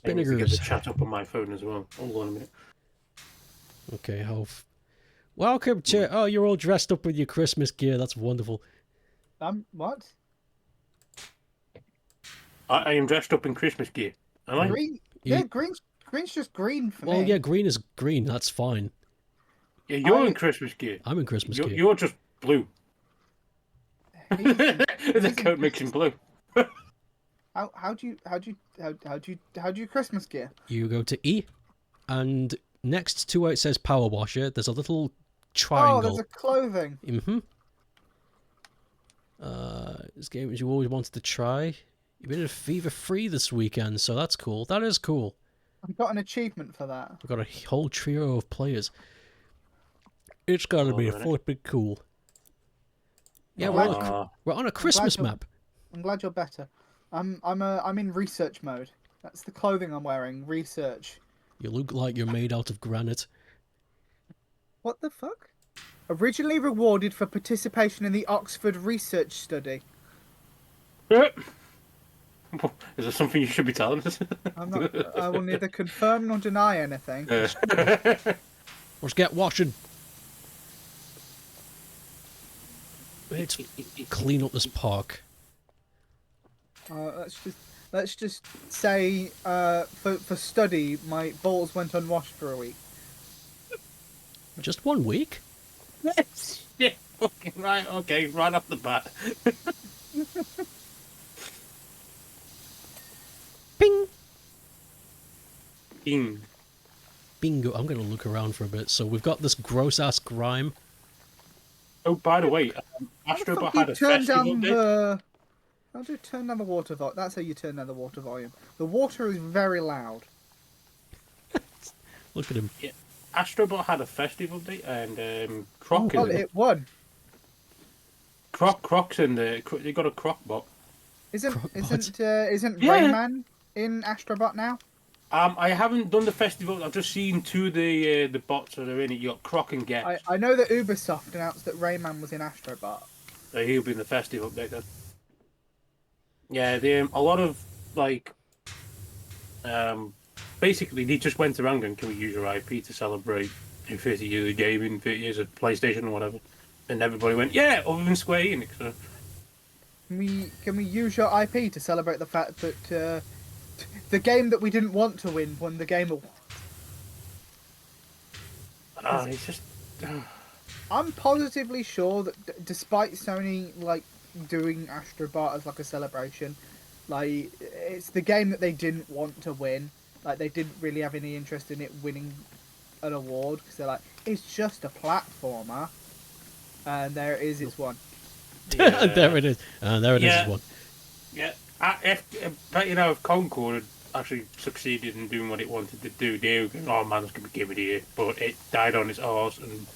I need to get the Spinners. chat up on my phone as well. Hold on a minute. Okay, welcome to... Oh, you're all dressed up with your Christmas gear. That's wonderful. What? I am dressed up in Christmas gear. Am I? Green? Yeah, green's just green for me. Well, yeah, green is green. That's fine. Yeah, you're in Christmas gear. I'm in Christmas gear. You're just blue. The he's coat makes him blue. How do you Christmas gear? You go to E, and next to where it says Power Washer, there's a little triangle. Oh, there's a clothing. Mm-hmm. This game you always wanted to try. You've been in Fever Free this weekend, so that's cool. That is cool. I've got an achievement for that. We've got a whole trio of players. It's gotta be flipping cool. Yeah, we're on a Christmas map. I'm glad you're better. I'm in research mode. That's the clothing I'm wearing. Research. You look like you're made out of granite. What the fuck? Originally rewarded for participation in the Oxford research study. Is there something you should be telling us? I will neither confirm nor deny anything. Let's get washing. Let's clean up this park. Let's just say for study, my balls went unwashed for a week. Just 1 week? Yes. Yeah. Fucking right. Okay. Right off the bat. Bing. Bing. Bingo. I'm gonna look around for a bit. So we've got this gross ass grime. Oh, by the way, Astrobot had a festival day. How do you turn down the water volume? That's how you turn down the water volume. The water is very loud. Look at him. Yeah. Astrobot had a festival day, and Croc. Well, it won. Croc's in the. They got a Crocbot. Isn't Yeah. Rayman in Astrobot now? I haven't done the festival. I've just seen two of the bots that are in it. You got Croc and Gex. I know that Ubisoft announced that Rayman was in Astrobot. So he'll be in the festival update then. Yeah, a lot of like, basically they just went around and can we use your IP to celebrate 30 years of gaming, 30 years of PlayStation or whatever, and everybody went yeah, other than Square Enix. So. Can we use your IP to celebrate the fact that the game that we didn't want to won the Game Award? It's just. I'm positively sure that despite Sony like doing Astrobot as like a celebration, like it's the game that they didn't want to win. Like they didn't really have any interest in it winning an award because they're like, it's just a platformer, and there it is, it's one. Yeah. There it is. There it is. One. Yeah, if Concord had actually succeeded in doing what it wanted to do, they were going, oh man, it's going to be given here, but it died on its arse, and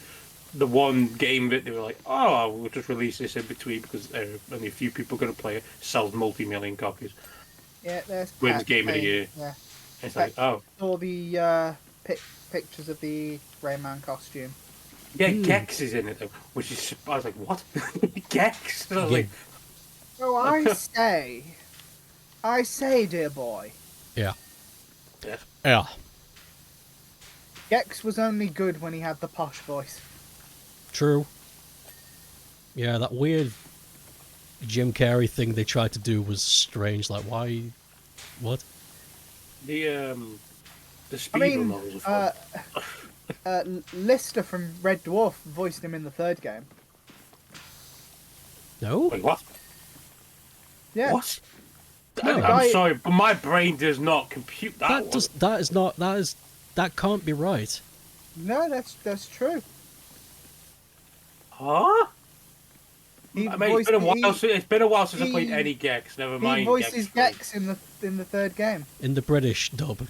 the one game that they were like, oh, we'll just release this in between because only a few people are going to play it, sells multi-million copies. Yeah, there's Wins Game of the Year. Yeah. It's like, oh. All the pictures of the Rayman costume. Yeah, Gex is in it though, which is, I was like, what? Gex? I was like, oh, I say, dear boy. Yeah. Yeah. Yeah. Gex was only good when he had the posh voice. True. Yeah, that weird Jim Carrey thing they tried to do was strange. Like, why? What? The Speedrun novels are fun. Lister from Red Dwarf voiced him in the third game. No? Wait, what? Yeah. What? No. I'm sorry, but my brain does not compute that. That can't be right. No, that's true. Huh? It's been a while since I played any Gex. Never mind. He voices Gex in the third game. In the British dub.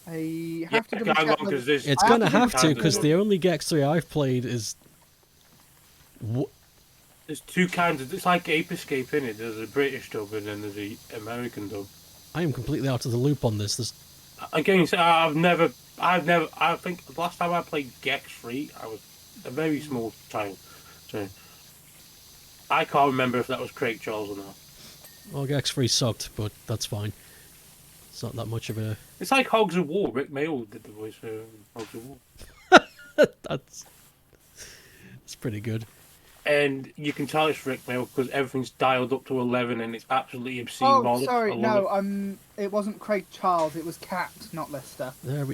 I have to double check. It's gonna have to because the only Gex 3 I've played is. There's two kinds of. It's like Ape Escape, innit? There's a British dub and then there's the American dub. I am completely out of the loop on this. Again, I think the last time I played Gex 3, I was a very small child. So I can't remember if that was Craig Charles or not. Well, Gex 3 sucked, but that's fine. It's not that much of a. It's like Hogs of War. Rick Mayall did the voice for Hogs of War. That's pretty good. And you can tell it's Rick Mayall because everything's dialed up to 11 and it's absolutely obscene. Oh, bollocks. sorry, I love no, it wasn't Craig Charles. It was Cat, not Lister.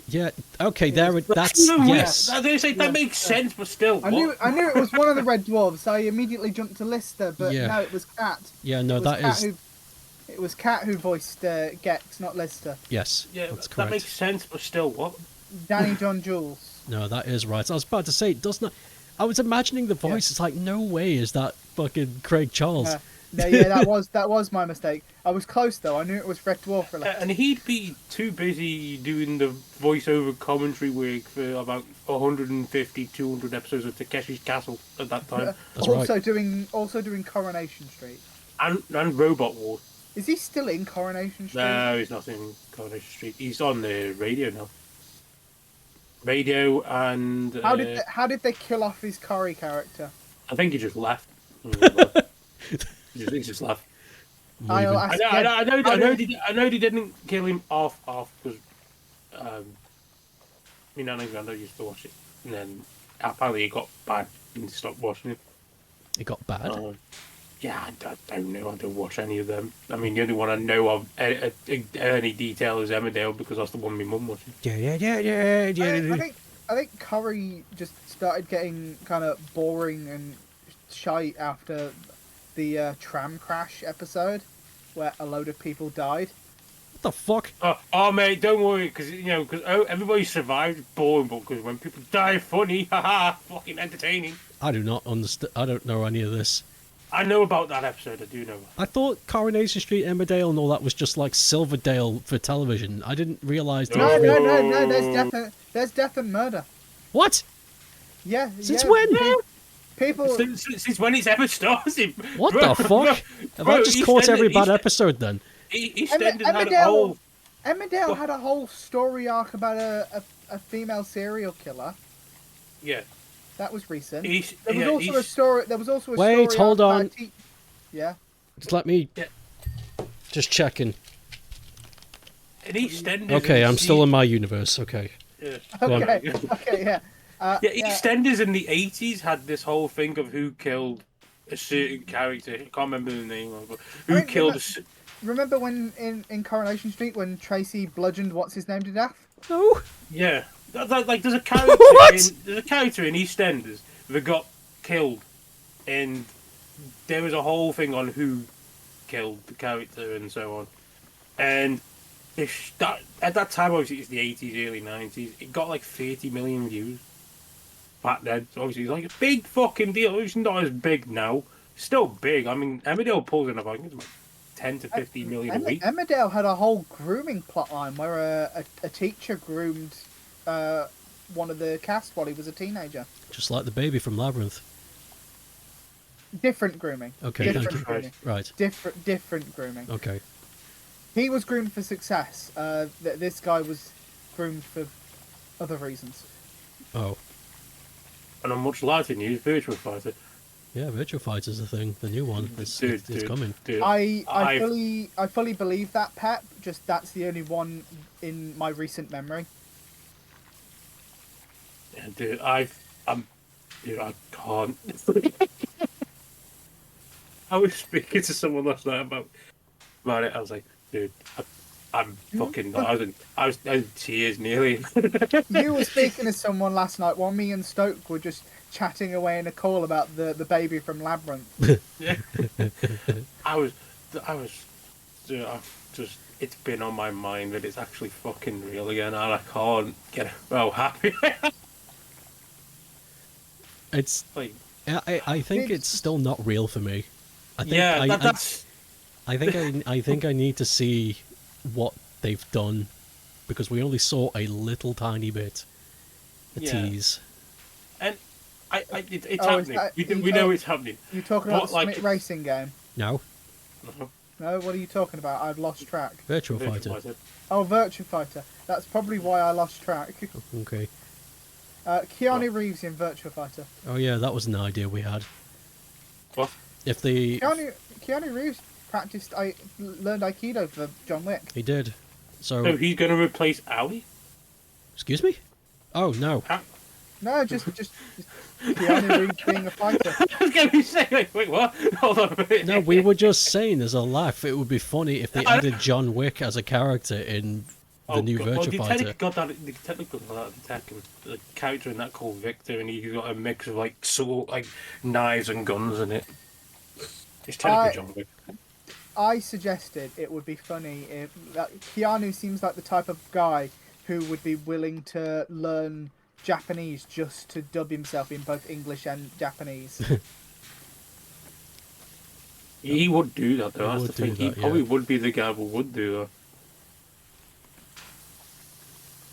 Yeah. Okay. That's No, yes. I was gonna say that makes sense, but still. I knew it was one of the Red Dwarves. So I immediately jumped to Lister, but Yeah. no, it was Cat. Yeah. No, It was Cat who voiced Gex, not Lister. Yes. Yeah, that's that correct. makes sense, but still, what? Danny John Jules. No, that is right. I was about to say it does not. I was imagining the voice. Yeah. It's like no way is that fucking Craig Charles. Yeah, that was my mistake. I was close though. I knew it was Red Dwarf for like. And he'd be too busy doing the voiceover commentary work for about 150, 200 episodes of Takeshi's Castle at that time. That's also doing Coronation Street. And Robot Wars. Is he still in Coronation Street? No, he's not in Coronation Street. He's on the radio now. Radio and... How did they kill off his Corey character? I think he just left. he just left. I'll ask I again. know they didn't kill him off because my nan and granddad used to watch it, and then apparently it got bad and stopped watching it. It got bad. Yeah, I don't know. I don't watch any of them. I mean, the only one I know of any detail is Emmerdale because that's the one my mum watches. I think Curry just started getting kind of boring and shite after the tram crash episode where a load of people died. What the fuck? Oh mate, don't worry, because everybody survived. Boring, but because when people die, funny, haha, fucking entertaining. I do not understand. I don't know any of this. I know about that episode. I do know. I thought Coronation Street, Emmerdale, and all that was just like Silverdale for television. I didn't realise. No. There's death and murder. What? Yeah. Since yeah, when? People. Since when it's ever started. What the fuck? Have I just caught every bad episode then? EastEnders had a whole... Emmerdale had a whole story arc about a female serial killer. Yeah. That was recent. There was also a story. Wait, hold on. Yeah. Just let me. Yeah. Just checking. In EastEnders. Okay, I'm still in my universe. Okay. Yeah. Okay, yeah. EastEnders in the 80s had this whole thing of who killed a certain character. I can't remember the name of it. Who killed Remember when in Coronation Street when Tracy bludgeoned what's his name to death? No. Yeah. Like there's a character there's a character in EastEnders that got killed, and there was a whole thing on who killed the character and so on. And at that time, obviously it's the 80s, early 90s, it got like 30 million views back then. So obviously it's like a big fucking deal. It's not as big now. It's still big. I mean, Emmerdale pulls in about 10 to 15 million a week. Emmerdale had a whole grooming plotline where a teacher groomed one of the cast while he was a teenager. Just like the baby from Labyrinth. Different grooming. Okay, Different thank you. grooming. Right. Different grooming. Okay. He was groomed for success. This guy was groomed for other reasons. Oh. And on much lighter news, Virtua Fighter. Yeah, Virtua Fighter's the thing. The new one. It's coming. Dude, I fully believe that, Pep. Just that's the only one in my recent memory. Yeah, dude, I can't. I was speaking to someone last night about it. I was like, dude, I'm fucking. I was in tears nearly. You were speaking to someone last night while me and Stoke were just chatting away in a call about the baby from Labyrinth. Yeah. I was. Dude, it's been on my mind that it's actually fucking real again, and I can't get how happy I am. It's like, I think it's still not real for me. I think that's. I think I need to see what they've done because we only saw a little tiny bit. A tease. And it's happening. We know it's happening. You talking about the Summit racing game? No. No, what are you talking about? I've lost track. Virtua Fighter. Oh, Virtua Fighter. That's probably why I lost track. Okay. Keanu Reeves in Virtua Fighter. Oh yeah, that was an idea we had. What? If the Keanu Reeves learned Aikido for John Wick. He did. So he's going to replace Ali? Excuse me? Oh, no. No, just Keanu Reeves being a fighter. I was going to be saying, like, wait, what? Hold on a minute. No, we were just saying as a laugh, it would be funny if they added John Wick as a character in the new Virtua Fighter. They technically got that the character in that called Victor, and he's got a mix of like sword, like knives and guns in it. It's technically John Wick. I suggested it would be funny if Keanu seems like the type of guy who would be willing to learn Japanese just to dub himself in both English and Japanese. He would do that though. That's the thing. He probably would be the guy who would do that.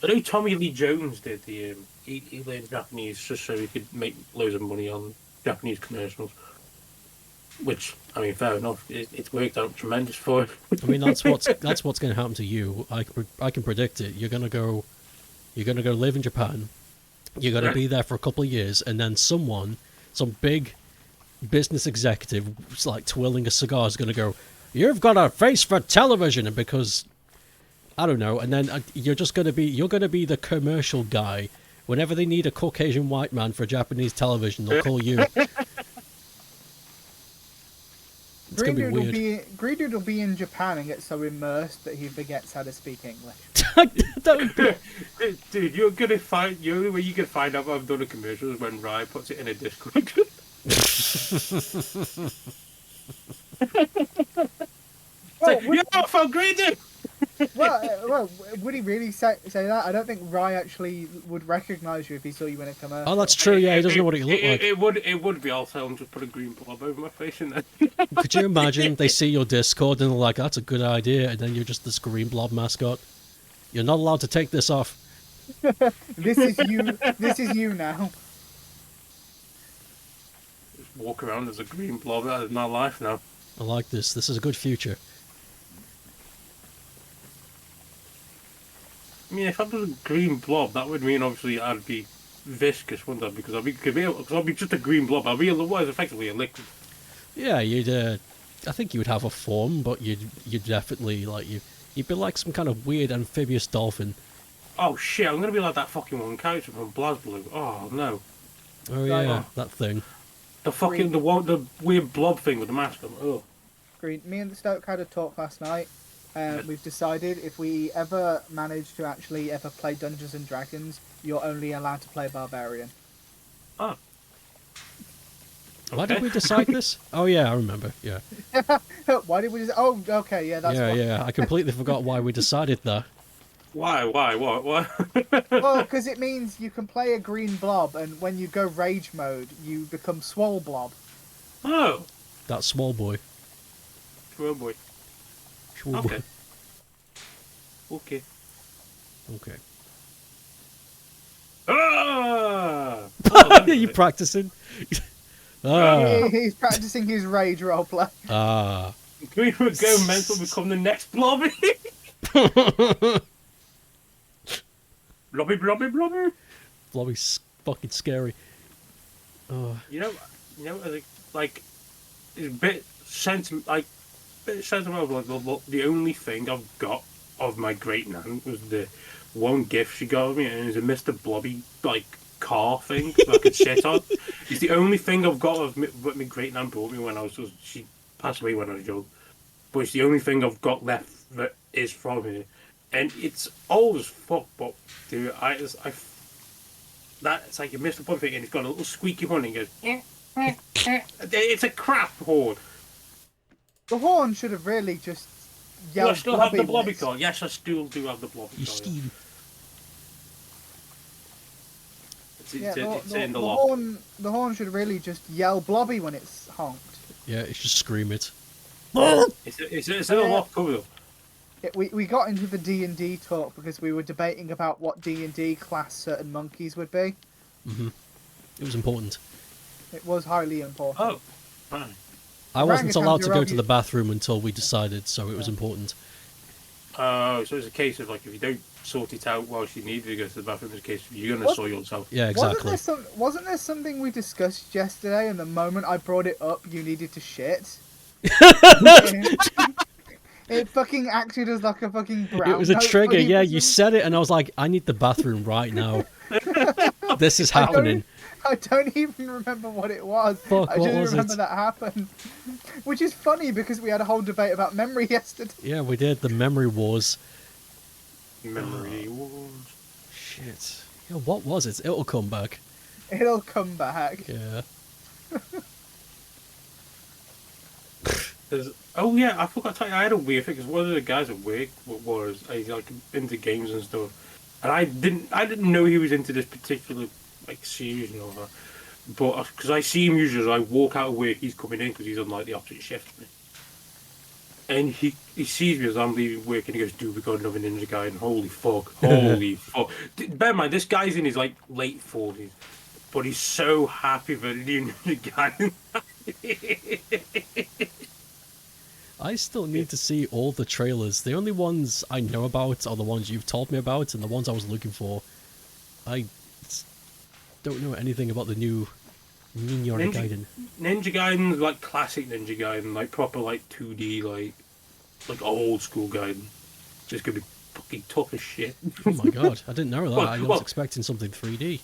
I know Tommy Lee Jones did the he learned Japanese just so he could make loads of money on Japanese commercials. Which, I mean, fair enough. It's worked out tremendous for him. I mean, that's what's going to happen to you. I can predict it. You're gonna go live in Japan. You're gonna be there for a couple of years, and then some big business executive, like twirling a cigar, is gonna go, "You've got a face for television," and because I don't know, and then you're gonna be the commercial guy. Whenever they need a Caucasian white man for Japanese television, they'll call you. It's gonna be weird. Green Dude will be in Japan and get so immersed that he forgets how to speak English. That would be... Dude, you're gonna find the only way you can find out I've done a commercial is when Ryan puts it in a Discord. You're not from Green Dude. Well, would he really say that? I don't think Rye actually would recognise you if he saw you in a commercial. Oh, that's true. Yeah, he doesn't know what you look like. It would be. I'll tell him to put a green blob over my face and then. Could you imagine? They see your Discord and they're like, "That's a good idea," and then you're just this green blob mascot. You're not allowed to take this off. This is you. This is you now. Just walk around as a green blob. That is my life now. I like this. This is a good future. I mean, if I was a green blob, that would mean obviously I'd be viscous, wouldn't I? Because I'd be just a green blob. I'd be effectively a liquid. Yeah, you'd. I think you would have a form, but you'd definitely you'd be like some kind of weird amphibious dolphin. Oh shit! I'm gonna be like that fucking one character from BlazBlue. Oh no. Oh yeah, that thing. The weird blob thing with the mask on. Oh. Green. Me and the Stoke had a talk last night. We've decided if we ever manage to actually ever play Dungeons and Dragons, you're only allowed to play Barbarian. Oh. Okay. Why did we decide this? Oh yeah, I remember. Yeah. Why did we? Oh, okay, yeah, that's. Yeah. I completely forgot why we decided that. Why? What? Well, because it means you can play a green blob, and when you go rage mode, you become Swole Blob. Oh. That small boy. Small boy. Okay. Okay. Ah! Are you practicing? He's practicing his rage roleplay. We would go mental, become the next blobby. Blobby. Blobby's fucking scary. Oh. You know, like it's a bit sentimental. The only thing I've got of my great nan was the one gift she got me, and it was a Mr. Blobby car thing that I could sit on. It's the only thing I've got of what my great nan brought me when she passed away when I was young. But it's the only thing I've got left that is from her, and it's old as fuck. But dude, it's like a Mr. Blobby thing, and it's got a little squeaky horn, and it goes. It's a crap horn. The horn should have really just yelled. I still have the blobby card. Yes, I still do have the blobby card. It's in the lock. The horn should really just yell blobby when it's honked. Yeah, it should scream it. It's in the lock cover though. We got into the D&D talk because we were debating about what D&D class certain monkeys would be. Mm-hmm. It was important. It was highly important. Oh, fine. I wasn't allowed to go to the bathroom until we decided, so it was important. So it's a case of if you don't sort it out while you need to go to the bathroom, it's a case of you're going to soil yourself. Yeah, exactly. Wasn't there something we discussed yesterday, and the moment I brought it up, you needed to shit? It fucking acted as like a fucking brown. It was a note trigger, for you yeah, or you something. said it and I was like, I need the bathroom right now. This is happening. I don't even remember what it was. Fuck, I what just was remember it? that happened. Which is funny because we had a whole debate about memory yesterday. Yeah, we did, the memory wars. Memory wars. Shit. Yeah, what was it? It'll come back. It'll come back. Yeah. Oh yeah, I forgot to tell you, I had a weird thing because one of the guys at work was he's like into games and stuff, and I didn't know he was into this particular like series and all that. But because I see him usually as I walk out of work, he's coming in because he's on like the opposite shift to me. And he sees me as I'm leaving work and he goes, "Dude, we got another ninja guy." And holy fuck, holy fuck! Bear in mind, this guy's in his like late 40s, but he's so happy for the new ninja guy. I still need to see all the trailers. The only ones I know about are the ones you've told me about and the ones I was looking for. I don't know anything about the new Ninja Gaiden. Ninja Gaiden, like classic Ninja Gaiden, like proper like 2D, like old school Gaiden. Just gonna be fucking tough as shit. Oh my god, I didn't know that. I was Well, expecting something 3D.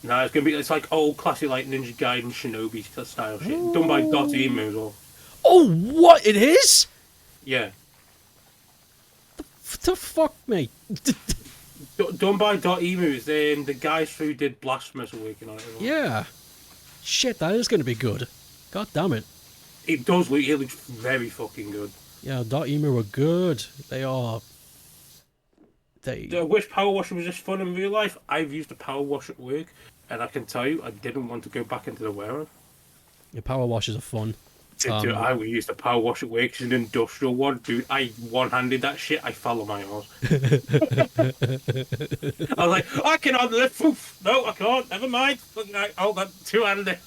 no, it's like old classic like Ninja Gaiden Shinobi style shit, done by Dotemu as well. Oh, what? It is? Yeah, The fuck, mate? done by Dotemu. The guys who did Blasphemous are working on it as well. Yeah. Shit, that is going to be good. God damn it. It does look. It looks very fucking good. Yeah, Emu are good. They are. I wish Power Wash was just fun in real life. I've used a Power Wash at work, and I can tell you, I didn't want to go back into the wearer. Your power washes are fun. Dude, I used a Power Wash at work. It's an industrial one, dude. I one-handed that shit. I fell on my arse. I was like, I cannot lift. Oof. No, I can't. Never mind. Oh, got two-handed.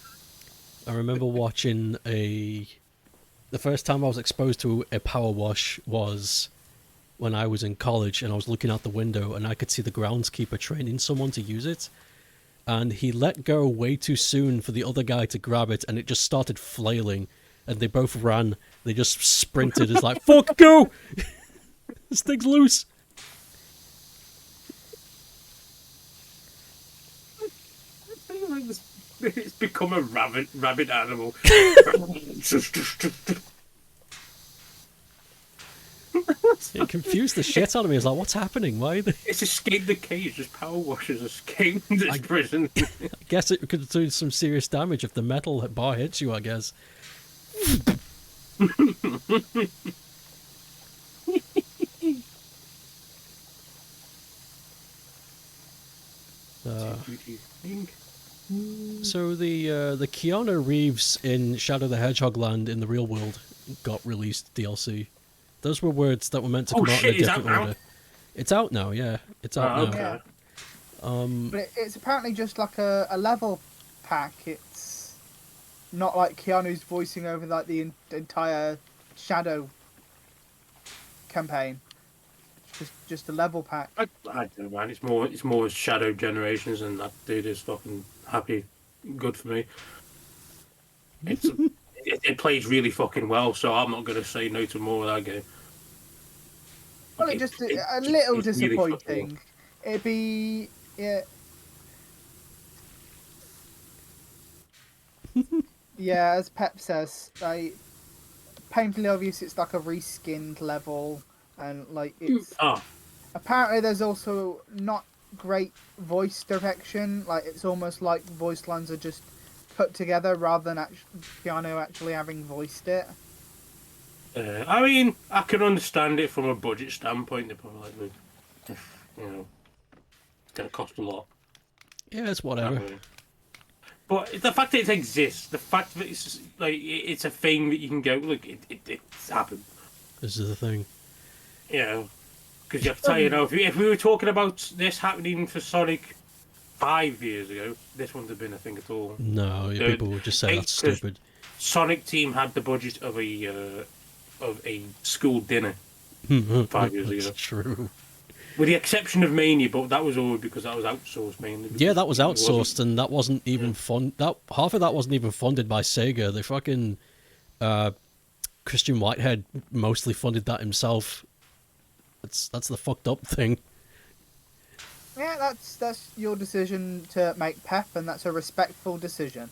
I remember watching the first time I was exposed to a power wash was when I was in college and I was looking out the window and I could see the groundskeeper training someone to use it. And he let go way too soon for the other guy to grab it and it just started flailing. And they both ran. They just sprinted. It's like, fuck, go! This thing's loose. It's become a rabid animal. It confused the shit out of me. I was like, what's happening? Why are they... It's escaped the cage. Just Power Washers escaped this prison. I guess it could do some serious damage if the metal bar hits you, I guess. So the Keanu Reeves in Shadow the Hedgehog Land in the real world got released DLC. Those were words that were meant to come out in a different order. It's out now, yeah. It's out now. Okay. Yeah. But it's apparently just like a level pack. It's not like Keanu's voicing over like the entire Shadow campaign. Just a level pack. I don't know, man. It's more Shadow Generations, and that dude is fucking happy, good for me. It plays really fucking well, so I'm not gonna say no to more of that game. Well, it's just a little it's really disappointing. It'd be yeah, as Pep says, like painfully obvious. It's like a reskinned level, and like it's apparently there's also not great voice direction. Like it's almost like voice lines are just put together rather than Keanu actually having voiced it. I mean, I can understand it from a budget standpoint. They're probably like, you know, it's gonna cost a lot. Yeah, it's whatever. But the fact that it exists, the fact that it's like it's a thing that you can go, look, it's happened. This is the thing. Yeah, because you have to tell you know, if we were talking about this happening for Sonic 5 years ago, this wouldn't have been a thing at all. No, people would just say that's stupid. Sonic Team had the budget of a school dinner 5 years ago. That's true. With the exception of Mania, but that was all because that was outsourced mainly. Yeah, that was outsourced, and that wasn't even half of that wasn't even funded by Sega. They fucking Christian Whitehead mostly funded that himself. That's the fucked up thing. Yeah, that's your decision to make, Pep, and that's a respectful decision.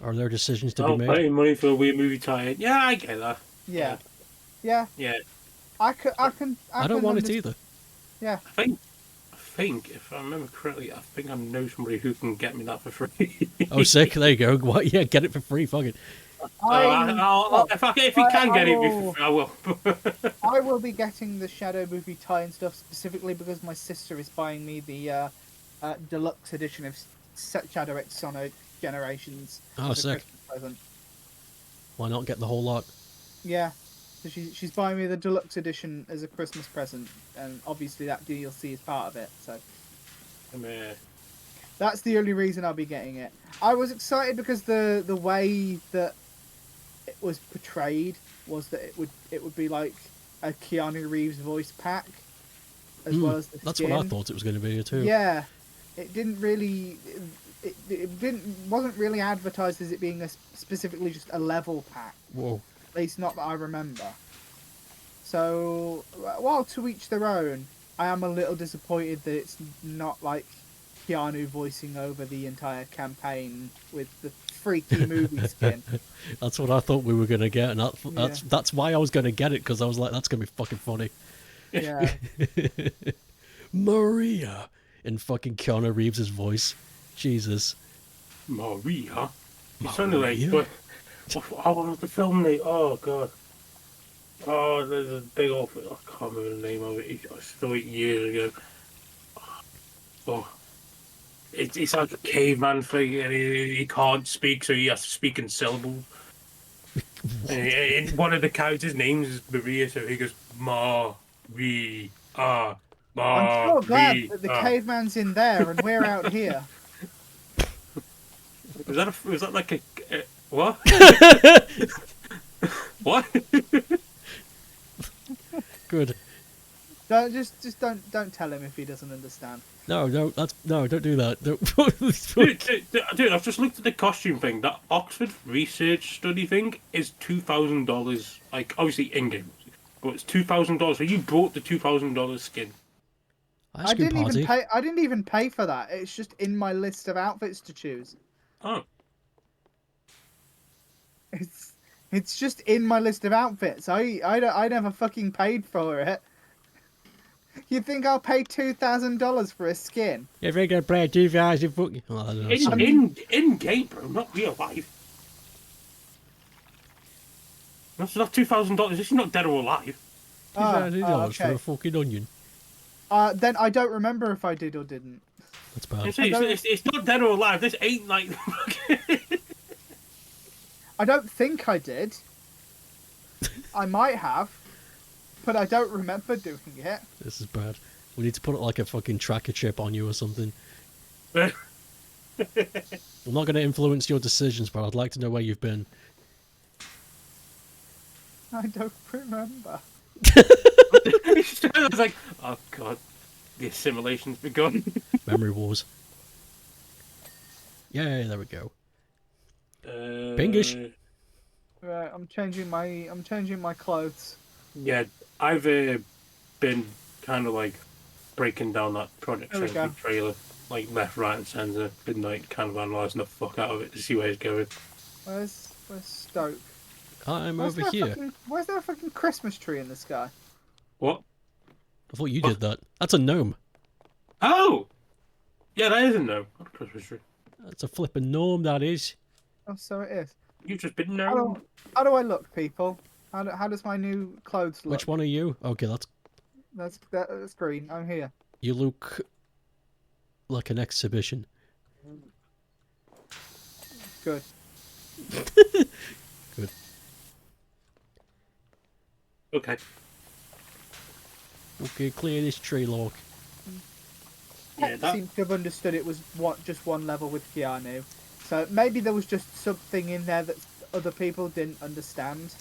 Are there decisions to be Oh, made? paying money for a weird movie tie-in. Yeah, I get that. Yeah, yeah. Yeah. I I don't want it either. Yeah. I think, if I remember correctly, I think I know somebody who can get me that for free. Oh, sick! There you go. What? Yeah, get it for free. Fuck it. If he can get it for free, I will. I will be getting the Shadow movie tie-in stuff specifically because my sister is buying me the deluxe edition of Shadow X Sonic Generations. Oh, as a sick. Christmas present. Why not get the whole lot? Yeah, so she's buying me the deluxe edition as a Christmas present, and obviously that DLC is part of it. So that's the only reason I'll be getting it. I was excited because the way that it was portrayed was that it would be like a Keanu Reeves voice pack as well as the That's skin. what I thought it was going to be too. Yeah, it didn't really. It wasn't really advertised as it being specifically just a level pack. Whoa. At least not that I remember. So, while to each their own, I am a little disappointed that it's not like Keanu voicing over the entire campaign with the freaky movie skin. That's what I thought we were going to get, and that's why I was going to get it, because I was like, that's going to be fucking funny. Yeah. Maria! In fucking Keanu Reeves' voice. Jesus. Maria? You sounded Maria? like... I wanted to film it. Oh, God. Oh, there's a big old... I can't remember the name of it. I saw it years ago. Oh. It's like a caveman thing, and he can't speak, so he has to speak in syllables. And one of the characters' names is Maria, so he goes, Maria. I'm so glad that the caveman's in there and we're out here. Was that like a what? What? Good. Don't tell him if he doesn't understand. No, don't do that. Dude, I've just looked at the costume thing. That Oxford research study thing is $2,000. Like, obviously in-game, but it's $2,000. So you bought the $2,000 skin. I didn't even pay for that. It's just in my list of outfits to choose. Oh. It's just in my list of outfits. I never fucking paid for it. You think I'll pay $2,000 for a skin? If you're gonna pay $2,000, in game, bro, not real life. That's not $2,000. This is not dead or alive. $2,000 okay. for a fucking onion. Then I don't remember if I did or didn't. That's bad. It's not dead or alive. This ain't like. I don't think I did. I might have, but I don't remember doing it. This is bad. We need to put like a fucking tracker chip on you or something. I'm not going to influence your decisions, but I'd like to know where you've been. I don't remember. I was like, oh god, the assimilation's begun. Memory wars. Yeah, there we go. Pingish. Right, I'm changing my clothes. Yeah, I've been kind of like breaking down that Project Sentry trailer, like left, right, and centre. Been like kind of analysing the fuck out of it to see where it's going. Where's Stoke? I'm over here. Where's there a fucking Christmas tree in the sky? What? I thought you did that. That's a gnome. Oh! Yeah, that is a gnome. Not a Christmas tree. That's a flippin' gnome, that is. Oh, so it is. You've just been gnome. How do I look, people? How does my new clothes look? Which one are you? Okay, That's green. I'm here. You look like an exhibition. Good. Good. Okay. Okay, clear this tree, Lork. Yeah, I seem to have understood it was just one level with Keanu. So maybe there was just something in there that other people didn't understand.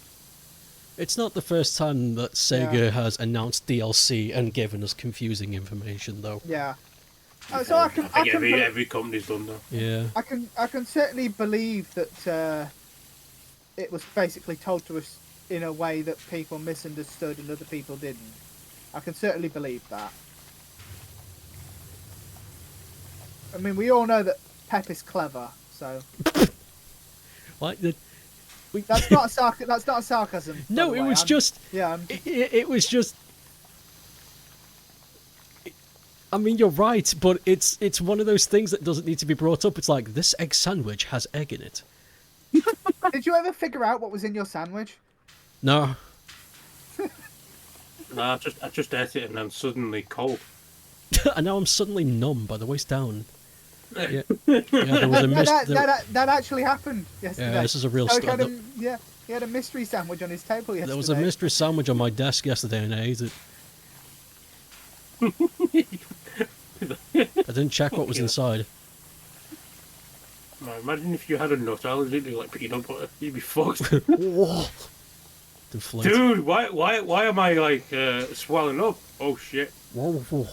It's not the first time that Sega has announced DLC and given us confusing information, though. Yeah. So I think every company's done that. Yeah. I can certainly believe that it was basically told to us in a way that people misunderstood and other people didn't. I can certainly believe that. I mean, we all know that Pep is clever, so Like that's not a sarcasm. No, it was just. Yeah. It was just. I mean, you're right, but it's one of those things that doesn't need to be brought up. It's like, this egg sandwich has egg in it. Did you ever figure out what was in your sandwich? No. No, I just ate it and I'm suddenly cold. And now I'm suddenly numb by the waist down. Yeah, there was a that actually happened yesterday. Yeah, this is a real story. He had a mystery sandwich on his table yesterday. There was a mystery sandwich on my desk yesterday, and I ate it. I didn't check what was inside. No, imagine if you had a nut allergy, like peanut butter, you'd be fucked. Whoa! Deflate. Dude, why am I like swelling up? Oh shit! Whoa.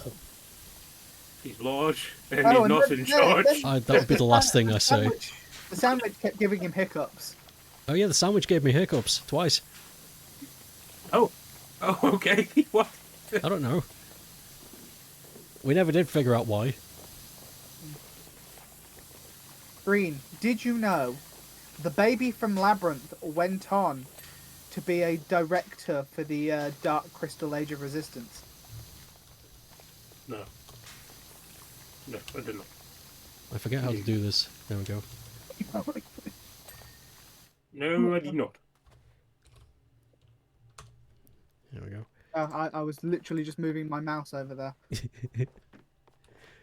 He's large and he's not in charge. That would be the last thing I say. The sandwich kept giving him hiccups. Oh yeah, the sandwich gave me hiccups twice. Oh, okay. What? I don't know. We never did figure out why. Green, did you know the baby from Labyrinth went on to be a director for the Dark Crystal Age of Resistance? No, I didn't know. I forget how to do this. There we go. No, I did not. There we go. I was literally just moving my mouse over there.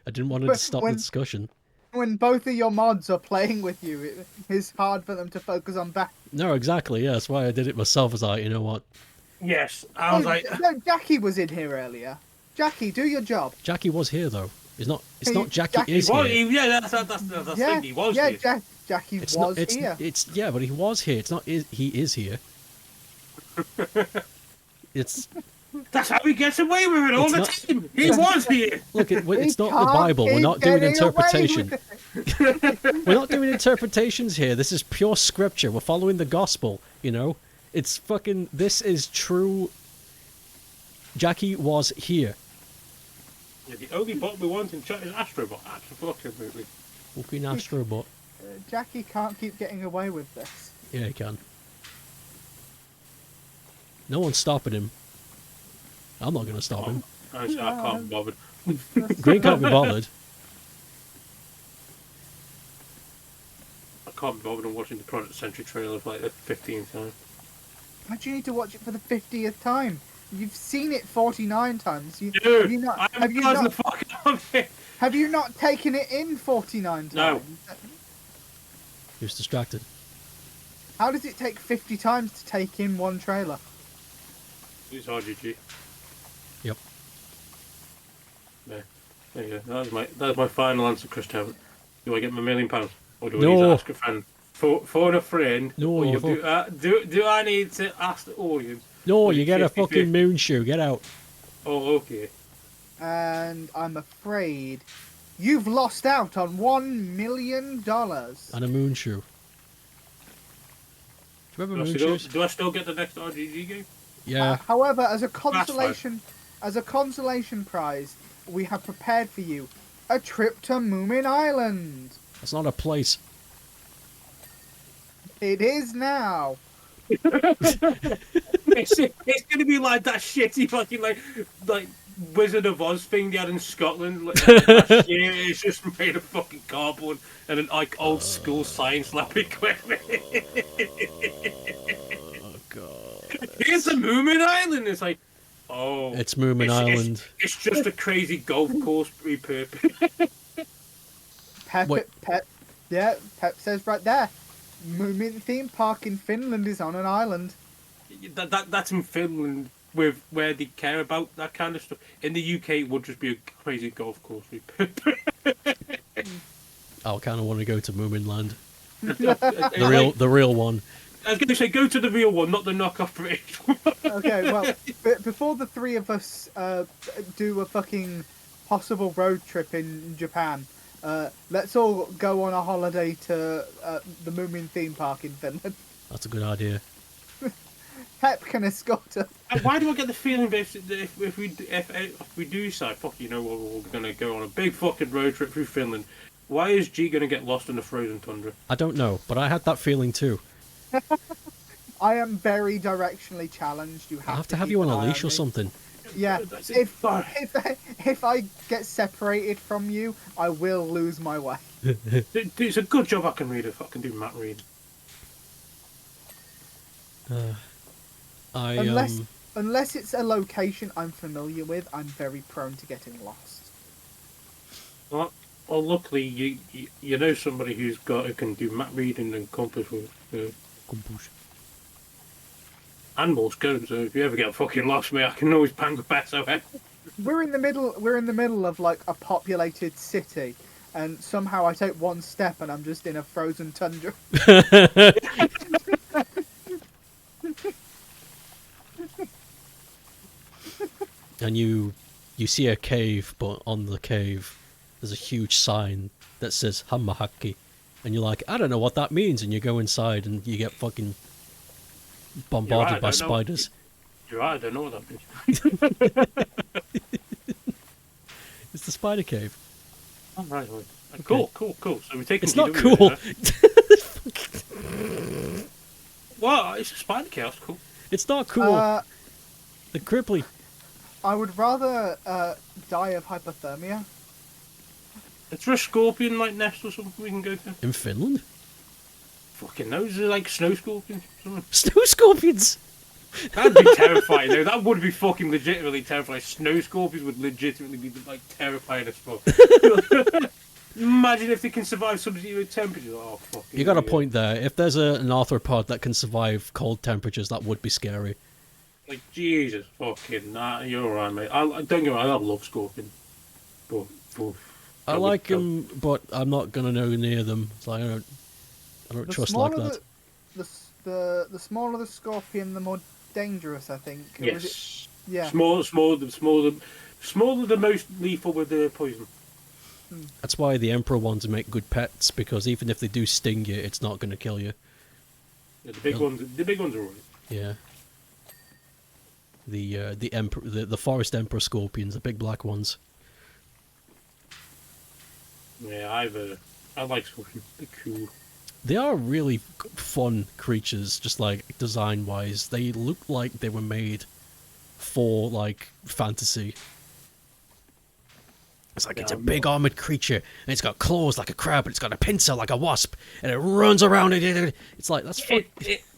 I didn't want to stop the discussion. When both of your mods are playing with you, it's hard for them to focus on back. No, exactly. Yeah, that's why I did it myself. As you know what? Yes, I was like. No, Jackie was in here earlier. Jackie, do your job. Jackie was here though. It's not Jackie, Jackie is Well, here. yeah, that's the thing. He was here. Jackie It's was not. here. Yeah, but he was here. It's not. He is here. It's. That's how he gets away with it all the time. He was here. Look, it's not the can't Bible. We're keep not doing getting away interpretation. with it. We're not doing interpretations here. This is pure scripture. We're following the gospel. You know, it's fucking. This is true. Jackie was here. Yeah, the only bot we want in chat is Astrobot. Absolutely. Fucking Astrobot. Jackie can't keep getting away with this. Yeah, he can. No one's stopping him. I'm not going to stop him. I can't be bothered. Green can't be bothered. I can't be bothered on watching the Product Century trailer for like the 15th time. Why do you need to watch it for the 50th time? You've seen it 49 times. Dude, have you not, I'm have you buzzing not, the fuck out of it. have you not taken it in 49 times? No. He was distracted. How does it take 50 times to take in one trailer? It's RGG. Yep. There you go. That was my final answer, Chris Townsend. Do I get my £1 million? Or do I No. need to ask a friend? Phone a friend? No, Or you do I need to ask the audience? No, you get a 50-50. fucking moon shoe. Get out. Oh, okay. And I'm afraid you've lost out on $1 million. And a moon shoe. Do you remember moon shoes? Do I still get the next RGG game? Yeah. However, as a consolation prize, we have prepared for you a trip to Moomin Island. That's not a place. It is now. It's gonna be like that shitty fucking like Wizard of Oz thing they had in Scotland. Like, last year, it's just made of fucking cardboard and an like old school science lab equipment. Oh god. Here's a Moomin Island. It's like, oh, It's Moomin Island. It's just a crazy golf course repurposed. Pep says right there, Moomin theme park in Finland is on an island. That's in Finland, with where they care about that kind of stuff. In the UK, it would just be a crazy golf course repurposed. I kind of want to go to Moomin Land. The The real one. I was going to say, go to the real one, not the knockoff British one. Okay, well, before the three of us do a fucking possible road trip in Japan, let's all go on a holiday to the Moomin theme park in Finland. That's a good idea. Pep can escort her. And why do I get the feeling that if we do decide, fuck, you know what, we're gonna go on a big fucking road trip through Finland? Why is G gonna get lost in the frozen tundra? I don't know, but I had that feeling too. I am very directionally challenged. You I have to keep have you on an a eye leash or me. something. Yeah, That's it. if I get separated from you, I will lose my way. It's a good job I can read if I can do map reading. Unless it's a location I'm familiar with, I'm very prone to getting lost. Well, luckily you know somebody who can do map reading and compass with and Morse code. So if you ever get fucking lost, me, I can always bang the best out. We're in the middle of like a populated city, and somehow I take one step and I'm just in a frozen tundra. And you see a cave, but on the cave there's a huge sign that says Hamahaki, and you're like, I don't know what that means, and you go inside and you get fucking bombarded by spiders. You're right, I don't know what that means. It's the spider cave. Oh, right. Cool. So we're taking. It's not cool. Well, it's a spider cave. That's cool. It's not cool. The cripply. I would rather die of hypothermia. Is there a scorpion like nest or something we can go to? In Finland? Fucking knows. Is it like snow scorpions or something? Snow scorpions! That'd be terrifying though. That would be fucking legitimately terrifying. Snow scorpions would legitimately be like terrifying as fuck. Imagine if they can survive sub-zero temperatures. Oh fuck. You got a point there. If there's an arthropod that can survive cold temperatures, that would be scary. Like Jesus fucking nah, you're alright, mate. Don't get me wrong, I love scorpions. But I like them, but I'm not gonna go near them. So I don't trust like that. The smaller the scorpion, the more dangerous, I think. Yes. Yeah. Smaller, the most lethal with the poison. That's why the Emperor ones make good pets, because even if they do sting you, it's not going to kill you. Yeah, the big ones are alright. Yeah. The forest emperor scorpions, the big black ones. Yeah, I like scorpions. They're cool. They are really fun creatures, just like design wise. They look like they were made for like fantasy. It's like it's a big armored creature, and it's got claws like a crab, and it's got a pincer like a wasp, and it runs around. It's like that's fun.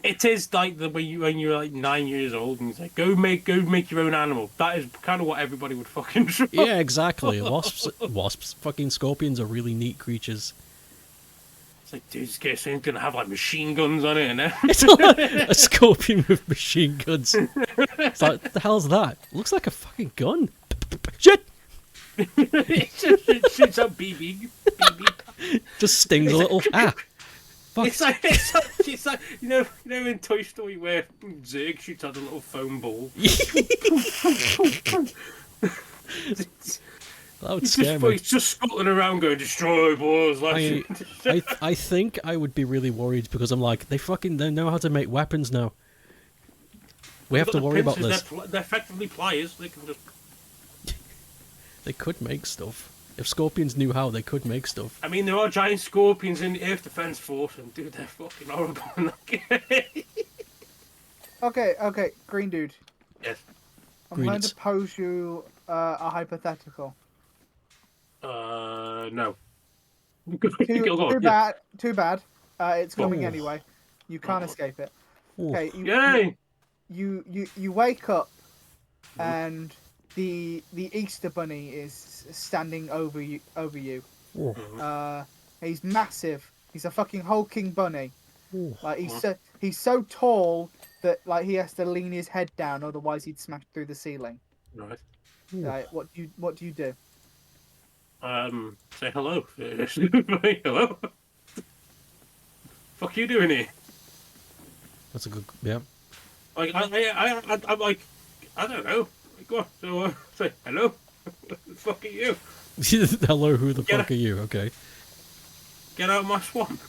It is like when you're like 9 years old, and it's like go make your own animal. That is kind of what everybody would fucking try. Yeah, exactly. Wasps, fucking scorpions are really neat creatures. It's like, dude, this thing's gonna have like machine guns on it, and it's like a scorpion with machine guns. It's like, what the hell's that? It looks like a fucking gun. Shit! It shoots out BB. Just stings a little. Fuck. It's like you know in Toy Story where Zurg shoots out a little foam ball. That would scare me. He's just scuttling around going, destroy balls. Like, I think I would be really worried because I'm like, they know how to make weapons now. We have to worry about this. They're effectively pliers. They can just. They could make stuff. If scorpions knew how, they could make stuff. I mean, there are giant scorpions in the Earth Defense Force, and dude, they're fucking horrible in that game. Okay, Green Dude. Yes. I'm going to pose you a hypothetical. No. Too bad. It's coming anyway. You can't escape it. Okay. Yay! You wake up, and the Easter Bunny is standing over you. He's massive. He's a fucking hulking bunny. Like he's so tall that like he has to lean his head down, otherwise he'd smash through the ceiling. Right. Right. What do you do? Say hello. Hello. Fuck you doing here? That's a good. Yeah. Like I'm like I don't know. Go on. So say hello. What the fuck are you? Hello. Who the fuck are you? Okay. Get out of my swamp.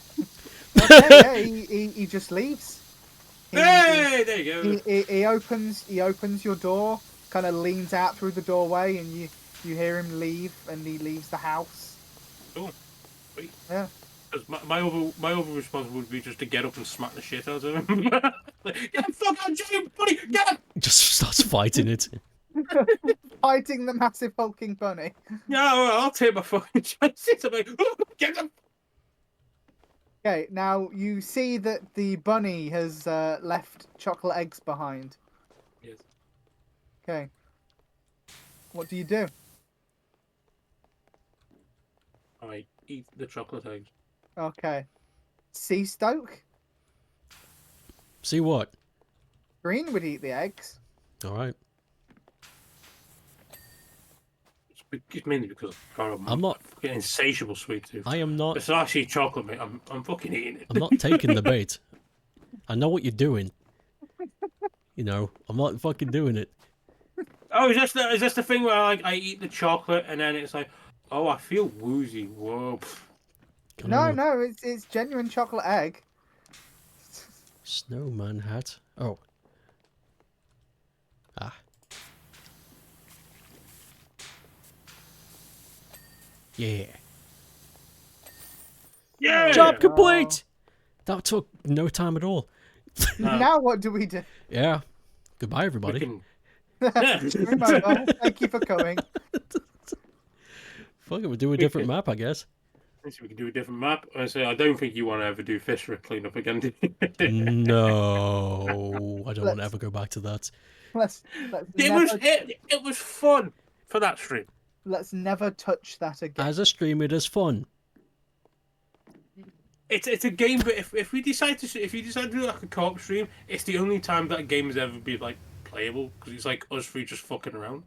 Okay, yeah, he just leaves. Hey, there you go. He opens your door, kind of leans out through the doorway, and you hear him leave, and he leaves the house. Oh, wait. Yeah. Because my other response would be just to get up and smack the shit out of him. Like, get the fuck out, Jim, buddy, get him! Just starts fighting it. Fighting the massive hulking bunny. Yeah, well, I'll take my fucking chances. I'm like, oh, get him! Okay, now you see that the bunny has left chocolate eggs behind. Yes. Okay. What do you do? I eat the chocolate eggs. Okay. Sea Stoke? See what? Green would eat the eggs. All right. It's mainly because I'm not fucking insatiable sweet tooth. I am not. It's actually chocolate, mate. I'm fucking eating it. I'm not taking the bait. I know what you're doing. You know, I'm not fucking doing it. Oh, is this the thing where like I eat the chocolate and then it's like, oh, I feel woozy. Whoa. No, it's genuine chocolate egg. Snowman hat. Oh. Ah. Yeah. Yeah. Job complete! That took no time at all. No. Now what do we do? Yeah. Goodbye, everybody. Can... Remember, thank you for coming. Fuck it, we'll do a different map, I guess. We can do a different map. I say I don't think you want to ever do fish for a cleanup again, do you? No, I don't want to ever go back to that. Let's It was fun for that stream. let's never touch that again. As a stream, it is fun. It's a game, but if you decide to do like a co-op stream, it's the only time that a game has ever been like playable because it's like us three just fucking around.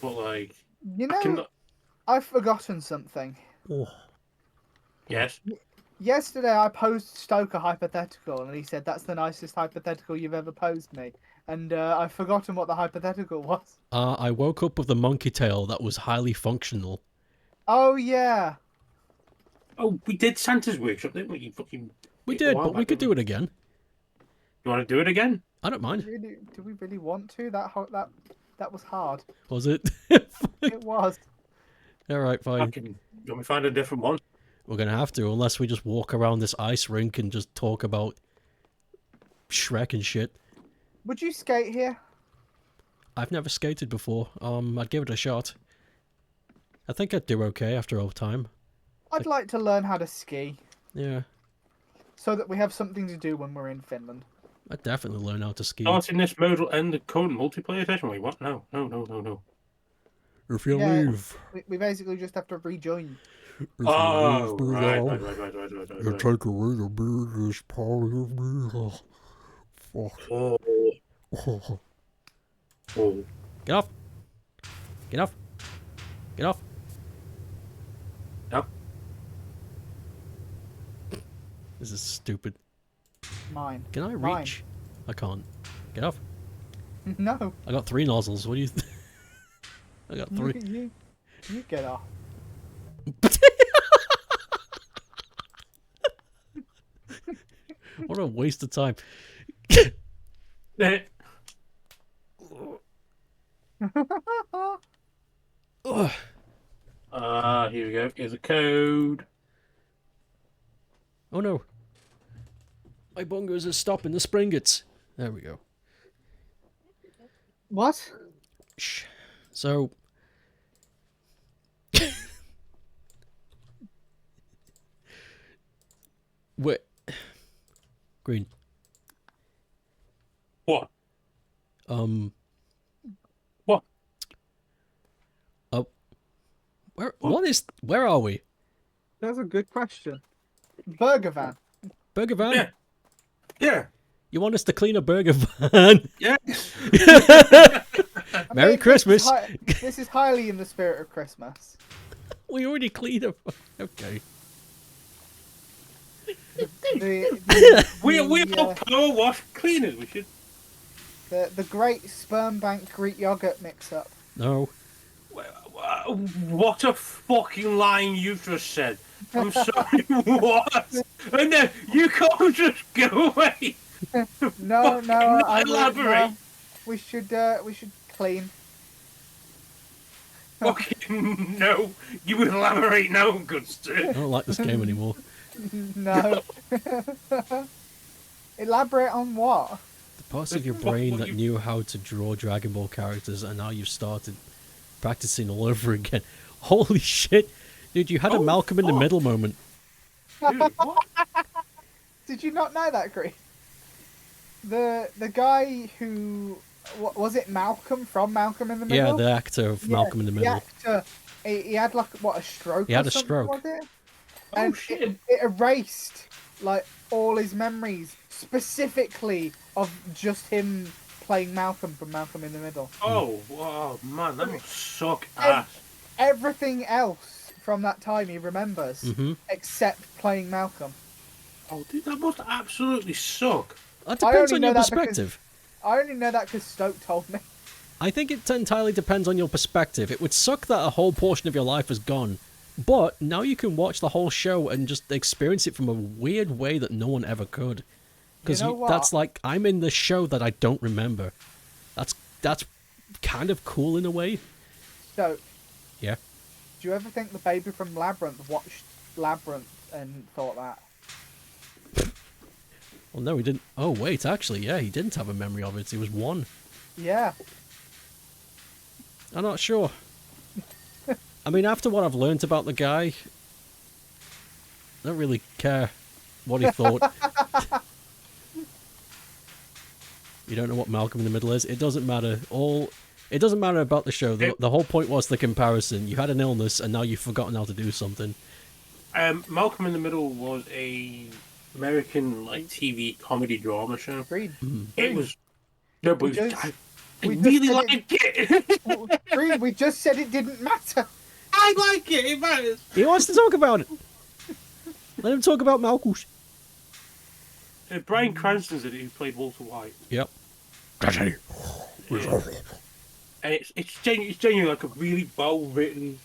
But like, You know, I've forgotten something. Oh. Yes. Yesterday I posed Stoke a hypothetical, and he said that's the nicest hypothetical you've ever posed me. And I've forgotten what the hypothetical was. I woke up with a monkey tail that was highly functional. Oh yeah. Oh, we did Santa's workshop, didn't we? We did, but we could do it again. You want to do it again? I don't mind. Do we really want to? That was hard. Was it? It was. All right, fine. You want me to find a different one? We're gonna have to, unless we just walk around this ice rink and just talk about Shrek and shit. Would you skate here? I've never skated before. I'd give it a shot. I think I'd do okay after all time. I'd like to learn how to ski, Yeah, so that we have something to do when we're in Finland. I'd definitely learn how to ski. Starting this mode will end the current multiplayer session. Wait, what? No. If you Yeah. leave, We basically just have to rejoin. Oh, right. you take away the biggest part of me. Oh, fuck. Oh. Oh. Get off! Get off! Get off! No. This is stupid. Mine. Can I Mine. reach? I can't. Get off. No. I got 3 nozzles. What do you think? I got 3. You get off. What a waste of time. Ugh. Here we go. Here's a code. Oh no. My bongos are stopping the springets. There we go. What? Shh. So. Wait. Green. What? What? Where are we? That's a good question. Burger van. Burger van? Yeah. Yeah. You want us to clean a burger van? Yeah. Merry Christmas. This is highly in the spirit of Christmas. We already cleaned a... Okay. We are power wash cleaners. We should. The great sperm bank Greek yogurt mix-up. No. What a fucking line you've just said. I'm sorry, what? And then you can't just go away. No, no, I will, Elaborate. no. We should clean. Fucking no. You elaborate now, good sir. I don't like this game anymore. No. Elaborate on what? The parts of your brain that knew how to draw Dragon Ball characters, and now you've started practicing all over again. Holy shit, dude! You had a Oh, Malcolm in the fuck. Middle moment. Dude, what? Did you not know that, Green? The guy who was it Malcolm from Malcolm in the Yeah, Middle? the actor of Malcolm in the Middle. The actor, he had like what, a stroke? He had or a something, stroke. Was it? Oh, And shit. it erased like all his memories, specifically of just him playing Malcolm from Malcolm in the Middle. Oh, wow, man, that must suck ass. Everything else from that time he remembers, Mhm. except playing Malcolm. Oh, dude, that must absolutely suck. That I depends only on know your that because- perspective. I only know that because Stoke told me. I think it entirely depends on your perspective. It would suck that a whole portion of your life is gone, but now you can watch the whole show and just experience it from a weird way that no one ever could. Because You know what? that's like, I'm in the show that I don't remember. That's kind of cool in a way. Stoke, Yeah. do you ever think the baby from Labyrinth watched Labyrinth and thought that? Well, no, he didn't. Oh, wait, actually, yeah, he didn't have a memory of it. He was one. Yeah. I'm not sure. I mean, after what I've learnt about the guy, I don't really care what he thought. You don't know what Malcolm in the Middle is? It doesn't matter. It doesn't matter about the show. The whole point was the comparison. You had an illness, and now you've forgotten how to do something. Malcolm in the Middle was a American like TV comedy drama show. Agreed. It was no, but We it was- just- I we just really said liked it. Green, we just said it didn't matter. I like it. It matters. He wants to talk about it. Let him talk about Malkush. Bryan Cranston's in it, who played Walter White, Yep. and it's genuinely like a really well written,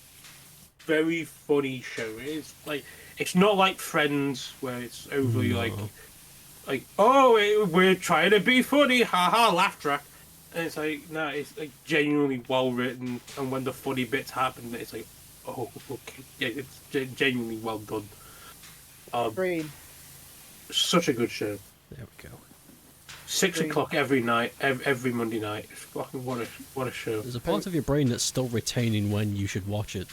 very funny show. It's not like Friends where it's overly No. like oh we're trying to be funny, haha, laugh track. And it's like no, it's like genuinely well written, and when the funny bits happen, it's like oh okay, yeah, it's genuinely well done. Green. Such a good show. There we go. 6 o'clock every night, every Monday night. It's fucking what a show. There's a part of your brain that's still retaining when you should watch it.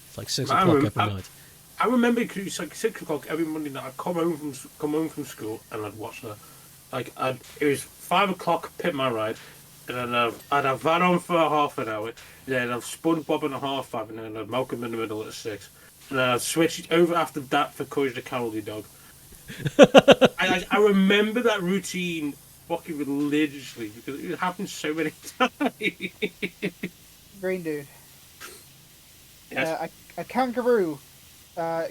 It's like 6 I o'clock rem- every night. I remember because it was like 6 o'clock every Monday night. I'd come home from school and I'd watch that. It was 5 o'clock, Pit My Ride, and then I'd have that on for half an hour. Then I'd have SpongeBob and a half 5, and then I'd have Malcolm in the Middle at 6. And then I'd switch it over after that for Courage the Cowardly Dog. I remember that routine fucking religiously because it happened so many times. Green dude. Yes. A kangaroo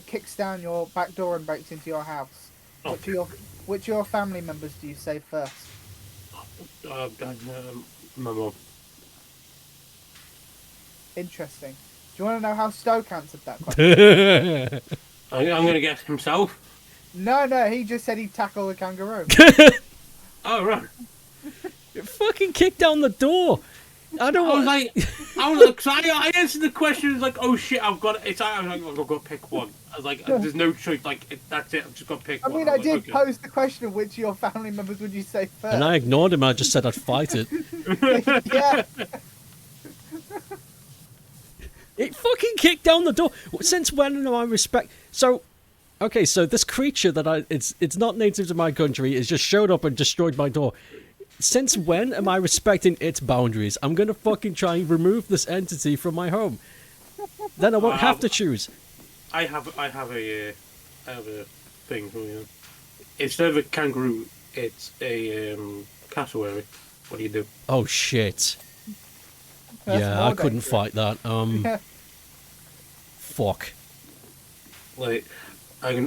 kicks down your back door and breaks into your house. Oh. Which of your family members do you save first? My mum. Interesting. Do you want to know how Stoke answered that question? I'm going to guess himself. No, he just said he'd tackle the kangaroo. Oh, right. Fucking kick down the door. I don't I was want. like, cause I answered the question. It was like, oh shit, I've got it. I was like, I've got to pick one. I was like, there's no choice. That's it. I've just got to pick I one. mean, I I was did like, okay. pose the question of which of your family members would you save first? And I ignored him. I just said I'd fight it. Yeah. It fucking kicked down the door. Since when am I respect? So, okay, so this creature that it's not native to my country. It just showed up and destroyed my door. Since when am I respecting its boundaries? I'm gonna fucking try and remove this entity from my home. Then I won't have to choose. I have a thing for you. Instead of a kangaroo, it's a cassowary. What do you do? Oh shit. That's Yeah, more I couldn't dangerous. fight that. Fuck. Like,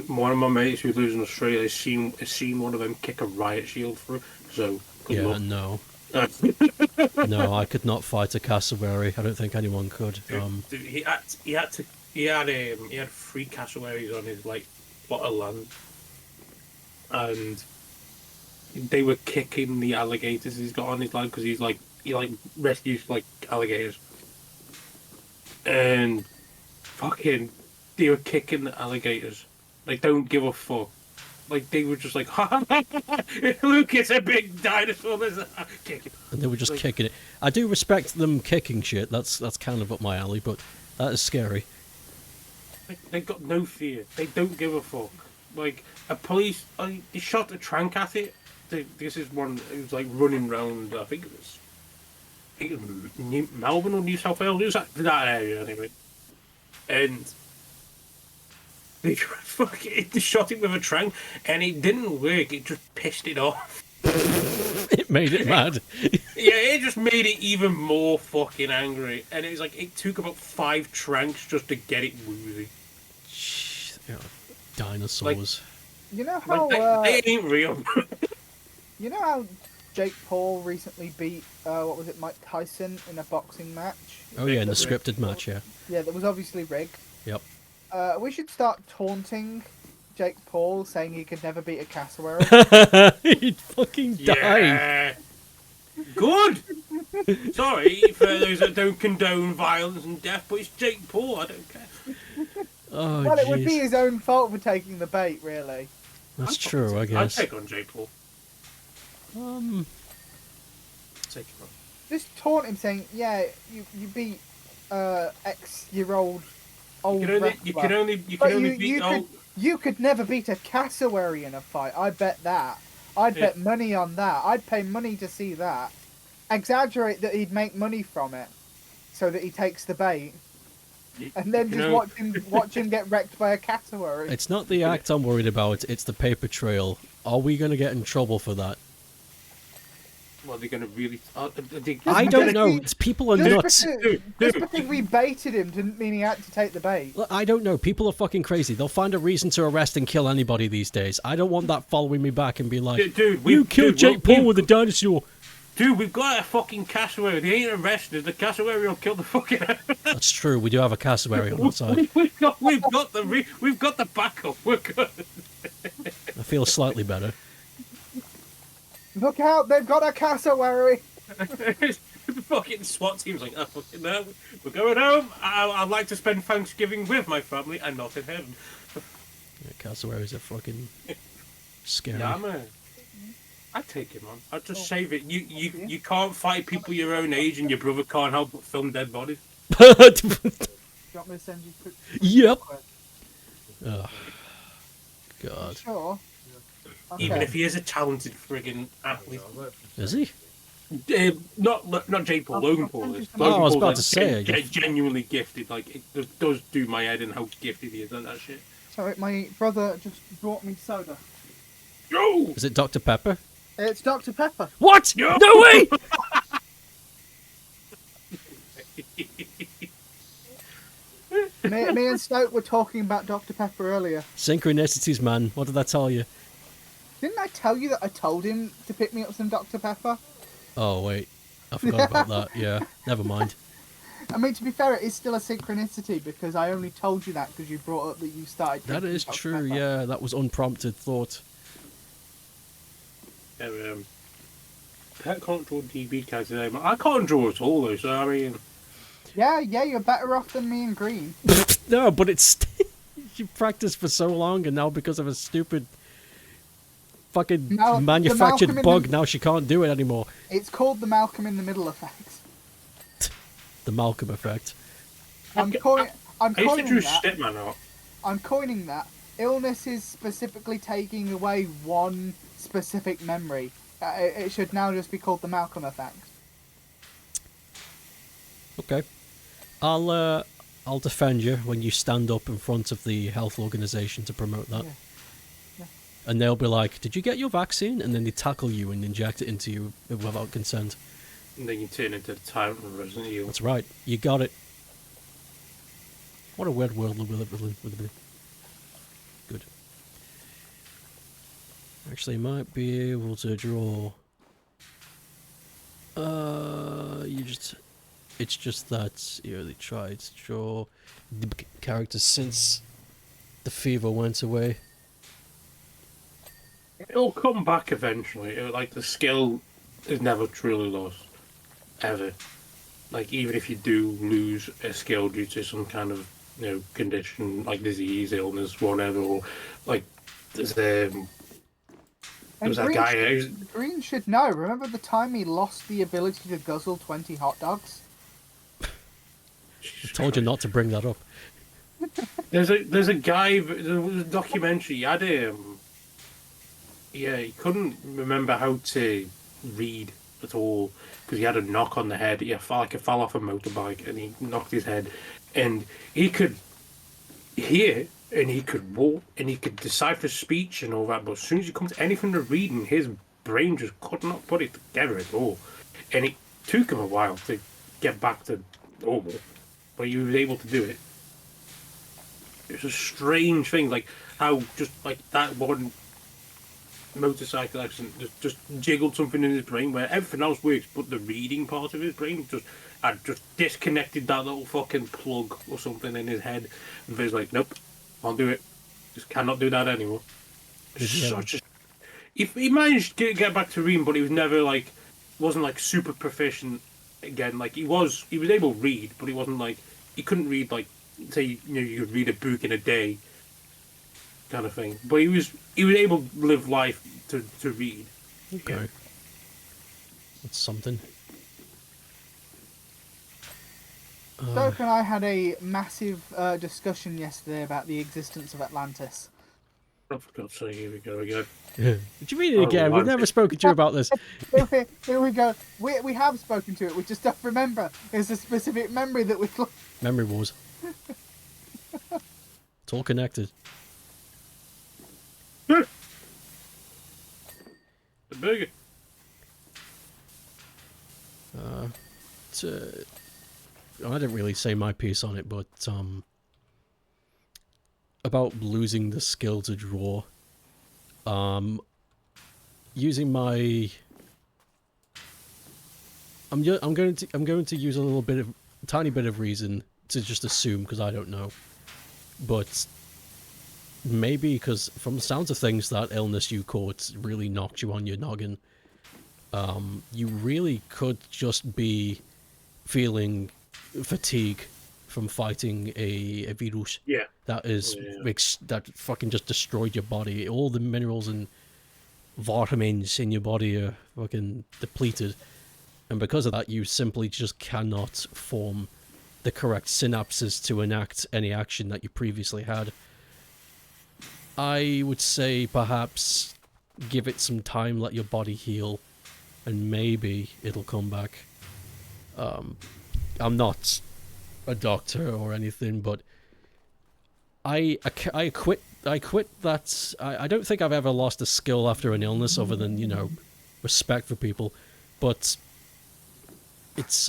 one of my mates who lives in Australia has seen one of them kick a riot shield through. So good Yeah, luck. no. No, I could not fight a cassowary. I don't think anyone could. Dude, he had he had 3 cassowaries on his like plot of land, and they were kicking the alligators he's got on his land because he rescues like alligators, and fucking they were kicking the alligators. Like, don't give a fuck. Like, they were just like, look, it's a big dinosaur. Kick it. And they were just kicking it. I do respect them kicking shit. That's kind of up my alley, but that is scary. They got no fear. They don't give a fuck. Like, a police, they shot a trank at it. This is one who was like running around, I think it was Melbourne or New South Wales. It was that area anyway. And they shot it with a trank, and it didn't work. It just pissed it off. It made it mad. Yeah, it just made it even more fucking angry. And it was like, it took about 5 tranks just to get it woozy. Dinosaurs. You know how they ain't real. you know how Jake Paul recently beat what was it, Mike Tyson in a boxing match? Oh yeah, in the scripted match, yeah. Yeah, that was obviously rigged. Yep. We should start taunting Jake Paul, saying he could never beat a cassowary. He'd fucking die. Yeah. Good. Sorry for those that don't condone violence and death, but it's Jake Paul. I don't care. Oh, well, it would jeez. be his own fault for taking the bait, really. That's true, I guess. I'd take on Jake Paul. Take him on. Just taunt him, saying, "Yeah, you beat X-year-old old You can only beat old. You could never beat a cassowary in a fight. I bet that. I'd bet money on that. I'd pay money to see that. Exaggerate that he'd make money from it, so that he takes the bait, and then just watch him get wrecked by a cassowary. It's not the act I'm worried about, it's the paper trail. Are we going to get in trouble for that? Well, they're going to really... I don't know. People are nuts. Just because we baited him didn't mean he had to take the bait. Look, I don't know. People are fucking crazy. They'll find a reason to arrest and kill anybody these days. I don't want that following me back and be like, you killed Jake Paul with a dinosaur. Dude, we've got a fucking cassowary. They ain't arrested. The cassowary will kill the fucking... That's true. We do have a cassowary on our side. We've got the backup. We're good. I feel slightly better. Look out! They've got a cassowary. The fucking SWAT team's like, oh, fucking no, we're going home. I'd like to spend Thanksgiving with my family and not in heaven. Yeah, cassowaries are fucking scary. Yeah, I'd take him on. I'd just save it. You can't fight people your own age, and your brother can't help but film dead bodies. Do you want me to send you quick? Yep. Oh, God. Sure. Okay. Even if he is a talented friggin' athlete. Is he? Not Jake Paul, Logan Paul is. Oh, I was Logan about Paul's, to say. genuinely gifted. Like, it does do my head in how gifted he is at that shit. Sorry, my brother just brought me soda. Yo! Is it Dr. Pepper? It's Dr. Pepper. What? Yo! No way! me and Stoke were talking about Dr. Pepper earlier. Synchronicities, man. What did I tell you? Didn't I tell you that I told him to pick me up some Dr. Pepper? Oh, wait. I forgot about that. Yeah, never mind. I mean, to be fair, it is still a synchronicity because I only told you that because you brought up that you started. That is Dr. true, Pepper. yeah. That was unprompted thought. Yeah, Pet can't draw DB cards today. I can't draw at all, though, so I mean... Yeah, you're better off than me and Green. No, but it's... you practiced for so long, and now because of a stupid fucking manufactured bug, now she can't do it anymore. It's called the Malcolm in the Middle effect. The Malcolm effect. I'm coining that. Stepman out. I'm coining that. Illness is specifically taking away one specific memory. It should now just be called the Malcolm effect. Okay. I'll defend you when you stand up in front of the health organisation to promote that. Yeah. And they'll be like, did you get your vaccine? And then they tackle you and inject it into you without consent. And then you turn into the tyrant from Resident Evil. That's right. You got it. What a weird world we live in. Good. Actually, might be able to draw... you just... It's just that they tried to draw the characters since the fever went away. It'll come back eventually. Like the skill is never truly lost, ever. Like even if you do lose a skill due to some kind of condition like disease, illness, whatever, or like there's there And was that guy. Green should know. Remember the time he lost the ability to guzzle 20 hot dogs? I told you not to bring that up. There's a guy. There was a documentary. He had he couldn't remember how to read at all because he had a knock on the head. He fell off a motorbike and he knocked his head, and he could hear and he could walk and he could decipher speech and all that. But as soon as you come to anything to reading, his brain just could not put it together at all, and it took him a while to get back to normal, but he was able to do it. It's a strange thing, like how just like that one motorcycle accident just jiggled something in his brain where everything else works, but the reading part of his brain had just disconnected that little fucking plug or something in his head, and he's like, nope, can't do it, just cannot do that anymore. He managed to get back to reading, but he was never wasn't like super proficient again. Like he was able to read, but he wasn't like he couldn't read like say you could read a book in a day kind of thing, but he was able to live life to read. Okay, yeah. That's something. Stoke and I had a massive discussion yesterday about the existence of Atlantis. Oh, for God's sake, here we go again. What do you mean again? We've never spoken to you about this. Here we go. We have spoken to it. We just don't remember. There's a specific memory that we. Memory wars. It's all connected. The burger. I didn't really say my piece on it, but about losing the skill to draw. Using my, I'm going to use a tiny bit of reason to just assume because I don't know, but maybe because from the sounds of things, that illness you caught really knocked you on your noggin. You really could just be feeling fatigue from fighting a virus. Yeah. That that fucking just destroyed your body. All the minerals and vitamins in your body are fucking depleted, and because of that, you simply just cannot form the correct synapses to enact any action that you previously had. I would say perhaps give it some time, let your body heal, and maybe it'll come back. I'm not a doctor or anything, but I quit that. I don't think I've ever lost a skill after an illness other than, respect for people, but it's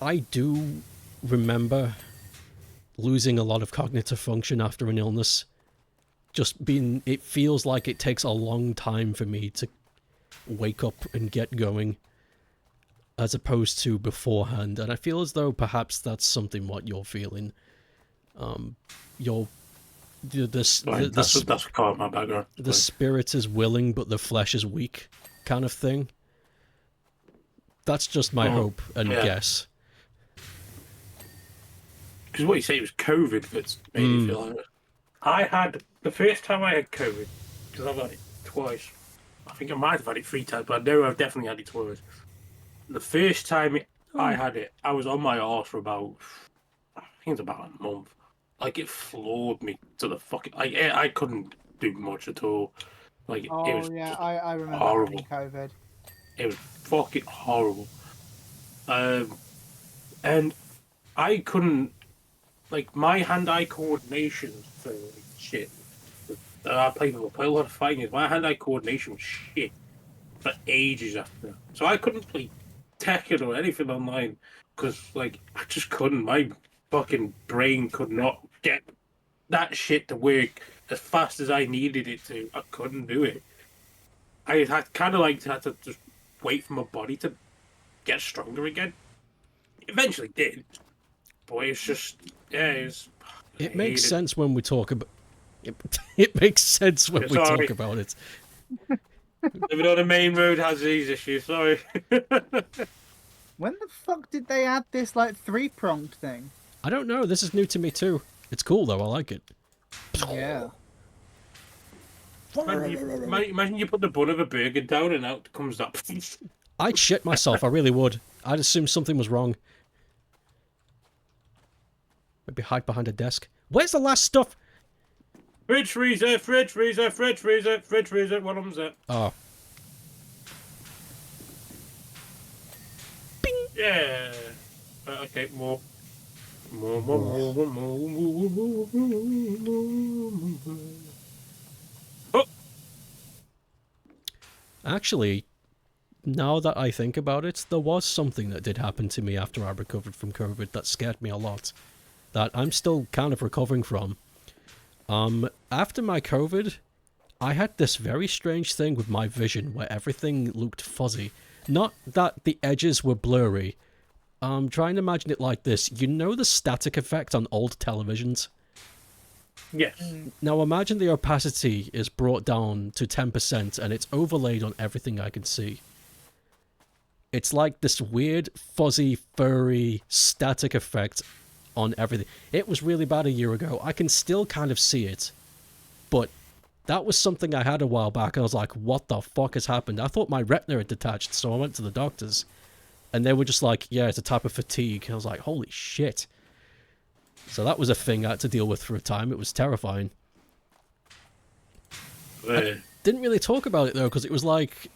I do remember losing a lot of cognitive function after an illness. It feels like it takes a long time for me to wake up and get going, as opposed to beforehand, and I feel as though perhaps that's something what you're feeling. That's part of my background. The spirit is willing, but the flesh is weak, kind of thing. That's just my hope and guess. Because what you say, it was COVID that's made me feel like it. I had, the first time I had COVID, because I've had it twice. I think I might have had it 3 times, but I know I've definitely had it twice. The first time I had it, I was on my arse for about, I think it's about a month. Like, it floored me to the fucking, I couldn't do much at all. Like, it was I remember horrible. COVID. It was fucking horrible. And I couldn't, like, my hand-eye coordination for shit. I play a lot of fighting games. My hand-eye coordination was shit for ages after. So I couldn't play Tekken or anything online because, like, I just couldn't. My fucking brain could not get that shit to work as fast as I needed it to. I couldn't do it. I had kind of had to just wait for my body to get stronger again. Eventually did, but it's just It makes sense when we talk about. It makes sense when we talk about it. Living on the main road has these issues. Sorry. When the fuck did they add this like 3-pronged thing? I don't know. This is new to me too. It's cool though. I like it. Yeah. Imagine you put the bun of a burger down and out comes that. I'd shit myself. I really would. I'd assume something was wrong. Maybe hide behind a desk. Where's the last stuff? Fridge freezer, fridge freezer, fridge freezer, fridge freezer. What was it? Oh. Bing. Yeah. Okay, more. Oh. Actually, now that I think about it, there was something that did happen to me after I recovered from COVID that scared me a lot. That I'm still kind of recovering from. After my COVID, I had this very strange thing with my vision where everything looked fuzzy. Not that the edges were blurry. Try and imagine it like this. You know the static effect on old televisions? Yes. Now imagine the opacity is brought down to 10% and it's overlaid on everything I can see. It's like this weird, fuzzy, furry, static effect on everything. It was really bad a year ago. I can still kind of see it. But that was something I had a while back, and I was like, what the fuck has happened? I thought my retina had detached, so I went to the doctors. And they were just like, yeah, it's a type of fatigue. And I was like, holy shit. So that was a thing I had to deal with for a time. It was terrifying. I didn't really talk about it, though, because it was like,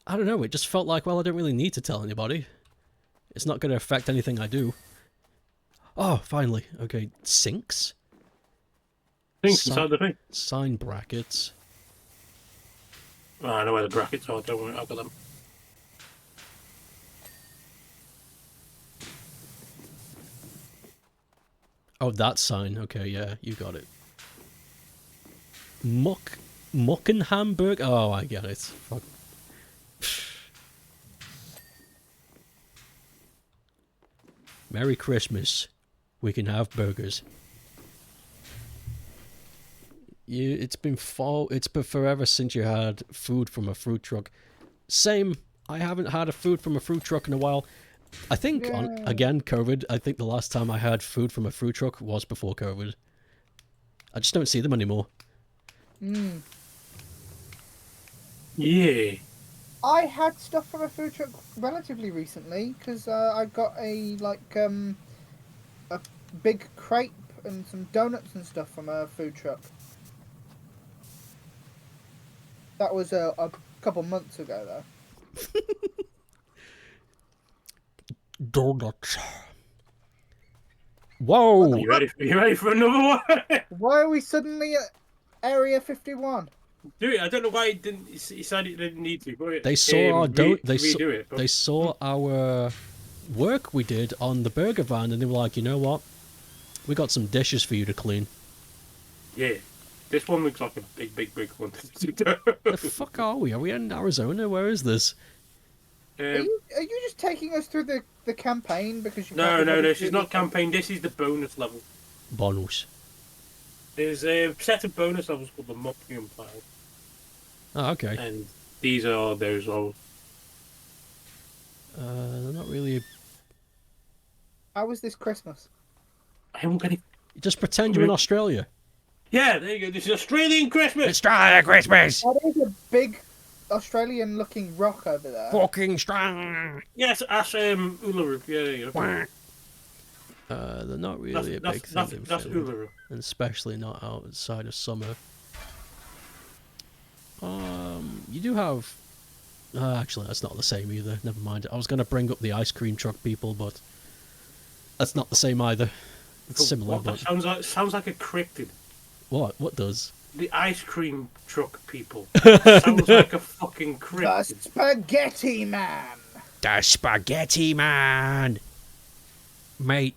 I don't know, it just felt like, well, I don't really need to tell anybody. It's not going to affect anything I do. Oh, finally. Okay, sinks? Sinks inside the thing. Sign brackets. Oh, I know where the brackets are, don't worry, I've got them. Oh, that sign. Okay, yeah, you got it. Muckenhamburg? Oh, I get it. Fuck. Merry Christmas. We can have burgers. It's been forever since you had food from a food truck. Same. I haven't had a food from a food truck in a while. I think, again, COVID, I think the last time I had food from a food truck was before COVID. I just don't see them anymore. Yeah. I had stuff from a food truck relatively recently, because I got a big crepe and some donuts and stuff from a food truck. That was a couple months ago, though. Donuts. Whoa! You ready for another one? Why are we suddenly at Area 51? Do it. I don't know why he said it didn't need to. But They saw our redo it. They saw our work we did on the burger van, and they were like, you know what? We got some dishes for you to clean. Yeah. This one looks like a big one. The fuck are we? Are we in Arizona? Where is this? Are you just taking us through the campaign because you? No. She's not campaign. This is the bonus level. Bonus. There's a set of bonus levels called the Muckium Pile. Oh, okay. And these are those levels. They're not really. How was this Christmas? I haven't got any. Just pretend you're in Australia. Yeah, there you go. This is Australian Christmas. Australia Christmas. Oh, there's a big Australian-looking rock over there. Fucking strong. Yes, that's Uluru. Yeah, there you go. They're not really a big thing in that's Finland, Uluru. and especially not outside of summer. You do have. Actually, that's not the same either. Never mind. I was going to bring up the ice cream truck people, but that's not the same either. It's similar, What? but Sounds like a cryptid. what? What does? The ice cream truck people. Sounds like a fucking The cryptid. Spaghetti Man. The Spaghetti Man, mate.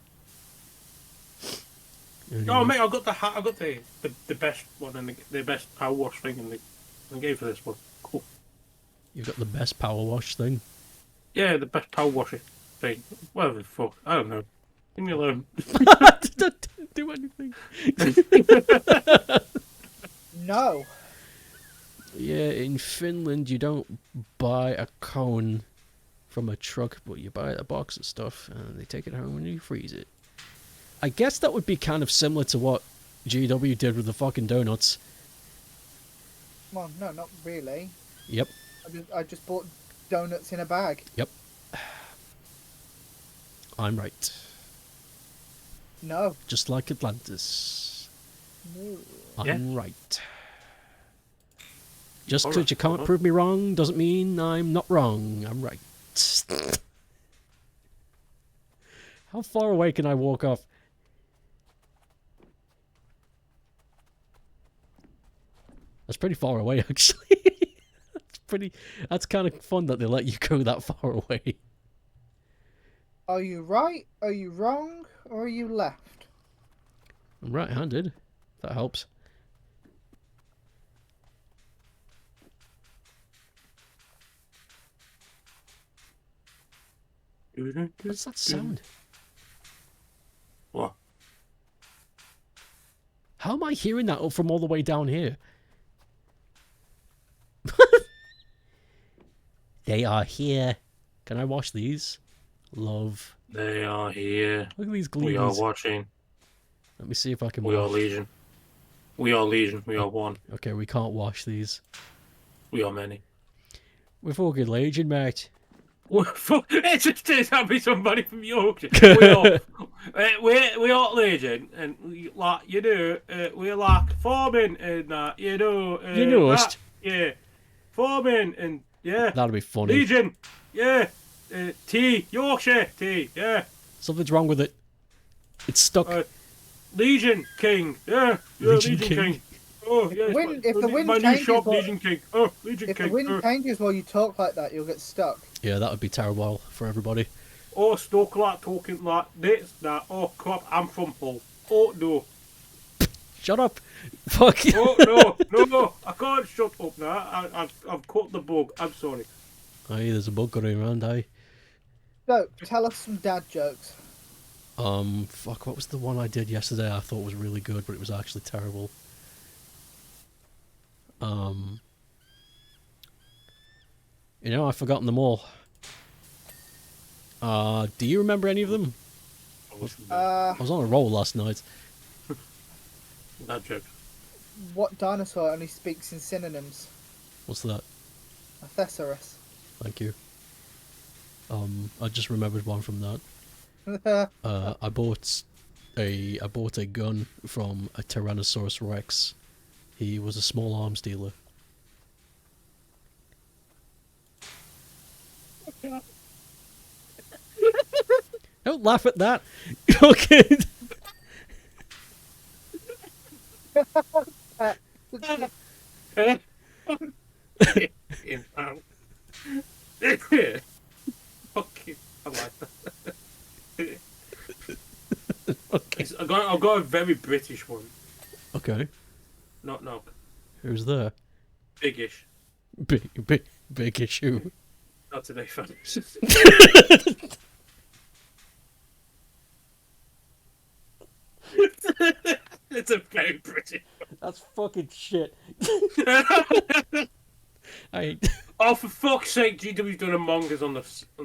Oh mate, I got the best one and the best power wash thing in the game for this one. Cool. You've got the best power wash thing. Yeah, the best power washer thing. Whatever the fuck. I don't know. Leave me alone. Didn't do anything. No. Yeah, in Finland you don't buy a cone from a truck, but you buy a box of stuff and they take it home and you freeze it. I guess that would be kind of similar to what GW did with the fucking donuts. Well, no, not really. Yep. I just bought donuts in a bag. Yep. I'm right. No. Just like Atlantis. No. I'm right. Just because you can't prove me wrong doesn't mean I'm not wrong. I'm right. How far away can I walk off? That's pretty far away, actually. That's kind of fun that they let you go that far away. Are you right? Are you wrong? Or are you left? I'm right-handed. That helps. What's that sound? What? How am I hearing that from all the way down here? They are here. Can I wash these? Love. They are here. Look at these We are gleams. watching. Let me see if I can We are wash. legion. We are legion. We are one. Okay, we can't wash these. We are many. We're fucking legion, mate. It just turns out to be somebody from Yorkshire. We are legion, and we, like you know, we're like farming and that. You know. You know us. That, yeah, farming and yeah. That'd be funny. Legion. Yeah. Tea. Yorkshire tea. Yeah. Something's wrong with it. It's stuck. Legion King. Yeah. Legion King. Oh yeah. If the wind my new changes, shop, Legion King. Oh, Legion if King. the wind changes while you talk like that, you'll get stuck. Yeah, that would be terrible for everybody. Oh, stuck like talking like this, that. Oh crap, I'm from Hull. Oh no. Shut up. Fuck you. Oh no, I can't shut up now. I've caught the bug. I'm sorry. Aye, there's a bug going around, aye. So, tell us some dad jokes. Fuck, what was the one I did yesterday I thought was really good, but it was actually terrible? You know, I've forgotten them all. Do you remember any of them? I was on a roll last night. That joke. What dinosaur only speaks in synonyms? What's that? A thesaurus. Thank you. I just remembered one from that. I bought a gun from a Tyrannosaurus Rex. He was a small arms dealer. Don't laugh at that. Okay. Okay, I like that. Okay. I've got a very British one. Okay. Knock knock. Who's there? Biggish. Big issue. Not today, fellas. It's a very British one. That's fucking shit. I Oh, for fuck's sake, GW's done Among Us on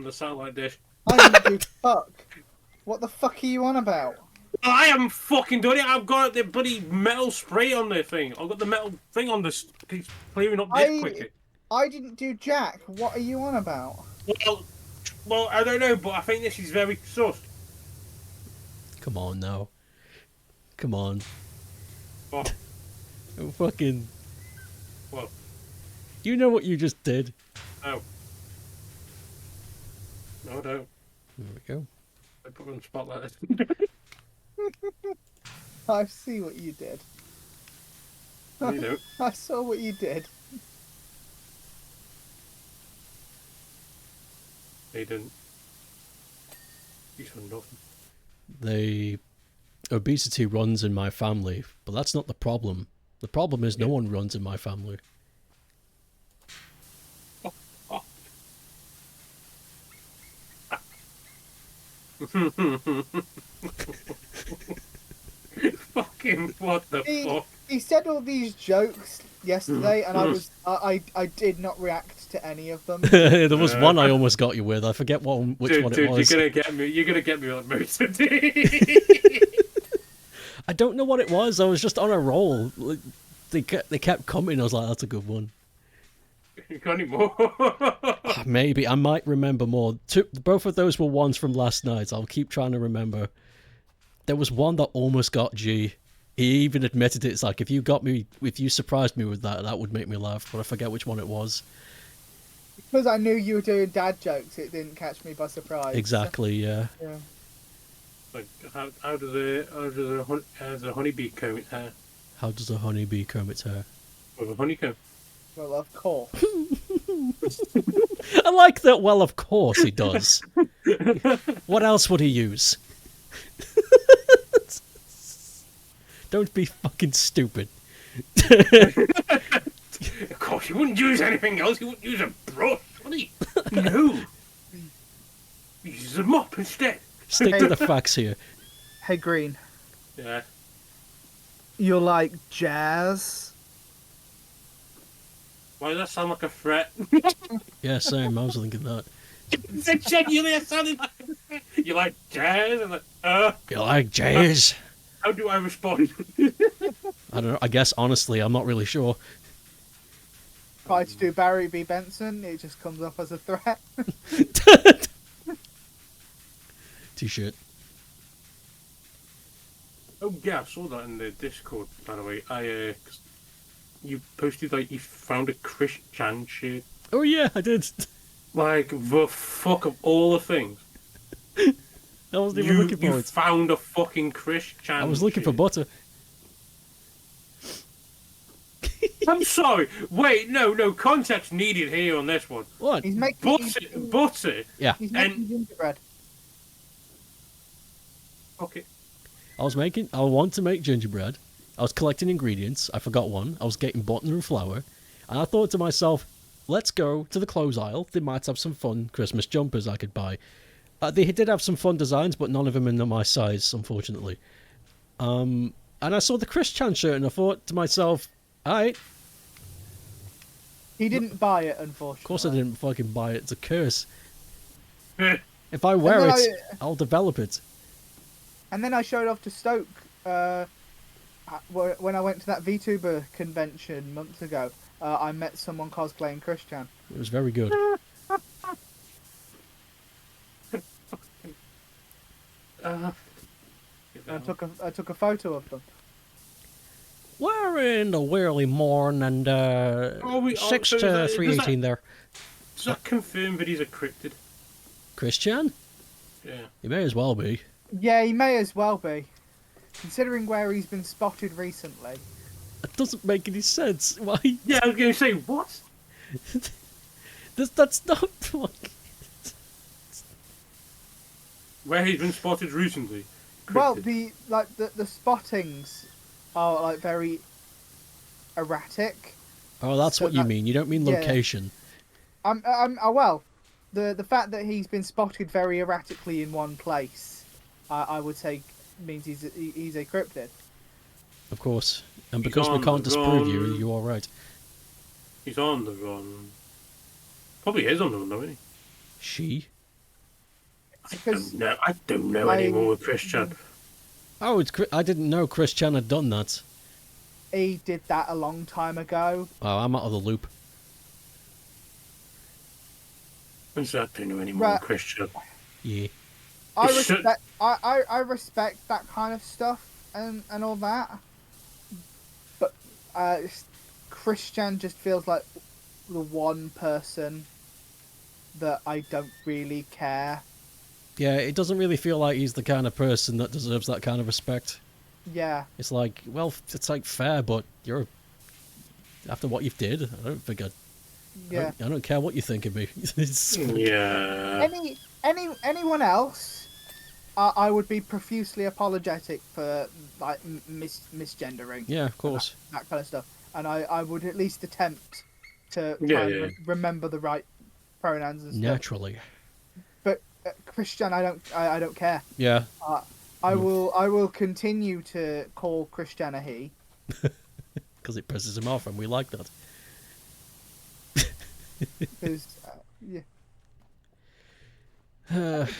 the satellite dish. I didn't do fuck. What the fuck are you on about? I haven't fucking done it. I've got the bloody metal spray on the thing. I've got the metal thing on this. He's clearing up this quicker. I didn't do jack. What are you on about? Well, I don't know, but I think this is very sus. Come on now. Come on. What? Fucking. What? You know what you just did. No. No, I don't. There we go. I put her on the spotlight. I see what you did. No, you don't. I saw what you did. No, you didn't. You saw nothing. Obesity runs in my family, but that's not the problem. The problem is no one runs in my family. Fucking what the fuck? He said all these jokes yesterday, and I did not react to any of them. There was one I almost got you with. I forget which one it was. You're gonna get me on most of I don't know what it was. I was just on a roll. Like, they kept coming. I was like, that's a good one. You got any more? Maybe I might remember more. Both of those were ones from last night. I'll keep trying to remember. There was one that almost got G. He even admitted it. It's like, if you surprised me with that, that would make me laugh. But I forget which one it was. Because I knew you were doing dad jokes, it didn't catch me by surprise. Exactly. Yeah. Yeah. Like, how does a honeybee comb its hair? How does a honeybee comb its hair? With a honeycomb. Well, of course. I like that. Well, of course he does. What else would he use? Don't be fucking stupid. Of course, he wouldn't use anything else. He wouldn't use a brush, would he? No. He uses a mop instead. Stick to the facts here. Hey, Green. Yeah. You like jazz? Why does that sound like a threat? Yeah, same. I was thinking that. It genuinely sounded like a threat. You like jazz? I'm like, You like jazz? how do I respond? I don't know. I guess, honestly, I'm not really sure. Try to do Barry B. Benson, it just comes up as a threat. T-shirt. Oh yeah, I saw that in the Discord. By the way, you posted like you found a Chris Chan shirt. Oh yeah, I did. Like the fuck of all the things. I wasn't even looking for You it. found a fucking Chris Chan. I was looking for shirt. butter. I'm sorry. Wait, no context needed here on this one. What? He's making Butter. Yeah. He's making gingerbread. Okay. I want to make gingerbread. I was collecting ingredients. I forgot one. I was getting butter and flour. And I thought to myself, let's go to the clothes aisle. They might have some fun Christmas jumpers I could buy. They did have some fun designs, but none of them in my size, unfortunately. And I saw the Chris Chan shirt and I thought to myself, alright. He didn't buy it, unfortunately. Of course I didn't fucking buy it. It's a curse. Eh, If I wear then it, I'll develop it. And then I showed off to Stoke when I went to that VTuber convention months ago. I met someone cosplaying Christian. It was very good. I took a photo of them. We're in the early morning and 6 so to does 3:18 there. Does that confirm that he's a cryptid? Christian? Yeah. He may as well be. Yeah, he may as well be, considering where he's been spotted recently. That doesn't make any sense. Why? Yeah, I was going to say, what? That's not like... Where he's been spotted recently. Well, Cryptid. the spottings are like very erratic. Oh, that's So what you that- mean. You don't mean yeah. location. Well, the fact that he's been spotted very erratically in one place, I would say means he's a cryptid. Of course. And He's because we on can't the disprove you, run. you are right. He's on the run. Probably is on the run, though, isn't he? She? Because I don't know anymore with Christian. Oh, I didn't know Chris Chan had done that. he did that a long time ago. Oh, I'm out of the loop. I don't know anymore Right. with Christian. Yeah. I It's so- respect I respect that kind of stuff and all that, but Christian just feels like the one person that I don't really care. Yeah, it doesn't really feel like he's the kind of person that deserves that kind of respect. Yeah, It's like, it's like fair, but you're... After what you've did, I don't think yeah. I don't care what you think of me. It's- Yeah. Anyone else, I would be profusely apologetic for like misgendering. yeah, of course. That kind of stuff, and I would at least attempt to Yeah, try and yeah. remember the right pronouns and stuff. Naturally. But Christian, I don't care. Yeah. I will continue to call Christian a he. Because it pisses him off, and we like that. Because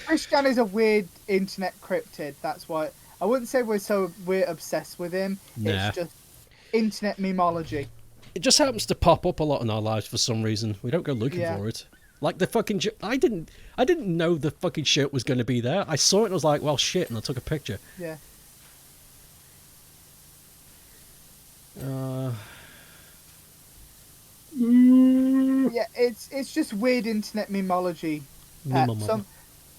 Christian is a weird internet cryptid. That's why I wouldn't say we're obsessed with him. Nah. It's just internet memology. It just happens to pop up a lot in our lives for some reason. We don't go looking for it. Like the fucking... I didn't know the fucking shirt was going to be there. I saw it and I was like, well, shit, and I took a picture. Yeah. Yeah, it's just weird internet memology.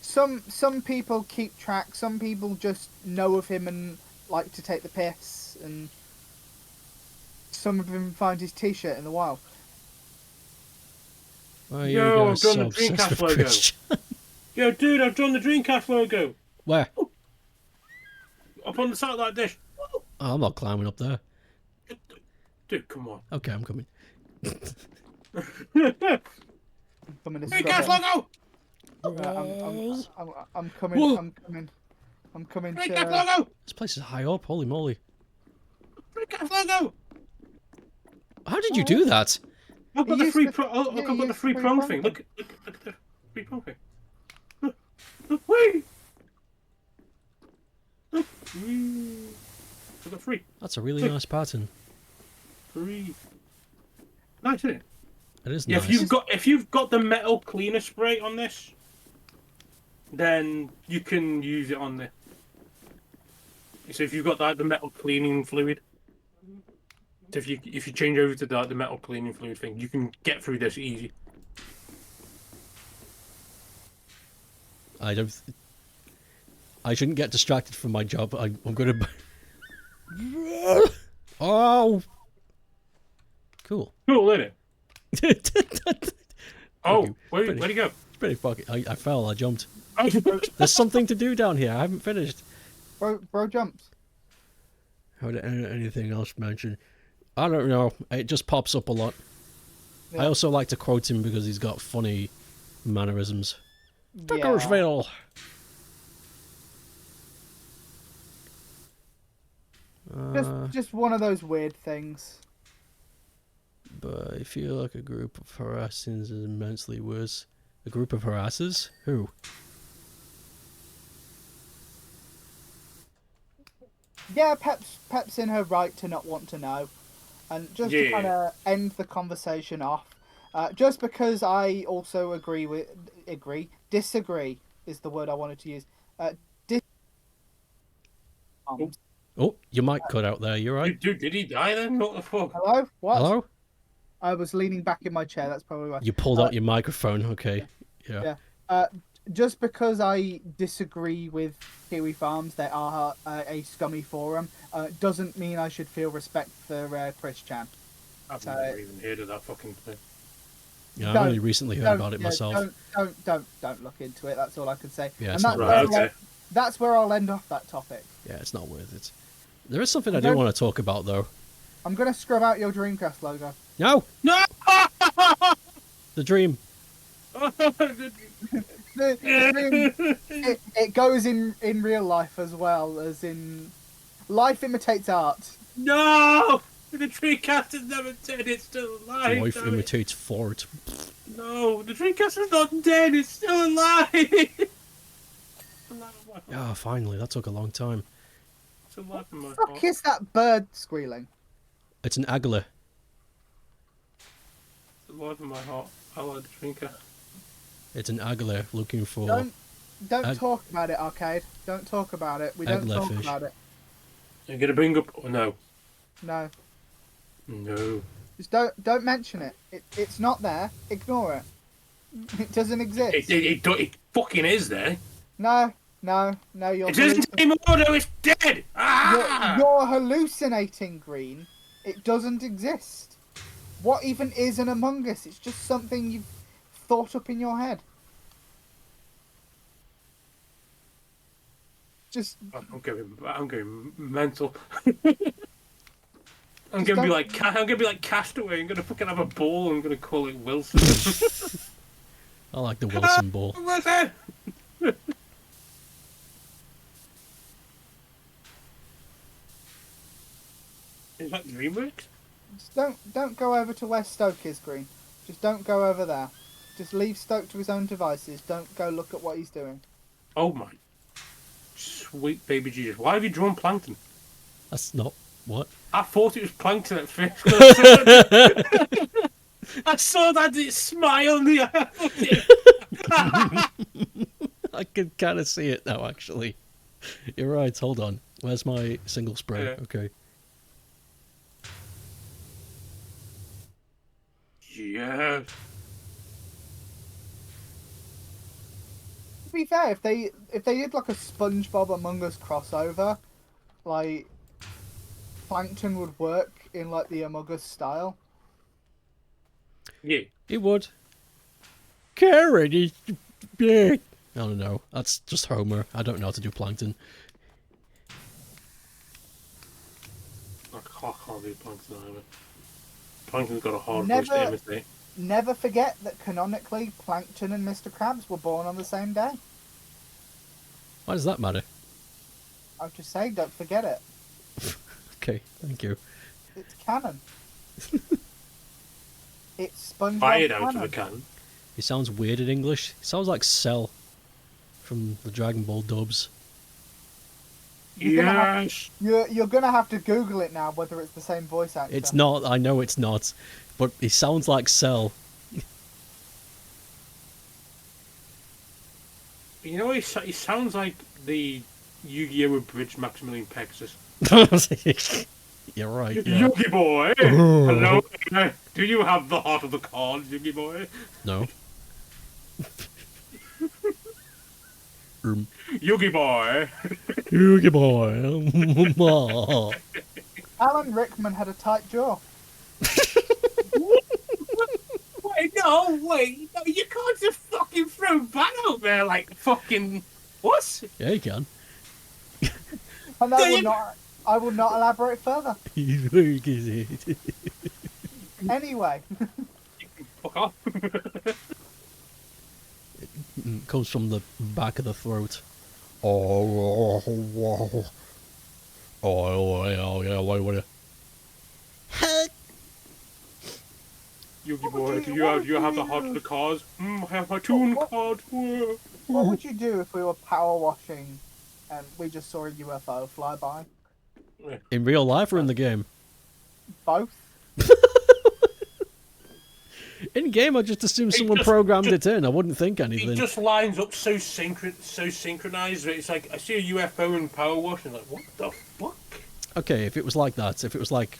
Some people keep track. Some people just know of him and like to take the piss, and some of them find his T-shirt in the wild. Well, Yo, I've drawn the Dreamcast logo. Yo, dude, I've drawn the Dreamcast logo. Where? Up on the satellite dish. Oh, I'm not climbing up there. Dude, come on. Okay, I'm coming. Dreamcast logo. I'm coming. I'm coming to... Dreamcast logo. This place is high up. Holy moly! Dreamcast logo. How did you do that? I've got the free prong thing. thing. Look at the free prong thing. Look, wait. Look, I've got free. That's a really nice pattern. Free. Nice, isn't it? It is Yeah, nice. if you've got the metal cleaner spray on this, then you can use it on there. So if you've got the metal cleaning fluid, so if you change over to the metal cleaning fluid thing, you can get through this easy. I shouldn't get distracted from my job. I'm gonna. Oh. Cool. Cool, isn't it? Oh, Pretty- where'd he go? It's pretty fucking. I fell. I jumped. There's something to do down here. I haven't finished. Bro jumps. How did anything else mention? I don't know. It just pops up a lot. Yeah. I also like to quote him because he's got funny mannerisms. Yeah. Dickersville. Just one of those weird things. But I feel like a group of harassers is immensely worse. A group of harassers? Who? Yeah, Pep's in her right to not want to know. And just to kind of end the conversation off, just because I also disagree is the word I wanted to use. Oh, you might cut out there. You're right. Dude, did he die then? What the fuck? Hello? What? Hello? I was leaning back in my chair, that's probably why. You pulled out your microphone. Okay. Yeah. Just because I disagree with Kiwi Farms, they are a scummy forum, doesn't mean I should feel respect for Chris Chan. I've never even heard of that fucking thing. Yeah, I've only recently heard about it myself. Don't look into it. That's all I can say. Yeah, and it's not that's where I'll end off that topic. Yeah, it's not worth it. There is something I do want to talk about, though. I'm gonna scrub out your Dreamcast logo. No! No! The dream. It goes in real life as well as in life imitates art. No! The Dreamcast is never dead, it's still alive. Life imitates fart. No, the Dreamcast is not dead, it's still alive. Ah, finally. That took a long time. It's alive in my Fuck heart. is that bird squealing? It's an agla. It's alive in my heart. I like the Dreamcast. It's an agla looking for... Don't talk about it, Arcade. Don't talk about it. We don't talk Anglerfish. about it. You're gonna bring up... Oh, no. No. No. Just don't mention it. It's not there. Ignore it. It doesn't exist. It fucking is there. No. You're It isn't anymore, no, it's dead! Ah! You're hallucinating, Green. It doesn't exist. What even is an Among Us? It's just something you've thought up in your head. Just... I'm going mental. I'm gonna be like Castaway. I'm gonna fucking have a ball. I'm gonna call it Wilson. I like the Wilson ball. Wilson! Is that DreamWorks? Just don't go over to where Stoke is, Green. Just don't go over there. Just leave Stoke to his own devices. Don't go look at what he's doing. Oh my sweet baby Jesus! Why have you drawn plankton? That's not what. I thought it was plankton at first. I saw that it smiled. I can kind of see it now, actually. You're right. Hold on. Where's my single spray? Yeah. Okay. Yes. To be fair, if they did like a SpongeBob Among Us crossover, like Plankton would work in like the Among Us style. Yeah. It would. Karen is big. I don't know. That's just Homer. I don't know how to do plankton. I can't do plankton either. Plankton's got a hard Never- voice to imitate. Never forget that canonically, Plankton and Mr. Krabs were born on the same day. Why does that matter? I'm just saying, don't forget it. Okay, thank you. It's canon. It's SpongeBob Fired out of canon. the can. He sounds weird in English. He sounds like Cell from the Dragon Ball dubs. You're gonna have- Yes. You're gonna have to Google it now, whether it's the same voice actor. It's not. I know it's not. But he sounds like Cell. You know, he sounds like the Yu-Gi-Oh! Abridged Maximilian Pegasus. You're right. Yeah. Yugi boy! Hello? Do you have the heart of the cards, Yugi boy? No. Yugi boy! Yugi boy. Alan Rickman had a tight jaw. Wait, no, you can't just fucking throw that out there like fucking... What? Yeah, you can. And I will not elaborate further. Anyway, Fuck off. Comes from the back of the throat. Oh, yeah, what? Yugi What would boy, you- do what would you have you the heart of do? the cards? I have my toon What- card. what would you do if we were power washing and we just saw a UFO fly by? In real life or in the game? Both? In game, I just assume It someone just- programmed it in. I wouldn't think anything. It just lines up so synchronized that it's like I see a UFO in Power Wash and like what the fuck? Okay, if it was like that, if it was like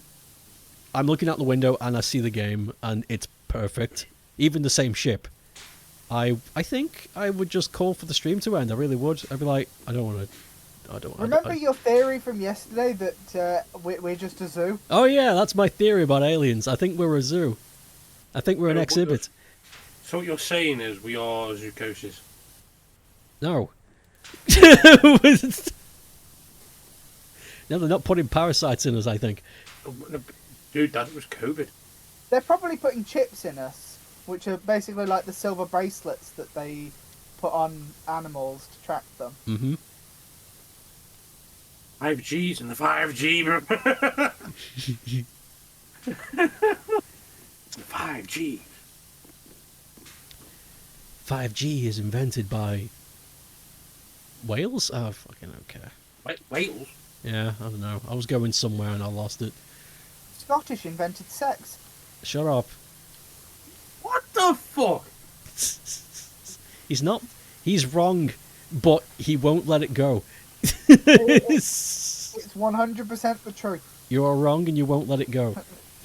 I'm looking out the window and I see the game and it's perfect, even the same ship, I think I would just call for the stream to end. I really would. I'd be like, I don't want to. Remember your theory from yesterday that we're just a zoo? Oh yeah, that's my theory about aliens. I think we're a zoo. I think we're an Yeah, exhibit. So what you're saying is we are zoocoses. No. No, they're not putting parasites in us, I think. Dude, that was COVID. They're probably putting chips in us, which are basically like the silver bracelets that they put on animals to track them. Mm-hmm. 5Gs and the 5G, bro. 5G. 5G is invented by whales? Oh, fucking okay. Wales? Yeah, I don't know. I was going somewhere and I lost it. Scottish invented sex. Shut up. What the fuck? He's not. He's wrong, but he won't let it go. It's 100% the truth. You are wrong and you won't let it go.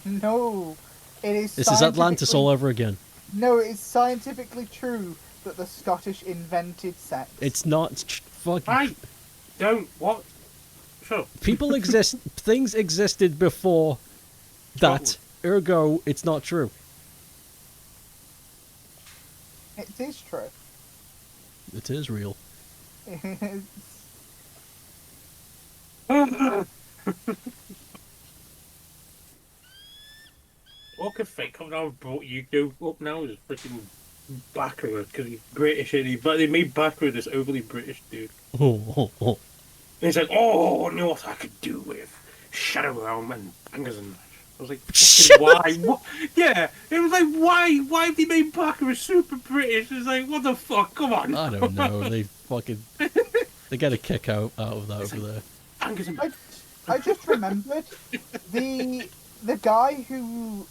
No, it is. This is Atlantis all over again. No, it is scientifically true that the Scottish invented sex. It's not. Fuck. I don't. What? Sure. People exist. Things existed before that. Ergo, it's not true. It is true. It is real. What could fake come down and brought you do up now is freaking backward because he's British and but they made backward this overly British dude. Oh. And he's like, oh, I know what I could do with Shadow Realm and Bangers and Mash. I was like, fucking why? What? Yeah, it was like, why have they made Packer super British? It's like, what the fuck? Come on. I don't know. They fucking they get a kick out of that over there. Bangers and Mash. I just remembered the guy who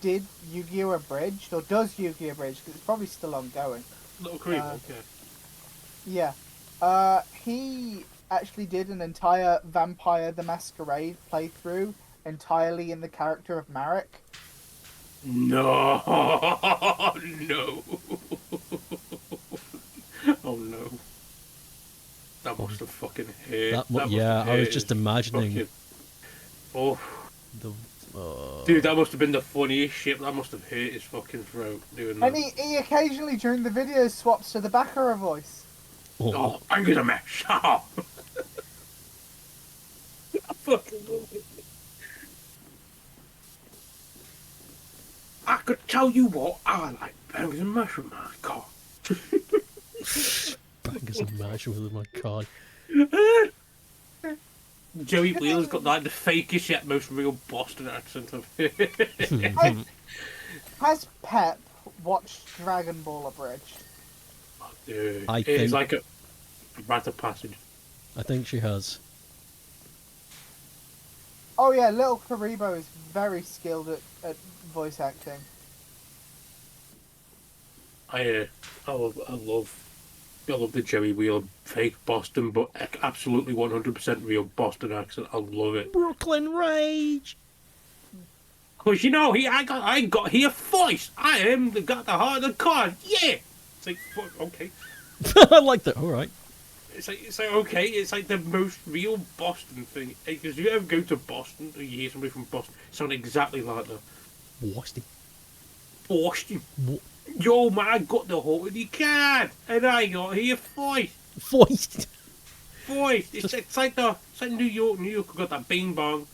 did Yu-Gi-Oh! Abridged, or does Yu-Gi-Oh! Abridged, because it's probably still ongoing. Little creep, Yeah. He actually did an entire Vampire the Masquerade playthrough entirely in the character of Marek. No, no. Oh no. That must have fucking hurt. Yeah, I was just imagining. Fucking... Oh. The, Dude, that must have been the funniest shit. That must have hurt his fucking throat doing that. And he occasionally during the video swaps to the Baccarat voice. Oh, I'm gonna mash. I fucking love it. I could tell you what, I like bangers and mash with my car. Bangers and mash with my card. Joey Wheeler's got like the fakest yet most real Boston accent of Has Pep watched Dragon Ball Abridged? Oh, dude. I It's think... like a rite of passage. I think she has. Oh yeah, Little Karibo is very skilled at voice acting. I love the Joey Wheeler fake Boston, but absolutely 100% real Boston accent. I love it. Brooklyn Rage. Cause you know I got here voice. I am got the heart of the card. Yeah. It's like fuck. Okay. I like that. All right. It's like okay. It's like the most real Boston thing. Because you ever go to Boston or you hear somebody from Boston sound exactly like that. Boston. Boston. Yo man, I got the heart of the card, and I got here voice. Voice. Voice. It's like New York. New York got that bing bong.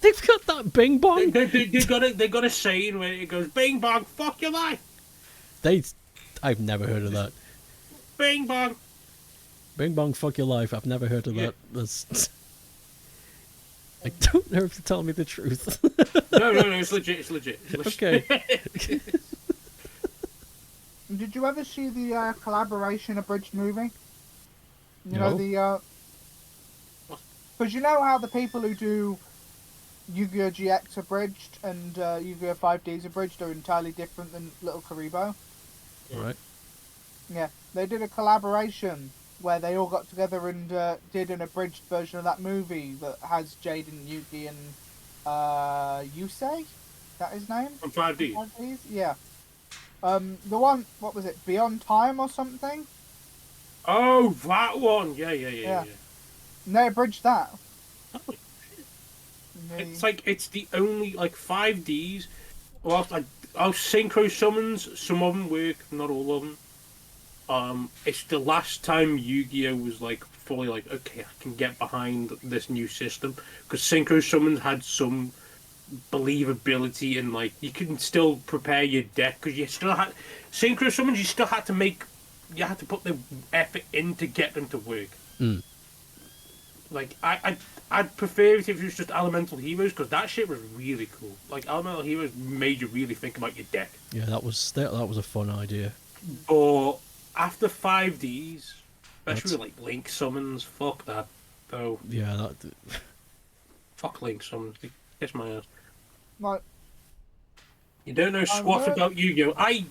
They've got that bing bong. They got a saying where it goes bing bong, fuck your life. I've never heard of that. Bing bong. Bing bong, fuck your life. I've never heard of that. That's... I don't know if you're telling me the truth. No, it's legit. It's legit. Okay. Did you ever see the collaboration abridged movie? You No. know the because you know how the people who do Yu-Gi-Oh! GX abridged and Yu-Gi-Oh! 5Ds abridged are entirely different than Little Karibo? Right. Yeah, they did a collaboration where they all got together and did an abridged version of that movie that has Jaden, Yugi, and Yusei? Is that his name? From 5D. 5Ds? Yeah. The one, what was it, Beyond Time or something? Oh, that one. Yeah. And they abridged that. Oh, it's like it's the only like 5Ds. Well, like synchro summons. Some of them work, not all of them. It's the last time Yu-Gi-Oh was like fully like okay, I can get behind this new system because synchro summons had some believability and like you can still prepare your deck because you still had synchro summons. You still had to put the effort in to get them to work. Like I'd prefer it if it was just elemental heroes because that shit was really cool. Like elemental heroes made you really think about your deck. Yeah, that was a fun idea. But after 5Ds, especially with like Link summons, fuck that though. Yeah, that. Fuck Link summons. Kiss my ass. Like, You don't know squat about Yu-Gi-Oh! I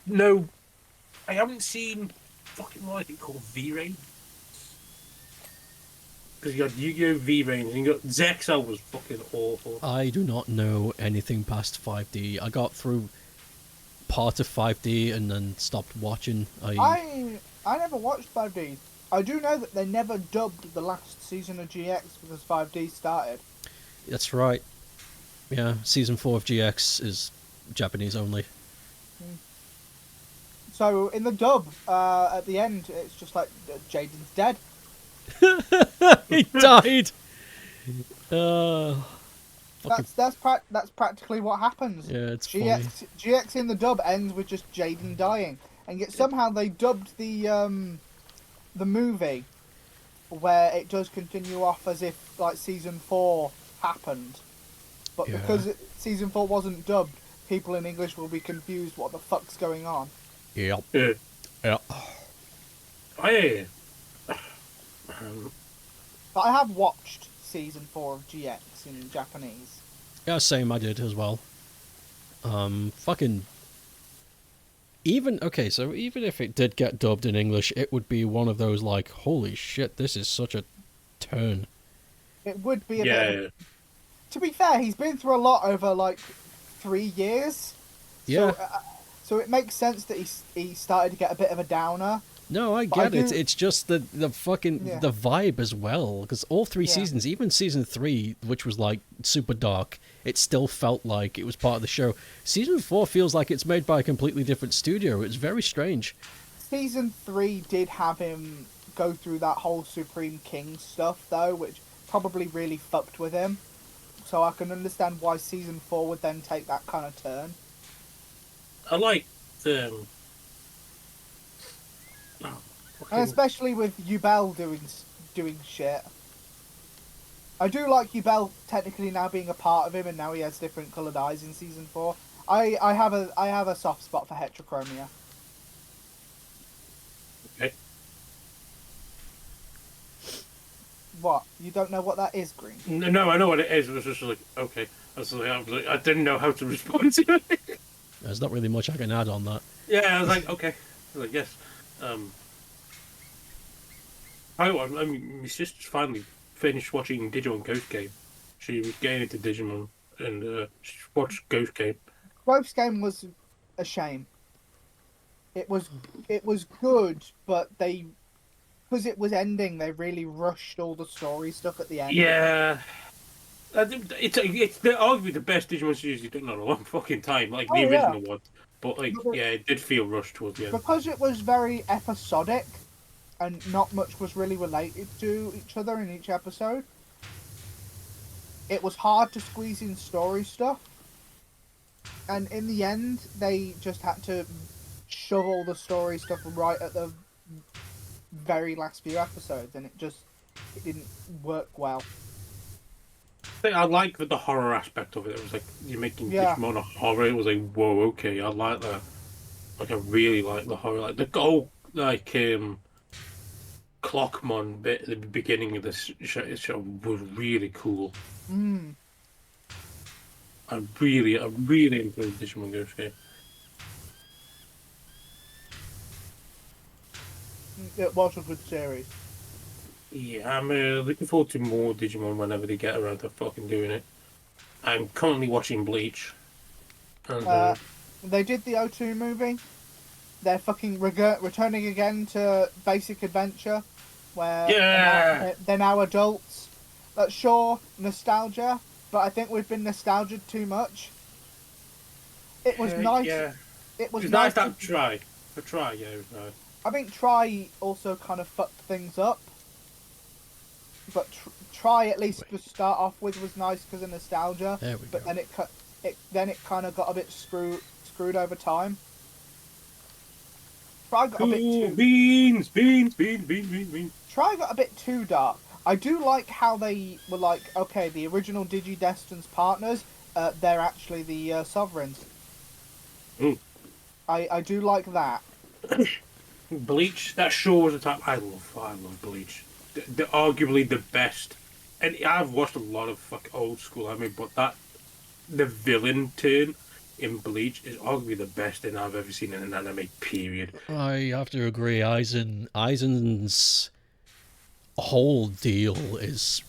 haven't seen fucking what is it called V-Ray. Because you got Yu-Gi-Oh! V-Ray and you got Zexal was fucking awful. I do not know anything past 5D. I got through part of 5D and then stopped watching. I never watched 5D. I do know that they never dubbed the last season of GX because 5D started. That's right. Yeah, season 4 of GX is Japanese only. So in the dub, at the end, it's just like Jaden's dead. He died. That's practically what happens. Yeah, it's funny. GX in the dub ends with just Jaden dying, and yet somehow they dubbed the movie where it does continue off as if like season 4 happened. But Yeah. because season 4 wasn't dubbed, people in English will be confused what the fuck's going on. Yep. Yeah. Yep. I But I have watched season 4 of GX in Japanese. Yeah, same. I did as well. Fucking. Okay, so even if it did get dubbed in English, it would be one of those like, holy shit, this is such a turn. It would be a yeah. bit. To be fair, he's been through a lot over like 3 years. Yeah. So it makes sense that he started to get a bit of a downer. No, I But get I it. do- It's just the fucking Yeah. the vibe as well. Because all 3 Yeah. seasons, even season 3, which was like super dark, it still felt like it was part of the show. Season 4 feels like it's made by a completely different studio. It's very strange. Season 3 did have him go through that whole Supreme King stuff though, which probably really fucked with him. So I can understand why season 4 would then take that kind of turn. I like oh, And fucking- especially with Yubel doing shit. I do like Yubel technically now being a part of him, and now he has different coloured eyes in season 4. I have a soft spot for heterochromia. okay. What? You don't know what that is, Green? No, I know what it is. It was just like, okay. I didn't know how to respond to it. There's not really much I can add on that. Yeah, I was like, okay. I was like, yes. I mean, my sister's finally finished watching Digimon Ghost Game. She was getting into Digimon, and she watched Ghost Game. Ghost Game was a shame. It was good, but because it was ending, they really rushed all the story stuff at the end. Yeah. It's arguably the best Digimon series you've done in a long fucking time, like the Oh, yeah. original one. But like, yeah, it did feel rushed towards the end. Because it was very episodic, and not much was really related to each other in each episode. It was hard to squeeze in story stuff, and in the end, they just had to shove all the story stuff right at the very last few episodes, and it didn't work well. I like the horror aspect of it. It was like you're making Yeah. Digimon a horror. It was like, whoa, okay, I like that. Like I really like the horror. Like the whole Clockmon bit at the beginning of this show was really cool. Mm. I really enjoyed Digimon Ghost Game. It was a good series. Yeah, I'm looking forward to more Digimon whenever they get around to fucking doing it. I'm currently watching Bleach. And, They did the O2 movie. They're fucking returning again to basic adventure, where Yeah. they're now adults. That's sure nostalgia, but I think we've been nostalgia too much. It was nice. Yeah. It was It's nice. nice to try. Yeah, it was nice. I think Try also kind of fucked things up, but Try at least to start off with was nice because of nostalgia. There we But go. then it kind of got a bit screwed over time. Try got a bit Cool too. beans. Try got a bit too dark. I do like how they were like, okay, the original Digidestin's partners, they're actually the Sovereigns. Mm. I do like that. Bleach, that show was a time I love Bleach. They're arguably the best. And I've watched a lot of old school anime, but the villain turn in Bleach is arguably the best thing I've ever seen in an anime, period. I have to agree. Aizen's whole deal is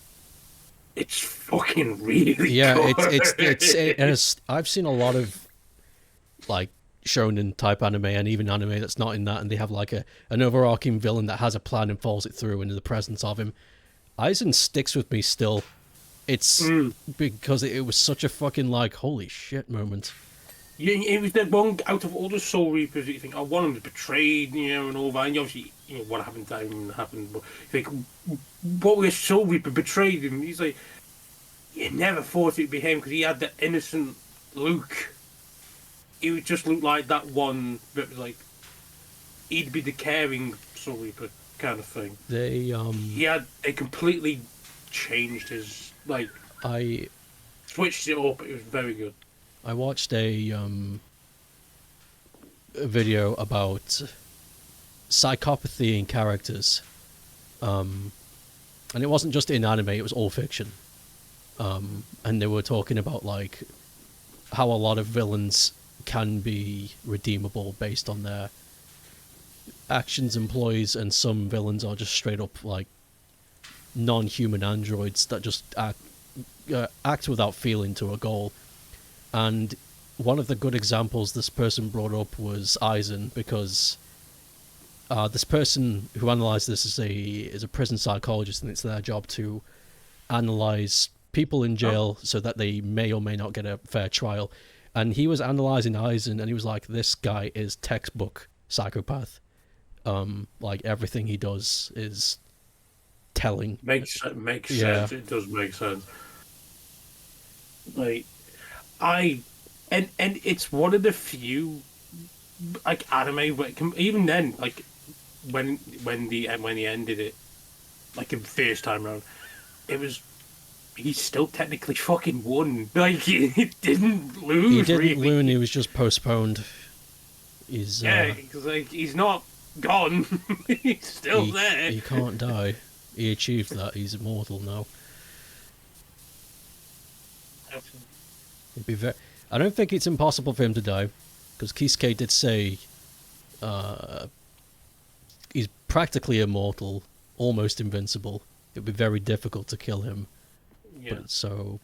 It's fucking really yeah. good. I've seen a lot of like shonen type anime and even anime that's not in that, and they have like an overarching villain that has a plan and follows it through in the presence of him. Aizen sticks with me still. It's because it was such a fucking like holy shit moment. It was the one out of all the Soul Reapers that you think, oh, one of them was betrayed, and all that. And obviously, what happened to him happened. But you think, what was Soul Reaper betrayed him? He's like, you never thought it'd be him because he had the innocent look. He would just look like that one that was like, he'd be the caring Soul Reaper kind of thing. They They completely changed his I Switched it up. It was very good. I watched a video about psychopathy in characters, and it wasn't just in anime; it was all fiction. And they were talking about like how a lot of villains can be redeemable based on their actions and ploys, and some villains are just straight up like non-human androids that just act without feeling to a goal. And one of the good examples this person brought up was Aizen, because this person who analysed this is a prison psychologist, and it's their job to analyse people in jail so that they may or may not get a fair trial. And he was analysing Aizen, and he was like, "This guy is textbook psychopath. Like everything he does is telling." Makes Yeah. sense. It does make sense. Like, and it's one of the few like anime where even then, like when he ended it, like the first time round, it was he still technically fucking won. Like he didn't lose. He didn't really. win, he was just postponed. He's Yeah, because like he's not gone. He's still there. He can't die. He achieved that. He's immortal now. It'd be very. I don't think it's impossible for him to die, because Kisuke did say he's practically immortal, almost invincible. It'd be very difficult to kill him. Yeah. But so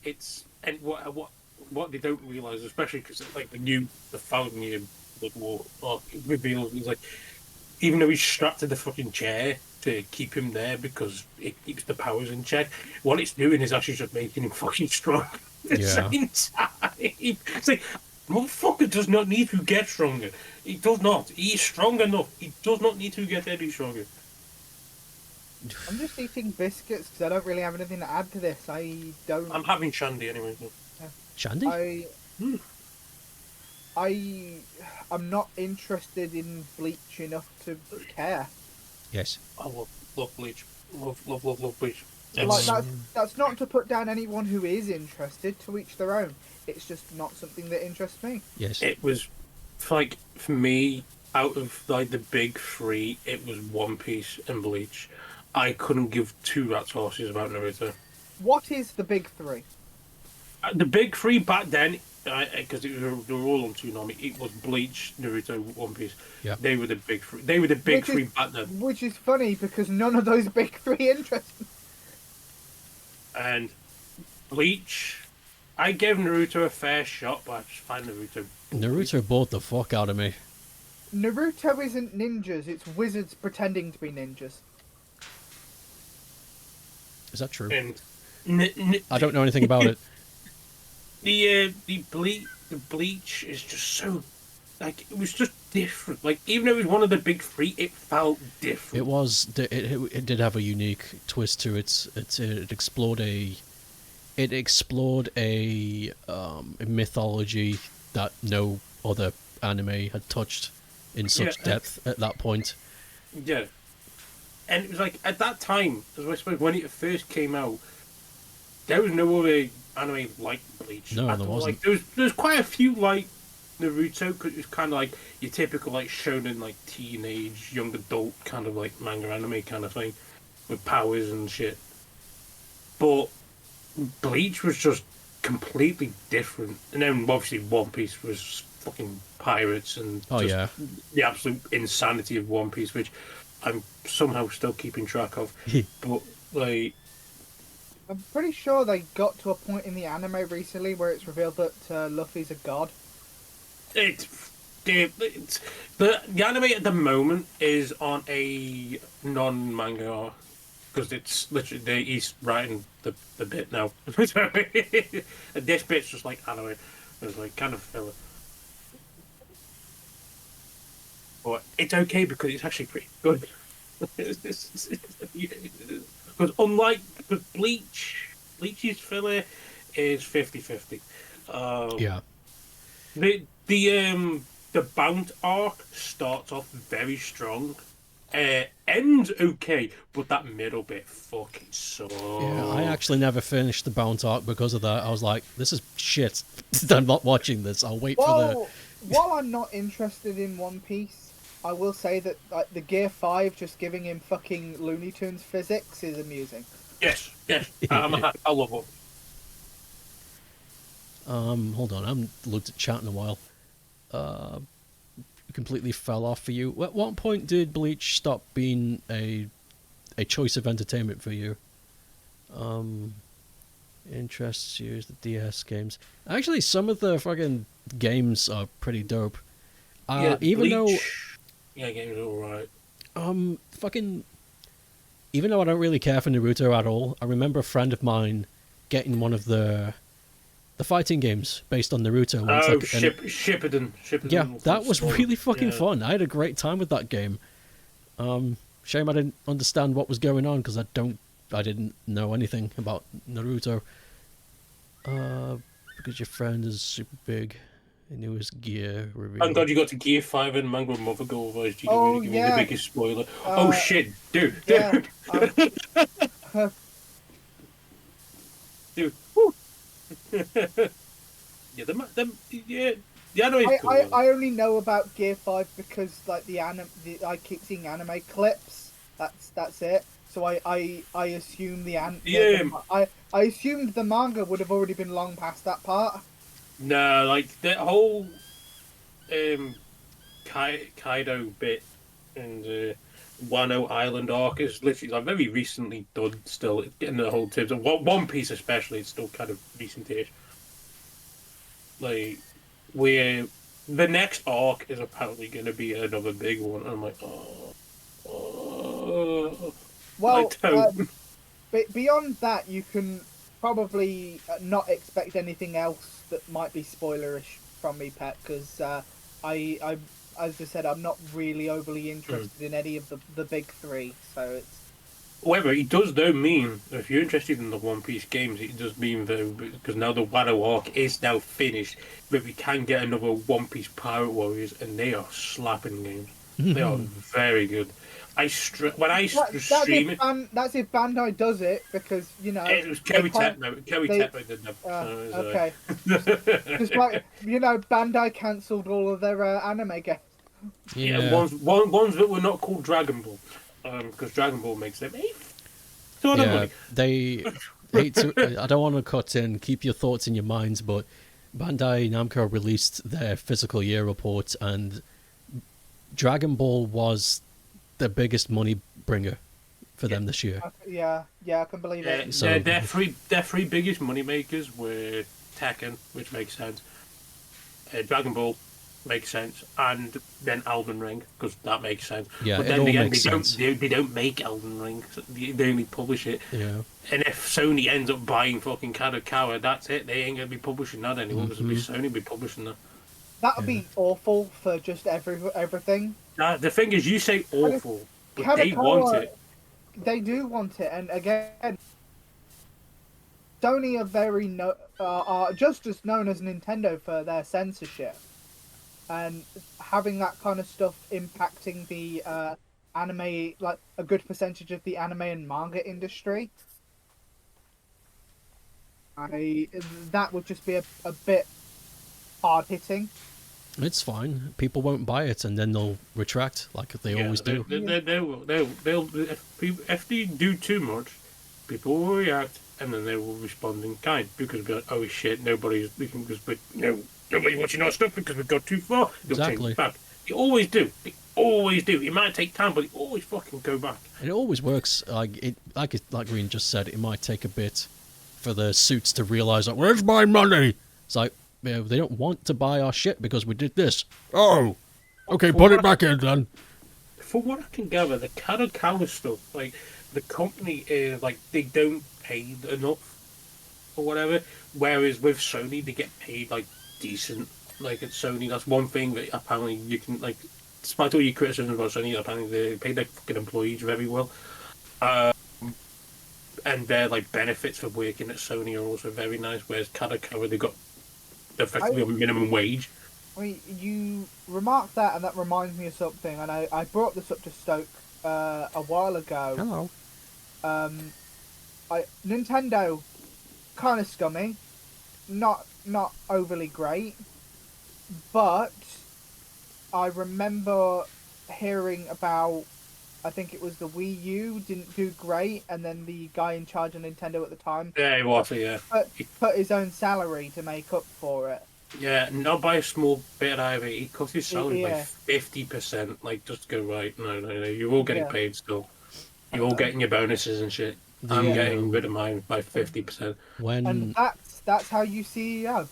It's and what they don't realize, especially because like the 1,000-year Blood War reveals, is like even though he's strapped to the fucking chair to keep him there because it keeps the powers in check, what it's doing is actually just making him fucking strong at the same time. It's like, motherfucker does not need to get stronger. He does not. He is strong enough. He does not need to get any stronger. I'm just eating biscuits because I don't really have anything to add to this. I'm having shandy anyway. Shandy? I'm not interested in Bleach enough to care. Yes. I love Bleach. Love Bleach. Like that's not to put down anyone who is interested. To each their own. It's just not something that interests me. Yes. It was like for me, out of like the big three, it was One Piece and Bleach. I couldn't give two rat's horses about Naruto. What is the big three? The big three back then, because they were all on Toonami, it was Bleach, Naruto, One Piece. Yeah. They were the big three. They were the big three back then. Which is funny because none of those big three interest me. And Bleach, I gave Naruto a fair shot, but I just find Naruto. Naruto bored the fuck out of me. Naruto isn't ninjas, it's wizards pretending to be ninjas. Is that true? And I don't know anything about it. The Bleach is just so, like, it was just different. Like, even though it was one of the big three, it felt different. It was. It did have a unique twist to it. It explored a mythology that no other anime had touched in such depth at that point. Yeah. And it was like, at that time, as I suppose, when it first came out, there was no other anime like Bleach. No, there wasn't. Like, there's quite a few like Naruto, because it was kind of like your typical like shonen, like teenage, young adult kind of like manga anime kind of thing, with powers and shit. But Bleach was just completely different. And then obviously One Piece was fucking pirates and the absolute insanity of One Piece, which I'm somehow still keeping track of. But like, I'm pretty sure they got to a point in the anime recently where it's revealed that Luffy's a god. The anime at the moment is on a non-manga arc, because it's literally he's writing the bit now. And this bit's just like anime. It's like kind of filler. But it's okay because it's actually pretty good. Because because Bleach's filler is 50-50. The Bound arc starts off very strong, Ends okay, but that middle bit fucking sucks. Yeah, I actually never finished the Bound arc because of that. I was like, this is shit. I'm not watching this. I'll wait for the... Well, while I'm not interested in One Piece, I will say that like the Gear 5 just giving him fucking Looney Tunes physics is amusing. Yes, I love it. Hold on, I haven't looked at chat in a while. Completely fell off for you. At what point did Bleach stop being a choice of entertainment for you? Interests you is the DS games. Actually, some of the fucking games are pretty dope. Yeah, even Bleach, yeah, game's alright. though, fucking, even though I don't really care for Naruto at all, I remember a friend of mine getting one of the fighting games based on Naruto. Oh, Shippuden. Yeah, that was really fucking yeah. fun. I had a great time with that game. Shame I didn't understand what was going on because I didn't know anything about Naruto. Because your friend is super big and it was Gear review. Thank God you got to Gear 5 and Mango Mother Go, otherwise you Oh, really give me yeah. the biggest spoiler. Oh shit, dude. Yeah, Dude. Woo. Yeah, the anime is cool. I only know about Gear 5 because like I keep seeing anime clips. That's it. So I assume I assumed the manga would have already been long past that part. No, like that whole Kaido bit and Wano Island arc is literally like very recently done. Still getting the whole terms of One Piece especially, it's still kind of recentish. Like where the next arc is apparently going to be another big one. I'm like, Well, don't. beyond that, you can probably not expect anything else that might be spoilerish from me, Pet, because I, as I said, I'm not really overly interested in any of the big three, so it's... However, it does though mean, if you're interested in the One Piece games, it does mean though, because now the Wano arc is now finished, that we can get another One Piece Pirate Warriors, and they are slapping games. They are very good. When I stream it... That's if Bandai does it, because, you know... It was Koei Tecmo did that. Okay. Just like, you know, Bandai cancelled all of their anime games. Yeah. Ones that were not called Dragon Ball. Because Dragon Ball makes them money. They hate to. I don't want to cut in. Keep your thoughts in your minds, but Bandai Namco released their fiscal year report, and Dragon Ball was the biggest money bringer for them this year. Yeah, I can believe it. So their three biggest money makers were Tekken, which makes sense. Dragon Ball makes sense, and then Elden Ring, because that makes sense. Yeah, but then again, they don't make Elden Ring. They only publish it. Yeah. And if Sony ends up buying fucking Kadokawa, that's it. They ain't gonna be publishing that anymore because Sony be publishing that. That would be awful for just everything. The thing is, you say awful, but they want it. They do want it, and again, Sony are just as known as Nintendo for their censorship, and having that kind of stuff impacting the anime, like a good percentage of the anime and manga industry. That would just be a bit hard hitting. It's fine. People won't buy it, and then they'll retract, like they always do. They'll if they do too much, people will react, and then they will respond in kind because they'll be like, "Oh shit, nobody's looking because nobody's watching our stuff because we've got too far." They'll Exactly. change back. They always do. They always do. It might take time, but they always fucking go back. And it always works. Like Green just said, it might take a bit for the suits to realize, like, where's my money? It's like, they don't want to buy our shit because we did this. Oh, okay, put it back in then. From what I can gather, the Kadokawa stuff, like the company is like they don't pay enough or whatever. Whereas with Sony, they get paid like decent. Like at Sony, that's one thing that apparently you can like. Despite all your criticism about Sony, apparently they pay their fucking employees very well. And their like benefits for working at Sony are also very nice. Whereas Kadokawa, they got effectively a minimum wage. I mean, you remarked that, and that reminds me of something. And I brought this up to Stoke a while ago. Hello. Nintendo, kind of scummy, not overly great, but I remember hearing about. I think it was the Wii U didn't do great, and then the guy in charge of Nintendo at the time Yeah, he was, yeah. put his own salary to make up for it. Yeah, not by a small bit either. He cut his salary by Yeah. 50%. Like, just go, right, no, you're all getting Yeah. paid still. You're all getting your bonuses and shit. I'm Yeah. getting rid of mine by 50%. When And that's how you CEO.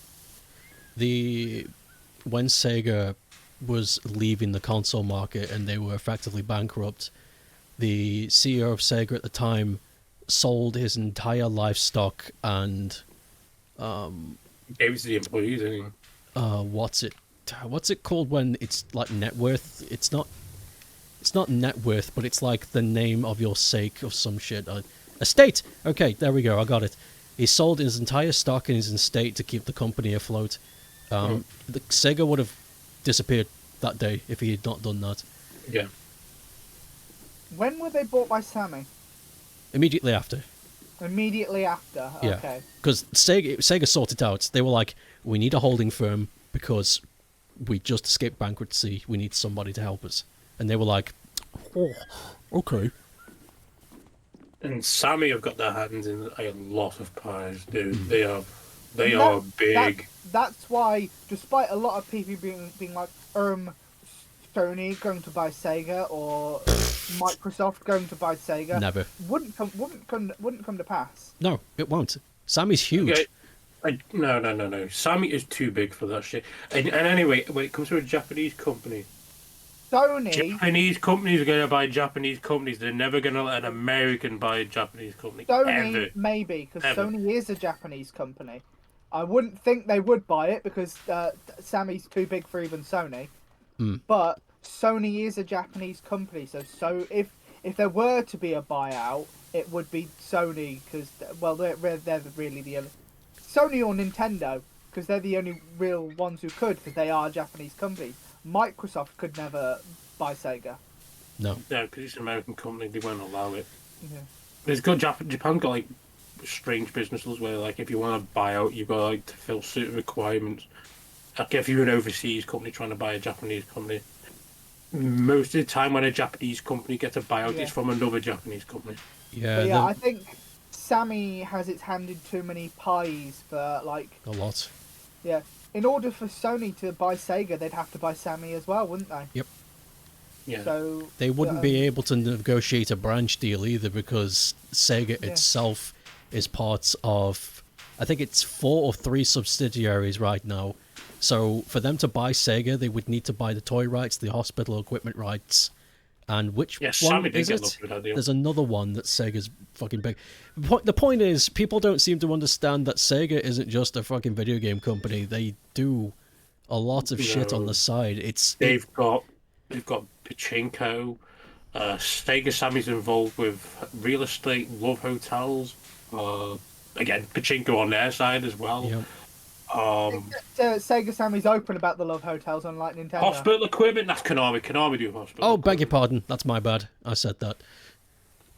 when Sega was leaving the console market and they were effectively bankrupt, the CEO of Sega at the time sold his entire livestock and Gave it to the employees, didn't he? what's it called when it's like net worth? It's not net worth, but it's like the name of your sake of some shit. Estate. Okay, there we go. I got it. He sold his entire stock and his estate to keep the company afloat. The Sega would have disappeared that day if he had not done that. Yeah. When were they bought by Sammy? Immediately after. Immediately after. Yeah. Okay. Because Sega sorted out. They were like, we need a holding firm because we just escaped bankruptcy. We need somebody to help us. And they were like, oh, okay. And Sammy have got their hands in a lot of pies, dude. They are And are big. That's why, despite a lot of people being like, Sony going to buy Sega or Microsoft going to buy Sega, Never. wouldn't come to pass. No, it won't. Sammy's huge. Okay. No. Sammy is too big for that shit. And anyway, when it comes to a Japanese company, Sony, Japanese companies are going to buy Japanese companies. They're never going to let an American buy a Japanese company. Sony Ever. maybe, because Ever. Sony is a Japanese company. I wouldn't think they would buy it because Sammy's too big for even Sony. But Sony is a Japanese company, so if there were to be a buyout, it would be Sony because they're really the only Sony or Nintendo because they're the only real ones who could because they are Japanese companies. Microsoft could never buy Sega. No. No, because it's an American company. They won't allow it. Yeah. There's got Japan's got like strange businesses where like if you want to buy out, you've got like to fill certain requirements. Like if you're an overseas company trying to buy a Japanese company, most of the time when a Japanese company gets a buyout, Yeah. it's from another Japanese company. Yeah, But yeah, I think Sammy has its hand in too many pies for like. a lot. Yeah. In order for Sony to buy Sega, they'd have to buy Sammy as well, wouldn't they? Yep. Yeah. So They wouldn't be able to negotiate a branch deal either because Sega itself is part of, I think it's 4 or 3 subsidiaries right now. So for them to buy Sega, they would need to buy the toy rights, the hospital equipment rights, and which Yeah, one Sammy did is get it? lucky with that deal. There's another one that Sega's fucking big. The point is, people don't seem to understand that Sega isn't just a fucking video game company. They do a lot of shit on the side. They've got pachinko. Sega Sammy's involved with real estate, love hotels. Again, pachinko on their side as well. Yep. Sega Sammy's open about the love hotels, unlike Nintendo. Hospital equipment. That's Konami. Konami do hospital. Oh, beg your pardon. That's my bad. I said that.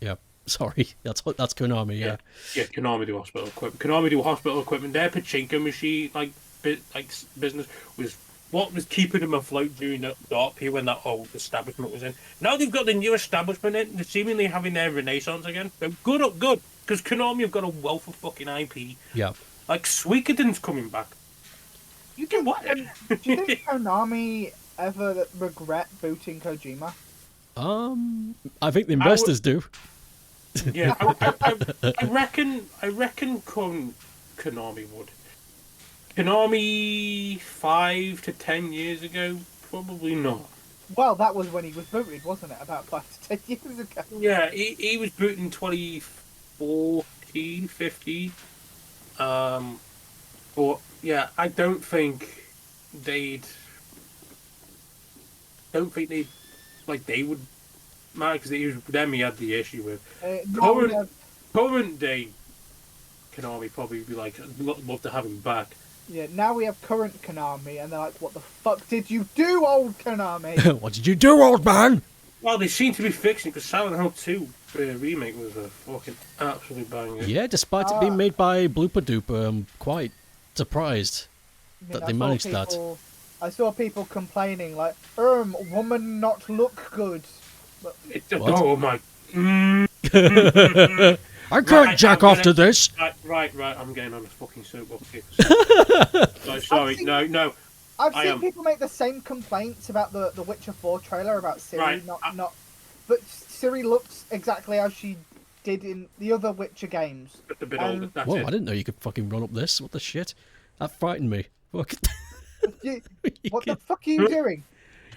Yeah. Sorry. That's Konami. Yeah. Yeah, Konami do hospital equipment. Konami do hospital equipment. Their pachinko machine, business, was what was keeping them afloat during that dark period when that old establishment was in. Now they've got the new establishment in. They're seemingly having their renaissance again. They're good, because Konami have got a wealth of fucking IP. Yeah. Like Suikoden's coming back. You can what? Do you think Konami ever regret booting Kojima? I think the investors do. Yeah, I reckon Konami would. Konami 5 to 10 years ago, probably not. Well, that was when he was booted, wasn't it? About 5 to 10 years ago. Yeah, he was booted in 2014, 15. But yeah, I don't think they'd like they would matter because it was them he had the issue with. Current day Konami probably be like, I'd love to have him back. Yeah, now we have current Konami, and they're like, what the fuck did you do, old Konami? What did you do, old man? Well, they seem to be fixing because Silent Hill 2 remake was a fucking absolute banger. Yeah, despite it being made by Blooper Dooper, I'm quite surprised I mean, that they managed that. I saw people complaining like, woman not look good. But, Oh my. I can't jack off to this. Right. I'm getting on a fucking soapbox here. Sorry. No. I've seen people make the same complaints about the Witcher 4 trailer about Ciri but Ciri looks exactly as she did in the other Witcher games. A bit older. Whoa! I didn't know you could fucking run up this. What the shit? That frightened me. Fuck. What the fuck are you doing?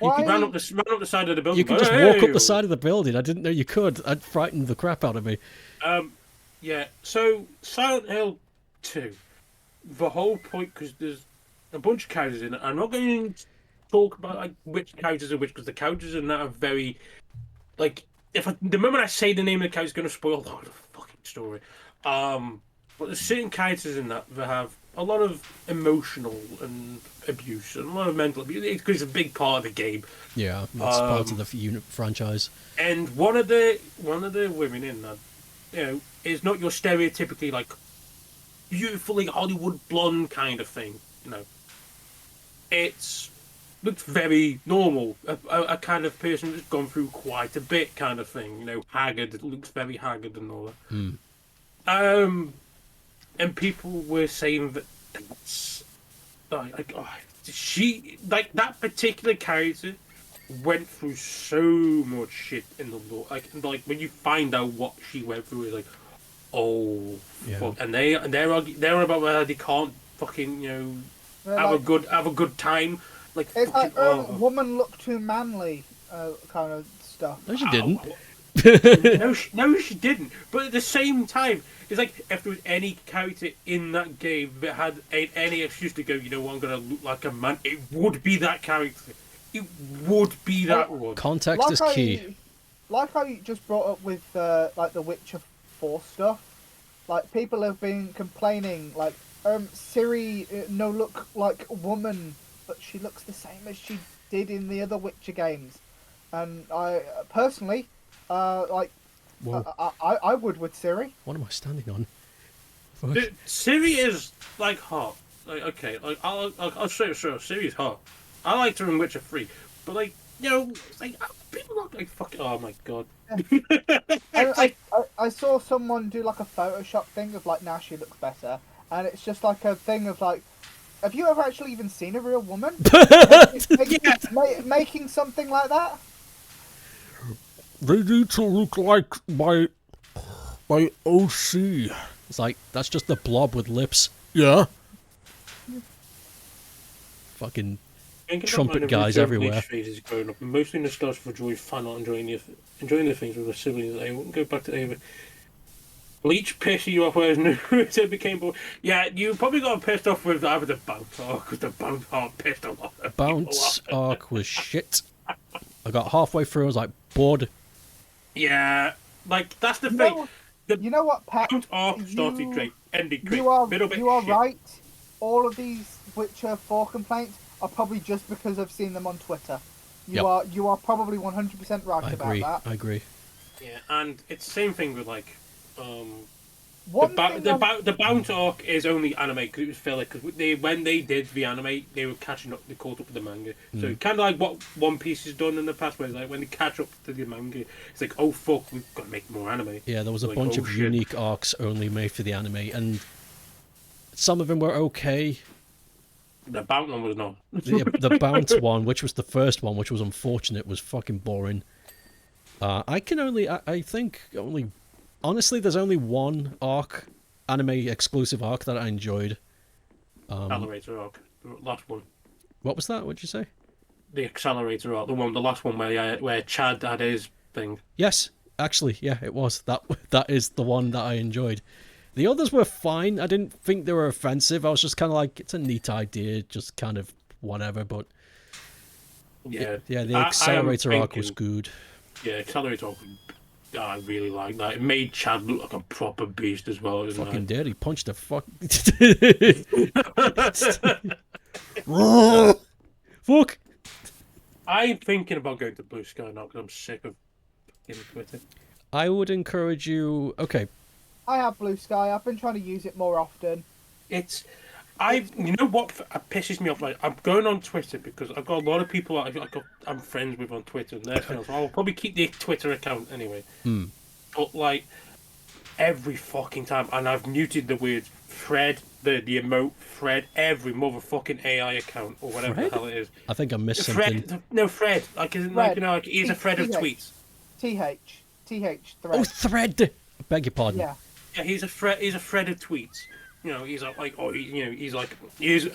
You can run up the side of the building. You can just walk up the side of the building. I didn't know you could. That frightened the crap out of me. Yeah. So Silent Hill 2, the whole point, because there's a bunch of characters in it. I'm not going to talk about like which characters are which, because the characters in that are very like. The moment I say the name of the character, it's going to spoil the whole fucking story. But there's certain characters in that have a lot of emotional and abuse and a lot of mental abuse because it's a big part of the game. Yeah, it's part of the franchise. And one of the women in that, is not your stereotypically like beautifully Hollywood blonde kind of thing. It's looks very normal, a kind of person that's gone through quite a bit kind of thing. Haggard. It looks very haggard and all that. And people were saying that's she like that particular character went through so much shit in the lore. Like when you find out what she went through, it's like, oh fuck. And they're about whether they can't fucking have a good time. Like it's fucking, like woman look too manly kind of stuff. No, she didn't. No, she didn't. But at the same time, it's like if there was any character in that game that had any excuse to go, I'm going to look like a man, it would be that character. It would be that one. Context is key. Like how you just brought up with like the Witcher 4 stuff. Like people have been complaining, like Ciri no look like a woman, but she looks the same as she did in the other Witcher games. And I personally. I would with Ciri. What am I standing on? Ciri is like hot. Like okay, like I'll say it sure. Ciri's hot. I liked her in Witcher 3, but like people look like fucking. Oh my god. I saw someone do like a Photoshop thing of like now she looks better, and it's just like a thing of like. Have you ever actually even seen a real woman making something like that? They need to look like my OC. It's like, that's just the blob with lips. Yeah. Fucking trumpet guys everywhere. Phases growing up, mostly nostalgia for joy, fun, not enjoying the things with the siblings. I wouldn't go back to either. Bleach pissed you off, whereas Naruto became bored. Yeah, you probably got pissed off with either the bounce arc, because the bounce arc pissed a lot of bounce arc was shit. I got halfway through, I was like, bored. Yeah, like that's the thing. You know what, Pat? Bounce arc started great, ended great. You are shit. right. All of these Witcher 4 complaints are probably just because I've seen them on Twitter. You are probably 100% right about that. I agree. Yeah, and it's the same thing with like the bounce arc is only anime because it was filler. Because when they did the anime, they were catching up. They caught up with the manga. So kind of like what One Piece has done in the past, where it's like when they catch up to the manga, it's like, oh fuck, we've got to make more anime. Yeah, there was a bunch of unique arcs only made for the anime, and some of them were okay. The bounce one was not. The bounce one, which was the first one, which was unfortunate, was fucking boring. I think only. Honestly, there's only one arc, anime exclusive arc that I enjoyed. Accelerator arc, the last one. What was that? What'd you say? The accelerator arc, the last one where Chad had his thing. Yes, actually, yeah, it was. That is the one that I enjoyed. The others were fine. I didn't think they were offensive. I was just kind of like, it's a neat idea, just kind of whatever. But yeah, the accelerator arc was good. Yeah, accelerator arc. I really like that. It made Chad look like a proper beast as well. Fucking did. He punched the fuck. Fuck. I'm thinking about going to Blue Sky now because I'm sick of fucking Twitter. I would encourage you. Okay, I have Blue Sky. I've been trying to use it more often. It's you know what pisses me off? Like, I'm going on Twitter because I've got a lot of people I'm friends with on Twitter, and they're friends. So I'll probably keep the Twitter account anyway. But like every fucking time, and I've muted the words Fred, the emote Fred, every motherfucking AI account or whatever Fred? the hell it is. I think I missed something. Fred, no Fred, like isn't like Fred. like he's a Fred of tweets. TH Oh, thread. thread. I beg your pardon. Yeah. Yeah, he's a Fred. He's a Fred of tweets. You know, he's like oh, he's like here's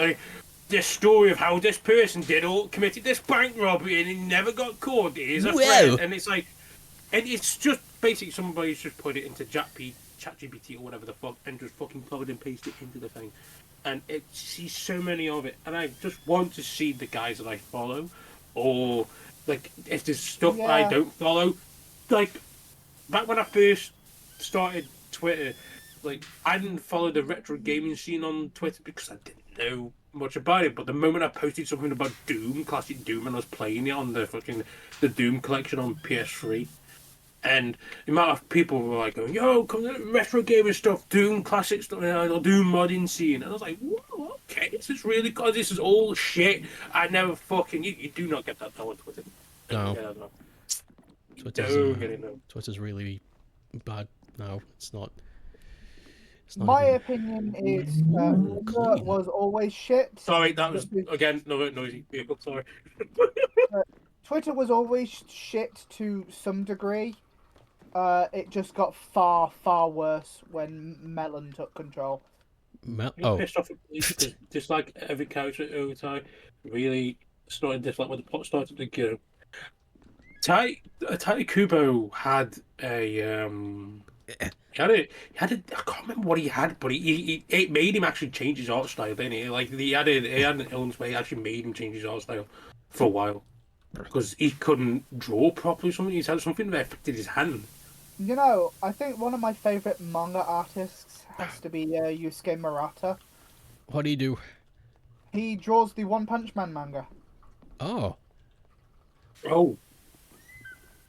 this story of how this person committed this bank robbery and he never got caught. He's a Fred, and it's like, and it's just basically somebody's just put it into ChatGPT or whatever the fuck and just fucking copied and pasted it into the thing, and it sees so many of it, and I just want to see the guys that I follow, or like if there's stuff I don't follow, like back when I first started Twitter, like I didn't follow the retro gaming scene on Twitter because I didn't know much about it. But the moment I posted something about Doom, classic Doom, and I was playing it on the Doom collection on PS3, and the amount of people were like going, "Yo, come to retro gaming stuff, Doom classic stuff, Doom modding scene," and I was like, "Whoa, okay, this is really good. This is all shit. I never fucking you do not get that on Twitter. No. Twitter's really bad now. It's not. My even... opinion is clean. Twitter was always shit. Sorry, that was again another noisy vehicle. Sorry. Twitter was always shit to some degree. It just got far worse when Melon took control. Pissed off at police because dislike every character over time. Really started dislike when the plot started to go. Tai Kubo had a I can't remember what he had, but it made him actually change his art style, didn't it? Like he had an illness where he actually made him change his art style for a while because he couldn't draw properly. He had something that affected his hand. You know, I think one of my favorite manga artists has to be Yusuke Murata. What do you do? He draws the One Punch Man manga. Oh.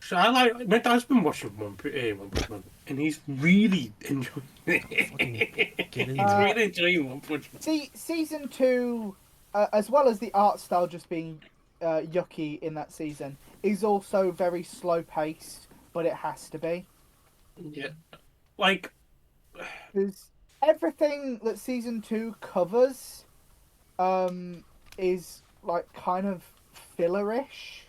So my dad's been watching One Punch Man, and he's really enjoying it. He's really enjoying One Punch Man. See, season 2, as well as the art style just being yucky in that season, is also very slow paced, but it has to be. Yeah, like because everything that season 2 covers, is like kind of fillerish.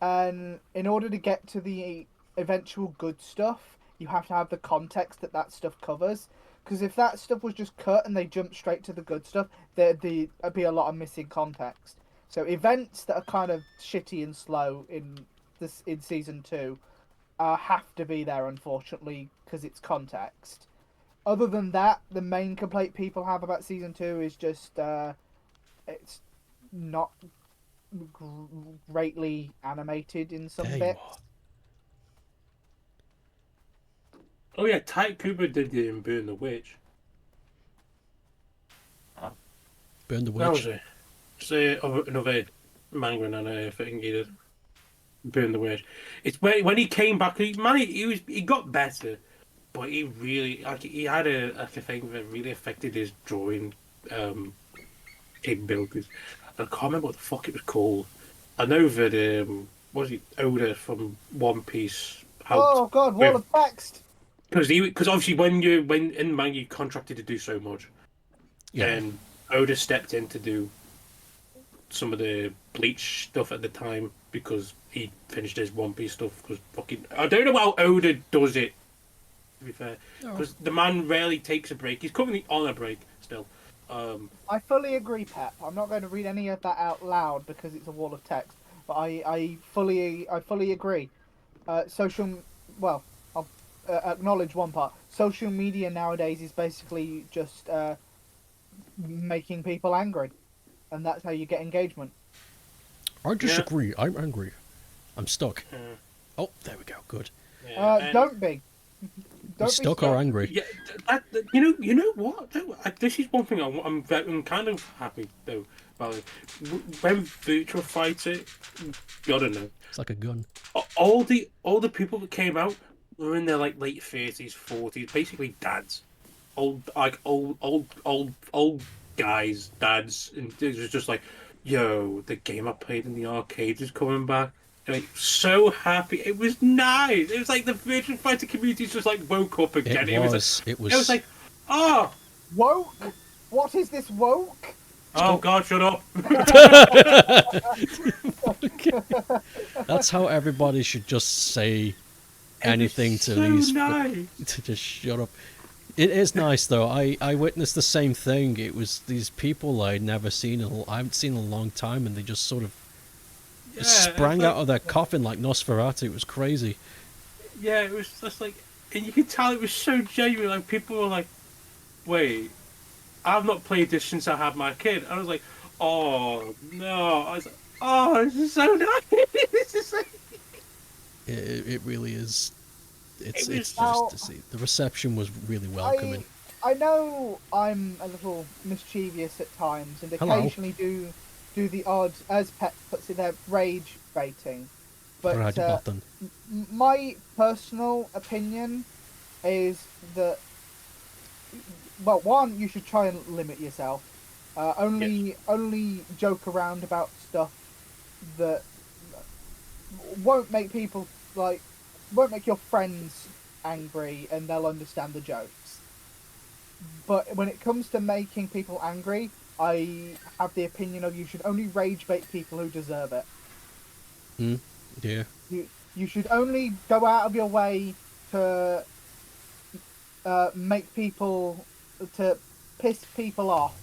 And in order to get to the eventual good stuff, you have to have the context that stuff covers. Because if that stuff was just cut and they jumped straight to the good stuff, there'd be a lot of missing context. So events that are kind of shitty and slow in season 2 have to be there, unfortunately, because it's context. Other than that, the main complaint people have about season 2 is just it's not greatly animated in some bits. Oh yeah, Ty Cooper did Burn the Witch. Burn the Witch? That was it. It's another manga and a thing he did. Burn the Witch. It's when he came back, he got better, but he really he had a thing that really affected his drawing capabilities. I can't remember what the fuck it was called. I know that Oda from One Piece helped. Oh god, Wall of Text. Because obviously when in the manga you contracted to do so much, and Oda stepped in to do some of the Bleach stuff at the time because he finished his One Piece stuff. Because fucking I don't know how Oda does it. To be fair, because the man rarely takes a break. He's currently on a break still. I fully agree, Pep. I'm not going to read any of that out loud because it's a wall of text. But I fully agree. I'll acknowledge one part. Social media nowadays is basically just making people angry, and that's how you get engagement. I disagree. I'm angry. I'm stuck. Oh, there we go. Good. Don't be. Don't be stuck stuck. or angry. Yeah, you know what? No, this is one thing I'm kind of happy though about it. When Virtua Fighter, I don't know, It's like a gun. all the people that came out were in their like late 30s, 40s, basically dads, old guys, dads, and it was just like, yo, the game I played in the arcade is coming back. Like so happy, it was nice. It was like the Virtua Fighter community just like woke up again. It was was. like, it was like, oh, Woke? What is this woke? oh God, shut up. That's how everybody should just say anything to so these nice. to just shut up. It is nice though. I witnessed the same thing. It was these people I'd never seen I haven't seen in a long time, and they just sort of sprang like, out of their coffin like Nosferatu. It was crazy. Yeah, it was just like, and you could tell it was so genuine. Like people were like, "Wait, I've not played this since I had my kid." I was like, "Oh no!" I was like, "Oh, this is so nice." This is like... It really is. It's was- just to see. The reception was really welcoming. I know I'm a little mischievous at times and Hello. occasionally do the odd, as Pet puts it there, rage baiting. But Right button. my personal opinion is that, well, one, you should try and limit yourself. Only joke around about stuff that won't make people won't make your friends angry, and they'll understand the jokes. But when it comes to making people angry, I have the opinion of you should only rage bait people who deserve it. Yeah. You should only go out of your way to make people, to piss people off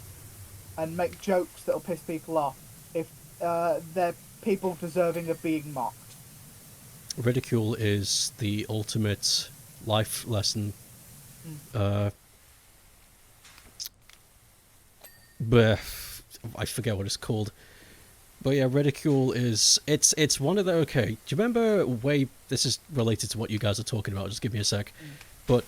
and make jokes that'll piss people off if they're people deserving of being mocked. Ridicule is the ultimate life lesson. But I forget what it's called. But yeah, ridicule is it's one of the okay. Do you remember this is related to what you guys are talking about? Just give me a sec. But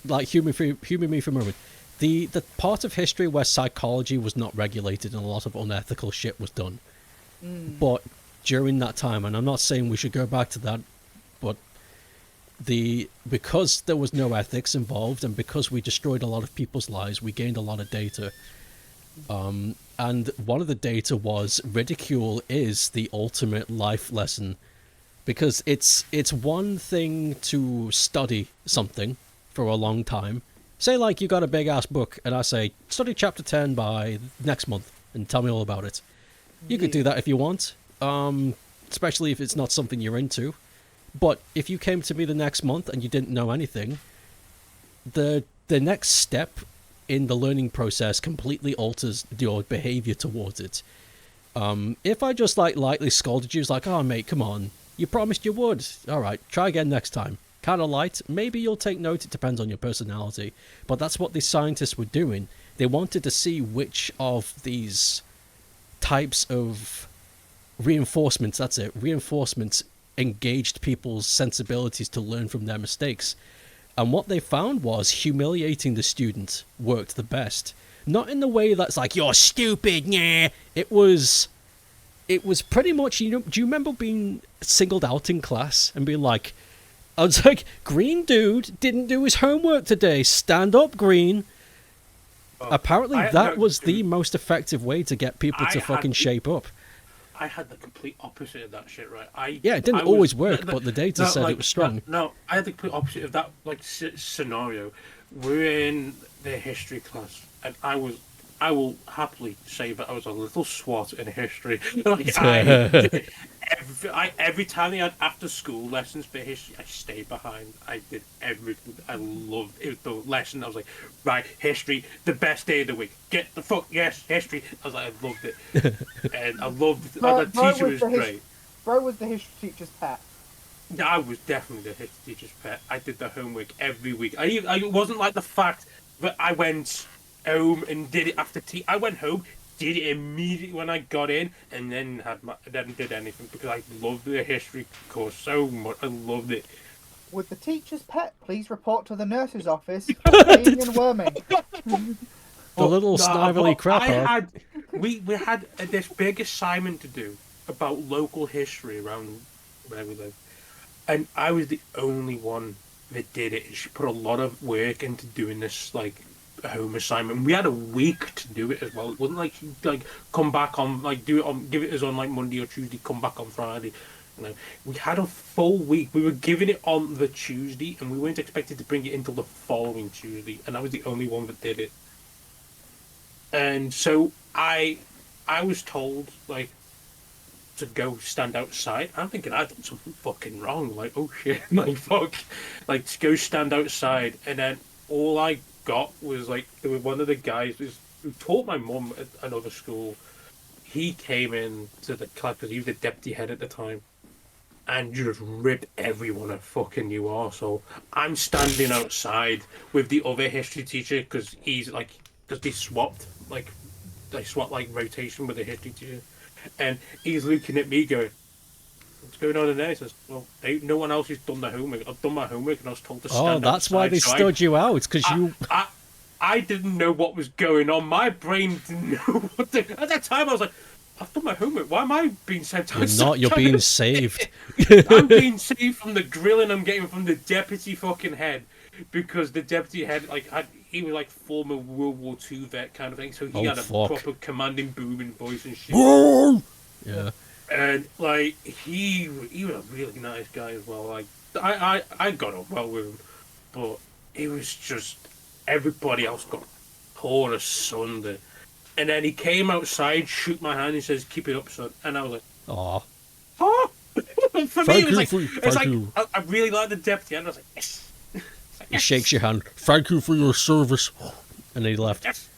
like humor me for a moment. The part of history where psychology was not regulated and a lot of unethical shit was done. But during that time, and I'm not saying we should go back to that, but because there was no ethics involved and because we destroyed a lot of people's lives, we gained a lot of data. And one of the data was ridicule is the ultimate life lesson, because it's one thing to study something for a long time. Say like you got a big ass book and I say study chapter 10 by next month and tell me all about it. You could do that if you want, especially if it's not something you're into. But if you came to me the next month and you didn't know anything, the next step in the learning process completely alters your behavior towards it. If I just like lightly scolded you, it's like, oh mate, come on, you promised you would. All right, try again next time. Kind of light, maybe you'll take note. It depends on your personality. But that's what the scientists were doing. They wanted to see which of these types of reinforcements, that's it, reinforcements engaged people's sensibilities to learn from their mistakes. And what they found was humiliating the student worked the best. Not in the way that's like, you're stupid, nah. It was pretty much, you know, do you remember being singled out in class and being like, I was like, Green Dude didn't do his homework today, stand up, Green. Apparently that was the most effective way to get people to fucking shape up. I had the complete opposite of that shit, right? Yeah, it didn't always work, but the data said it was strong. No, I had the complete opposite of that, like, scenario. We're in the history class, and I will happily say that I was a little swot in history. Like, every time they had after school lessons for history, I stayed behind. I did everything. I loved it. The lesson, I was like, right, history, the best day of the week. Get the fuck, yes, history. I was like, I loved it. And I loved it. The teacher was great. Bro was the history teacher's pet. Yeah, I was definitely the history teacher's pet. I did the homework every week. I wasn't like the fact that I went home and did it after tea. I went home, did it immediately when I got in, and then did anything, because I loved the history course so much. I loved it. With the teacher's pet, please report to the nurse's office for playing and worming. The little No, snarly but crapper. we had this big assignment to do about local history around where we live, and I was the only one that did it. She put a lot of work into doing this like home assignment. We had a week to do it as well. It wasn't like she'd like come back on like do it on give it us on like Monday or Tuesday, come back on Friday. You know, we had a full week. We were giving it on the Tuesday, and we weren't expected to bring it until the following Tuesday, and I was the only one that did it. And so I was told like to go stand outside. I'm thinking I've done something fucking wrong. Like, oh shit, like fuck, like to go stand outside. And then all I got was like there was one of the guys who taught my mum at another school. He came in to the class because he was the deputy head at the time, and just ripped everyone a fucking new arsehole. I'm standing outside with the other history teacher because they swapped they swapped like rotation with the history teacher, and he's looking at me going, "What's going on in there?" He says, "Well, no one else has done the homework. I've done my homework, and I was told to stand Oh, that's outside." why they So stood you out, because you... I didn't know what was going on. My brain didn't know what to... At that time, I was like, I've done my homework. Why am I being sent You're outside? not, you're being saved. I'm being saved from the grilling I'm getting from the deputy fucking head, because the deputy head he was like former World War II vet kind of thing, so he had a proper commanding booming voice and shit. Yeah. And like he was a really nice guy as well. Like I got on well with him, but it was just everybody else got torn asunder. And then he came outside, shook my hand, and says, "Keep it up, son." And I was like, Aw. "Oh!" For me, it was like, you. I really like the deputy, and I was like, "Yes." He shakes your hand. Thank you for your service. And he left. Yes.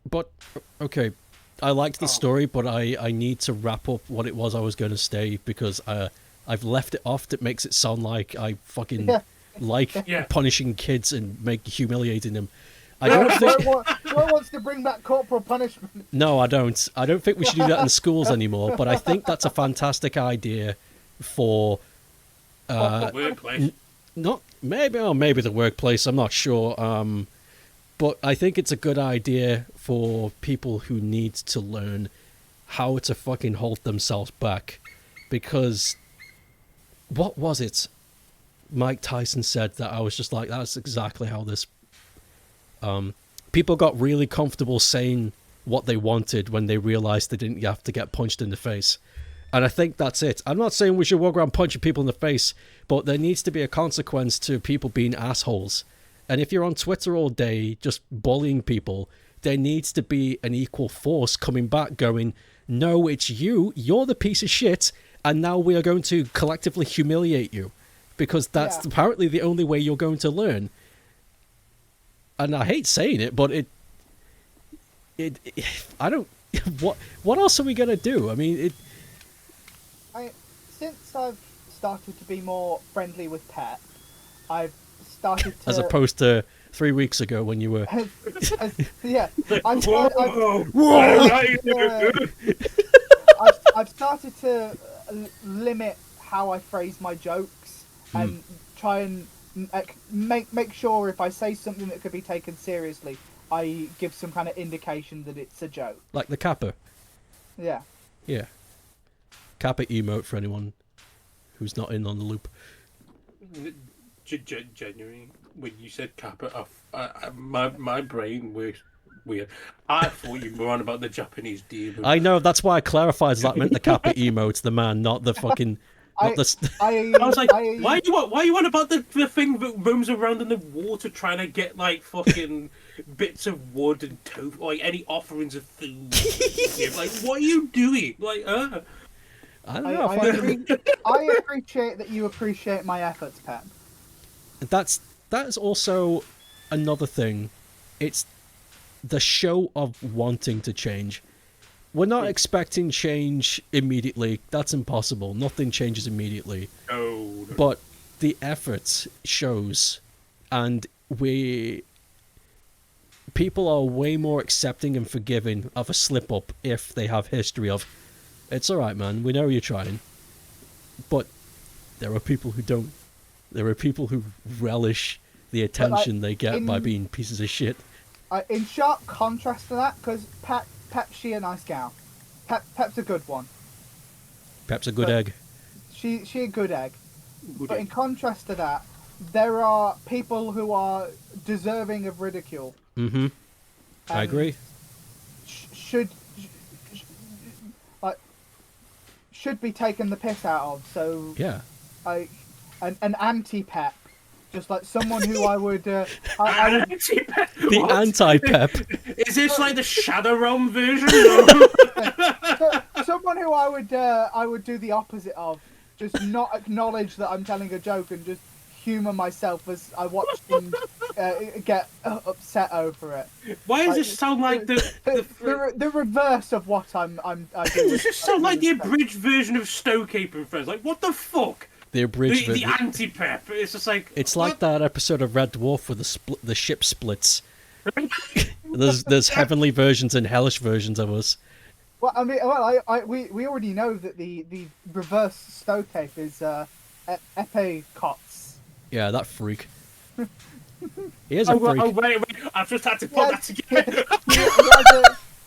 But okay, I liked the story, but I need to wrap up what it was I was going to say, because I've left it off. That makes it sound like I fucking punishing kids and humiliating them. I don't think... Roy wants to bring back corporal punishment. No, I don't. I don't think we should do that in schools anymore, but I think that's a fantastic idea for... the workplace. Maybe the workplace, I'm not sure. But I think it's a good idea for people who need to learn how to fucking hold themselves back. Because... what was it Mike Tyson said that I was just like, that's exactly how this... people got really comfortable saying what they wanted when they realized they didn't have to get punched in the face. And I think that's it. I'm not saying we should walk around punching people in the face, but there needs to be a consequence to people being assholes. And if you're on Twitter all day just bullying people, there needs to be an equal force coming back going, no, it's you're the piece of shit, and now we are going to collectively humiliate you. Because that's apparently the only way you're going to learn. And I hate saying it, but it I don't... What else are we going to do? I mean, since I've started to be more friendly with Pet, I've started to... As opposed to 3 weeks ago when you were... I've started to limit how I phrase my jokes and try and make sure if I say something that could be taken seriously, I give some kind of indication that it's a joke. Like the Kappa. Yeah. Yeah. Kappa emote for anyone who's not in on the loop. Genuinely, when you said Kappa, my brain works weird. I thought you were on about the Japanese demon. I know, that's why I clarified that meant the Kappa emote, the man, not the fucking... I was like, why are you on about the thing that roams around in the water trying to get like fucking bits of wood and tofu, like any offerings of food? Like, what are you doing? Like, I don't know. I appreciate that you appreciate my efforts, Pep. That is also another thing. It's the show of wanting to change. We're not expecting change immediately. That's impossible. Nothing changes immediately. No. But the effort shows, and people are way more accepting and forgiving of a slip up if they have history of, it's all right, man. We know you're trying, but there are people who don't. There are people who relish the attention they get by being pieces of shit. In sharp contrast to that, because Pep's she a nice gal. Pep's a good one. Pep's a good egg. She a good egg. Good But egg. in contrast to that, there are people who are deserving of ridicule. Mm-hmm. I agree. Should be taken the piss out of. So Yeah. an anti-Pep, just like someone who I would I would The What? anti-Pep. Is this like the Shadow Realm version? someone who I would do the opposite of. Just not acknowledge that I'm telling a joke and just humour myself as I watch them get upset over it. Why does this sound like the reverse of what I do? Does this sound like the abridged version of Stokeape and Friends? Like, what the fuck? The abridged The version. anti-Pep. It's just like... It's like that episode of Red Dwarf where the ship splits. There's heavenly versions and hellish versions of us. Well, I mean, we already know that the reverse Stokeape is Epicots. Yeah, that freak. He is a freak. Oh, wait. I've just had to put that together.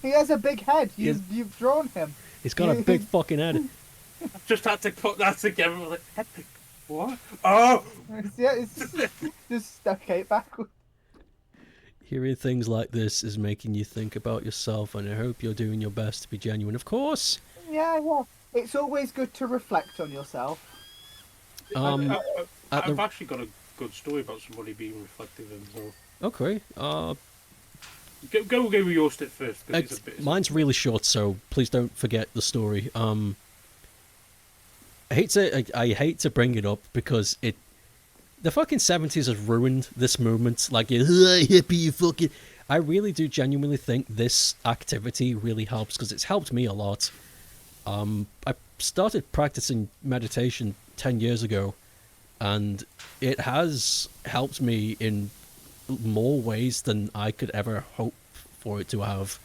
He has a big head. You've drawn him. He's got a big fucking head. I've just had to put that together. Like, epic. What? Oh! Yeah, it's just Stokeape backwards. Hearing things like this is making you think about yourself, and I hope you're doing your best to be genuine. Of course. Yeah, well, it's always good to reflect on yourself. I've actually got a good story about somebody being reflective and so. Okay. Go with your step first. 'Cause it's a bit... Mine's really short, so please don't forget the story. I hate to bring it up because the fucking 70s has ruined this movement. Like, hippie, you fucking... I really do genuinely think this activity really helps, because it's helped me a lot. I started practicing meditation 10 years ago, and it has helped me in more ways than I could ever hope for it to have.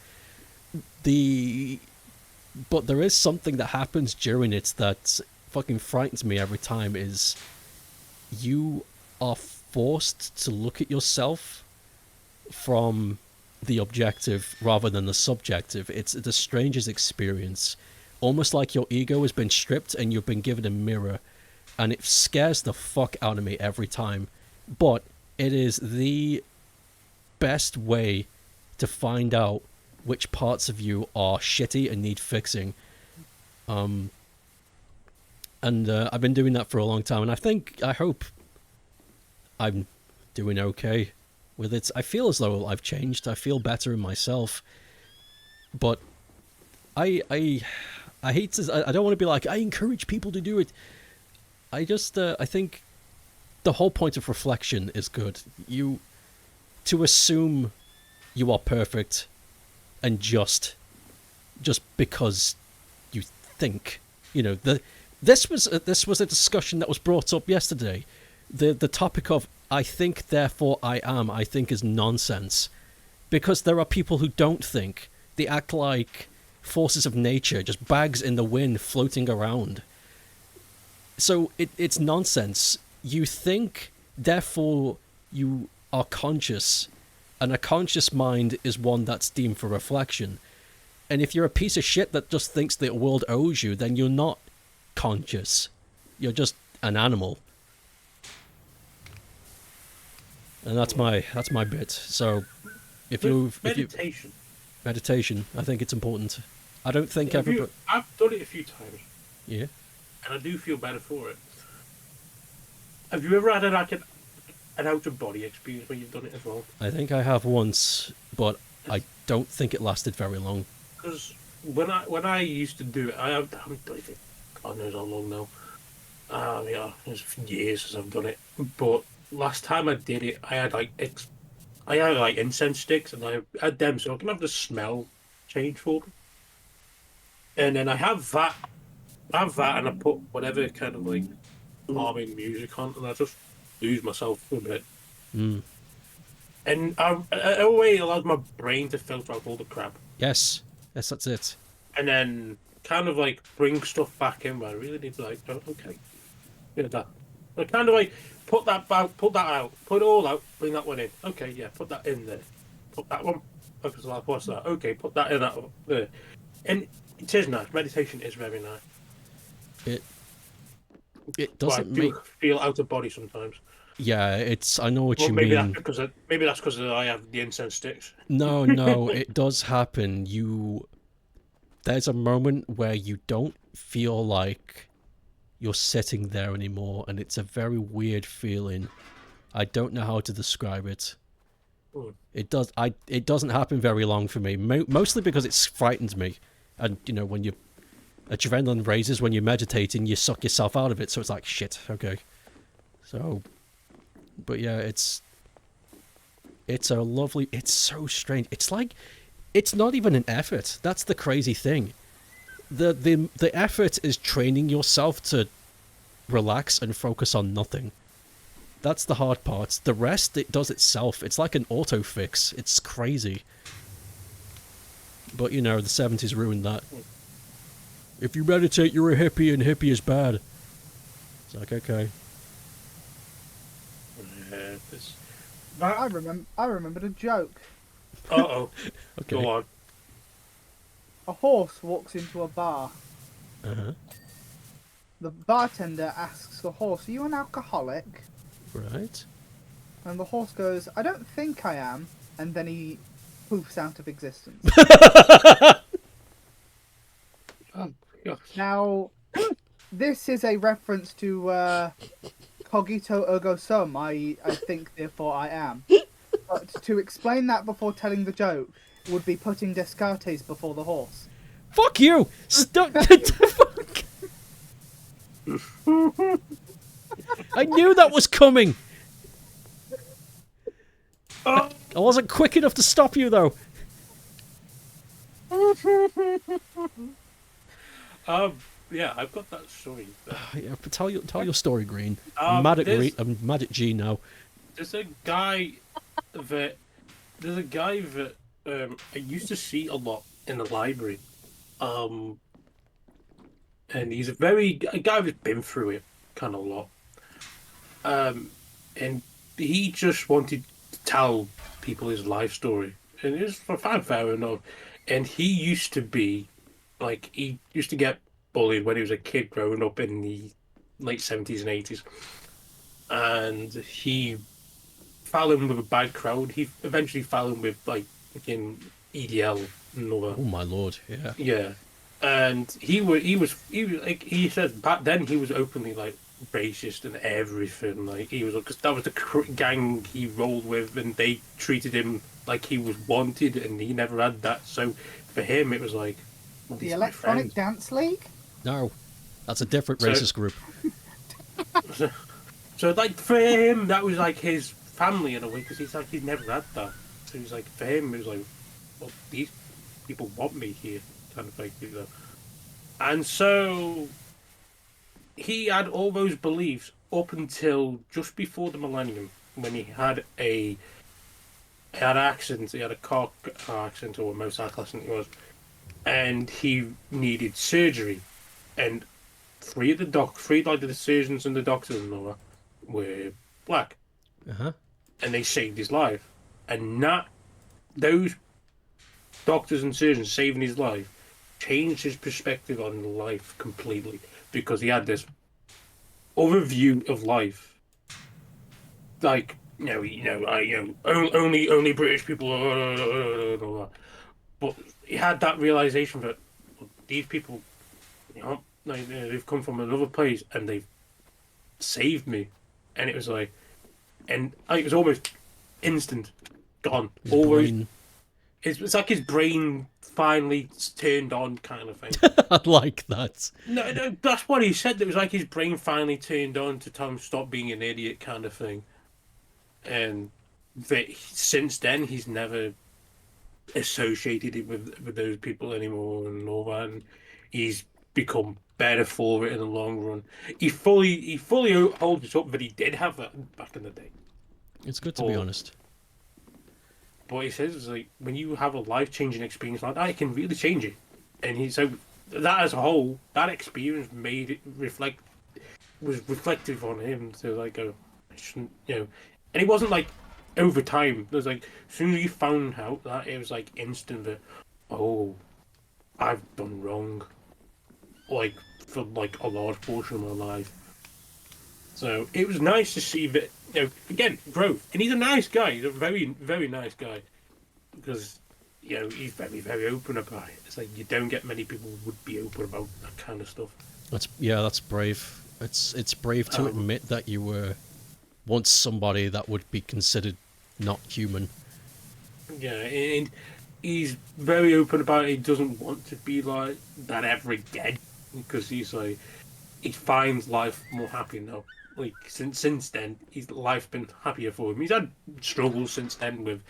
But there is something that happens during it that fucking frightens me every time, is you are forced to look at yourself from the objective rather than the subjective. It's the strangest experience. Almost like your ego has been stripped and you've been given a mirror, and it scares the fuck out of me every time. But it is the best way to find out which parts of you are shitty and need fixing. And I've been doing that for a long time, and I hope I'm doing okay with it. I feel as though I've changed. I feel better in myself, but I hate to. I don't want to be like, I encourage people to do it. I just I think the whole point of reflection is good. To assume you are perfect and just because you think, this was a discussion that was brought up yesterday. The topic of I think therefore I am, I think, is nonsense, because there are people who don't think. They act like forces of nature, just bags in the wind floating around. So it's nonsense. You think, therefore you are conscious, and a conscious mind is one that's deemed for reflection. And if you're a piece of shit that just thinks the world owes you, then you're not conscious. You're just an animal. And that's my bit. So meditation. Meditation, I think it's important. I don't think everybody... I've done it a few times. Yeah. And I do feel better for it. Have you ever had an out-of-body experience when you've done it as well? I think I have once, but I don't think it lasted very long. Because when I used to do it, I haven't done it. God knows how long now. Yeah, it's years since I've done it. But last time I did it, I had like incense sticks, and I had them so I can have the smell change for them. And then I have that, and I put whatever kind of like calming music on, and I just lose myself for a bit. Mm. And a way it allows my brain to filter out all the crap. Yes, that's it. And then kind of like bring stuff back in where I really need to like, oh, okay. Yeah, that. But kind of like put that out, put it all out, bring that one in. Okay, yeah, put that in there. Put that one. Focus on that. What's that? Okay, put that in that one. There. And it is nice. Meditation is very nice. It it But I doesn't do make. feel out of body sometimes. Yeah, it's. I know what Well, you mean. maybe that's because I have the incense sticks. No, no, it does happen. There's a moment where you don't feel like you're sitting there anymore, and it's a very weird feeling. I don't know how to describe it. Hmm. It doesn't happen very long for me, mostly because it frightens me. And you know, when you adrenaline raises when you're meditating, you suck yourself out of it. So it's like shit. Okay. So, but yeah, it's a lovely. It's so strange. It's like it's not even an effort. That's the crazy thing. The effort is training yourself to relax and focus on nothing. That's the hard part. The rest, it does itself. It's like an auto fix. It's crazy. But, you know, the 70s ruined that. If you meditate, you're a hippie, and hippie is bad. It's like, okay. I remembered a joke. Uh-oh. Okay. Go on. A horse walks into a bar. Uh-huh. The bartender asks the horse, "Are you an alcoholic?" Right. And the horse goes, "I don't think I am." And then he poofs out of existence. Oh, gosh. Now, this is a reference to cogito ergo sum. I think, therefore I am. But to explain that before telling the joke would be putting Descartes before the horse. Fuck you! Stop! I knew that was coming! I wasn't quick enough to stop you, though. Yeah, I've got that story. Yeah, but tell your story, Green. Um, I'm mad at there's- I'm mad at G now. There's a guy that I used to see a lot in the library. And he's a guy who's been through it kind of a lot. And he just wanted to tell people his life story, and it was fair enough. And he used to get bullied when he was a kid growing up in the late 70s and 80s, and he fell in with a bad crowd. He eventually fell in with like in EDL and all that. Oh my lord! Yeah. Yeah, and he like he said back then he was openly like racist and everything. Like he was because that was the gang he rolled with, and they treated him like he was wanted, and he never had that. So for him, it was like well, The these are my Electronic friends. Dance League? No, that's a different So- racist group. So like for him, that was like his family in a way because he's like he's never had that. So he's like for him, it was like, well, these people want me here, kind of thing. You know? And so he had all those beliefs up until just before the millennium when he had an accident. He had a car accident or a motorcycle accident. It was, and he needed surgery, and three like the surgeons and the doctors and all that were black, Uh-huh. and they saved his life. And those doctors and surgeons saving his life changed his perspective on life completely because he had this other view of life. Like only British people, and all that. But he had that realization that well, these people, they've come from another place and they've saved me, and it was like, and it was almost instant, gone. His Always, brain. it's like his brain finally turned on, kind of thing. I like that. No, that's what he said. It was like his brain finally turned on to tell him stop being an idiot, kind of thing. And that since then he's never associated it with those people anymore and all that. And he's become better for it in the long run. He fully holds it up that he did have that back in the day. It's good to be Or- honest. But he says it's like when you have a life changing experience like that, it can really change you. And so that as a whole, that experience made it reflect was reflective on him to like go, I shouldn't, and it wasn't like over time. It was like as soon as you found out that, it was like instant that, oh, I've done wrong, like for like a large portion of my life. So it was nice to see that, again, growth. And he's a nice guy. He's a very, very nice guy. Because, he's very, very open about it. It's like you don't get many people who would be open about that kind of stuff. That's brave. It's brave to admit that you were once somebody that would be considered not human. Yeah, and he's very open about it. He doesn't want to be like that ever again. Because he's like, he finds life more happy now. Like since then, life's been happier for him. He's had struggles since then with,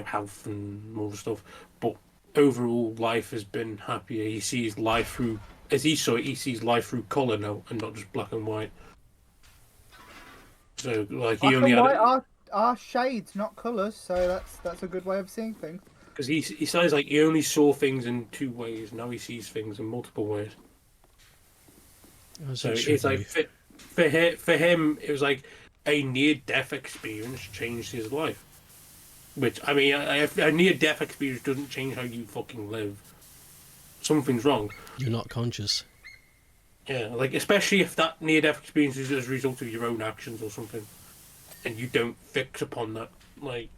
health and all the stuff. But overall, life has been happier. He sees life through, as he saw it, he sees life through color now and not just black and white. So like he Black only and had white are shades, not colours. So that's a good way of seeing things. because he says like he only saw things in two ways. Now he sees things in multiple ways. As So it should it's like be. for him, it was like a near-death experience changed his life. Which, I mean, a near-death experience doesn't change how you fucking live. Something's wrong. You're not conscious. Yeah, like, especially if that near-death experience is as a result of your own actions or something, and you don't fix upon that. Like,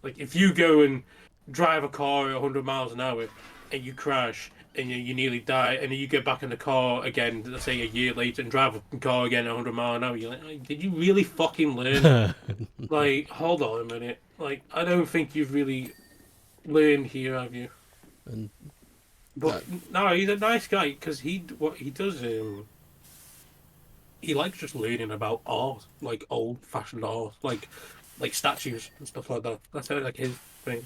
like if you go and drive a car at 100 miles an hour and you crash and you nearly die, and then you get back in the car again, let's say a year later, and drive a car again at 100 miles an hour, you're like, did you really fucking learn? Like, hold on a minute. Like, I don't think you've really learned here, have you? And But no, he's a nice guy because what he does, he likes just learning about art, like old-fashioned art, like statues and stuff like that. That's like his thing.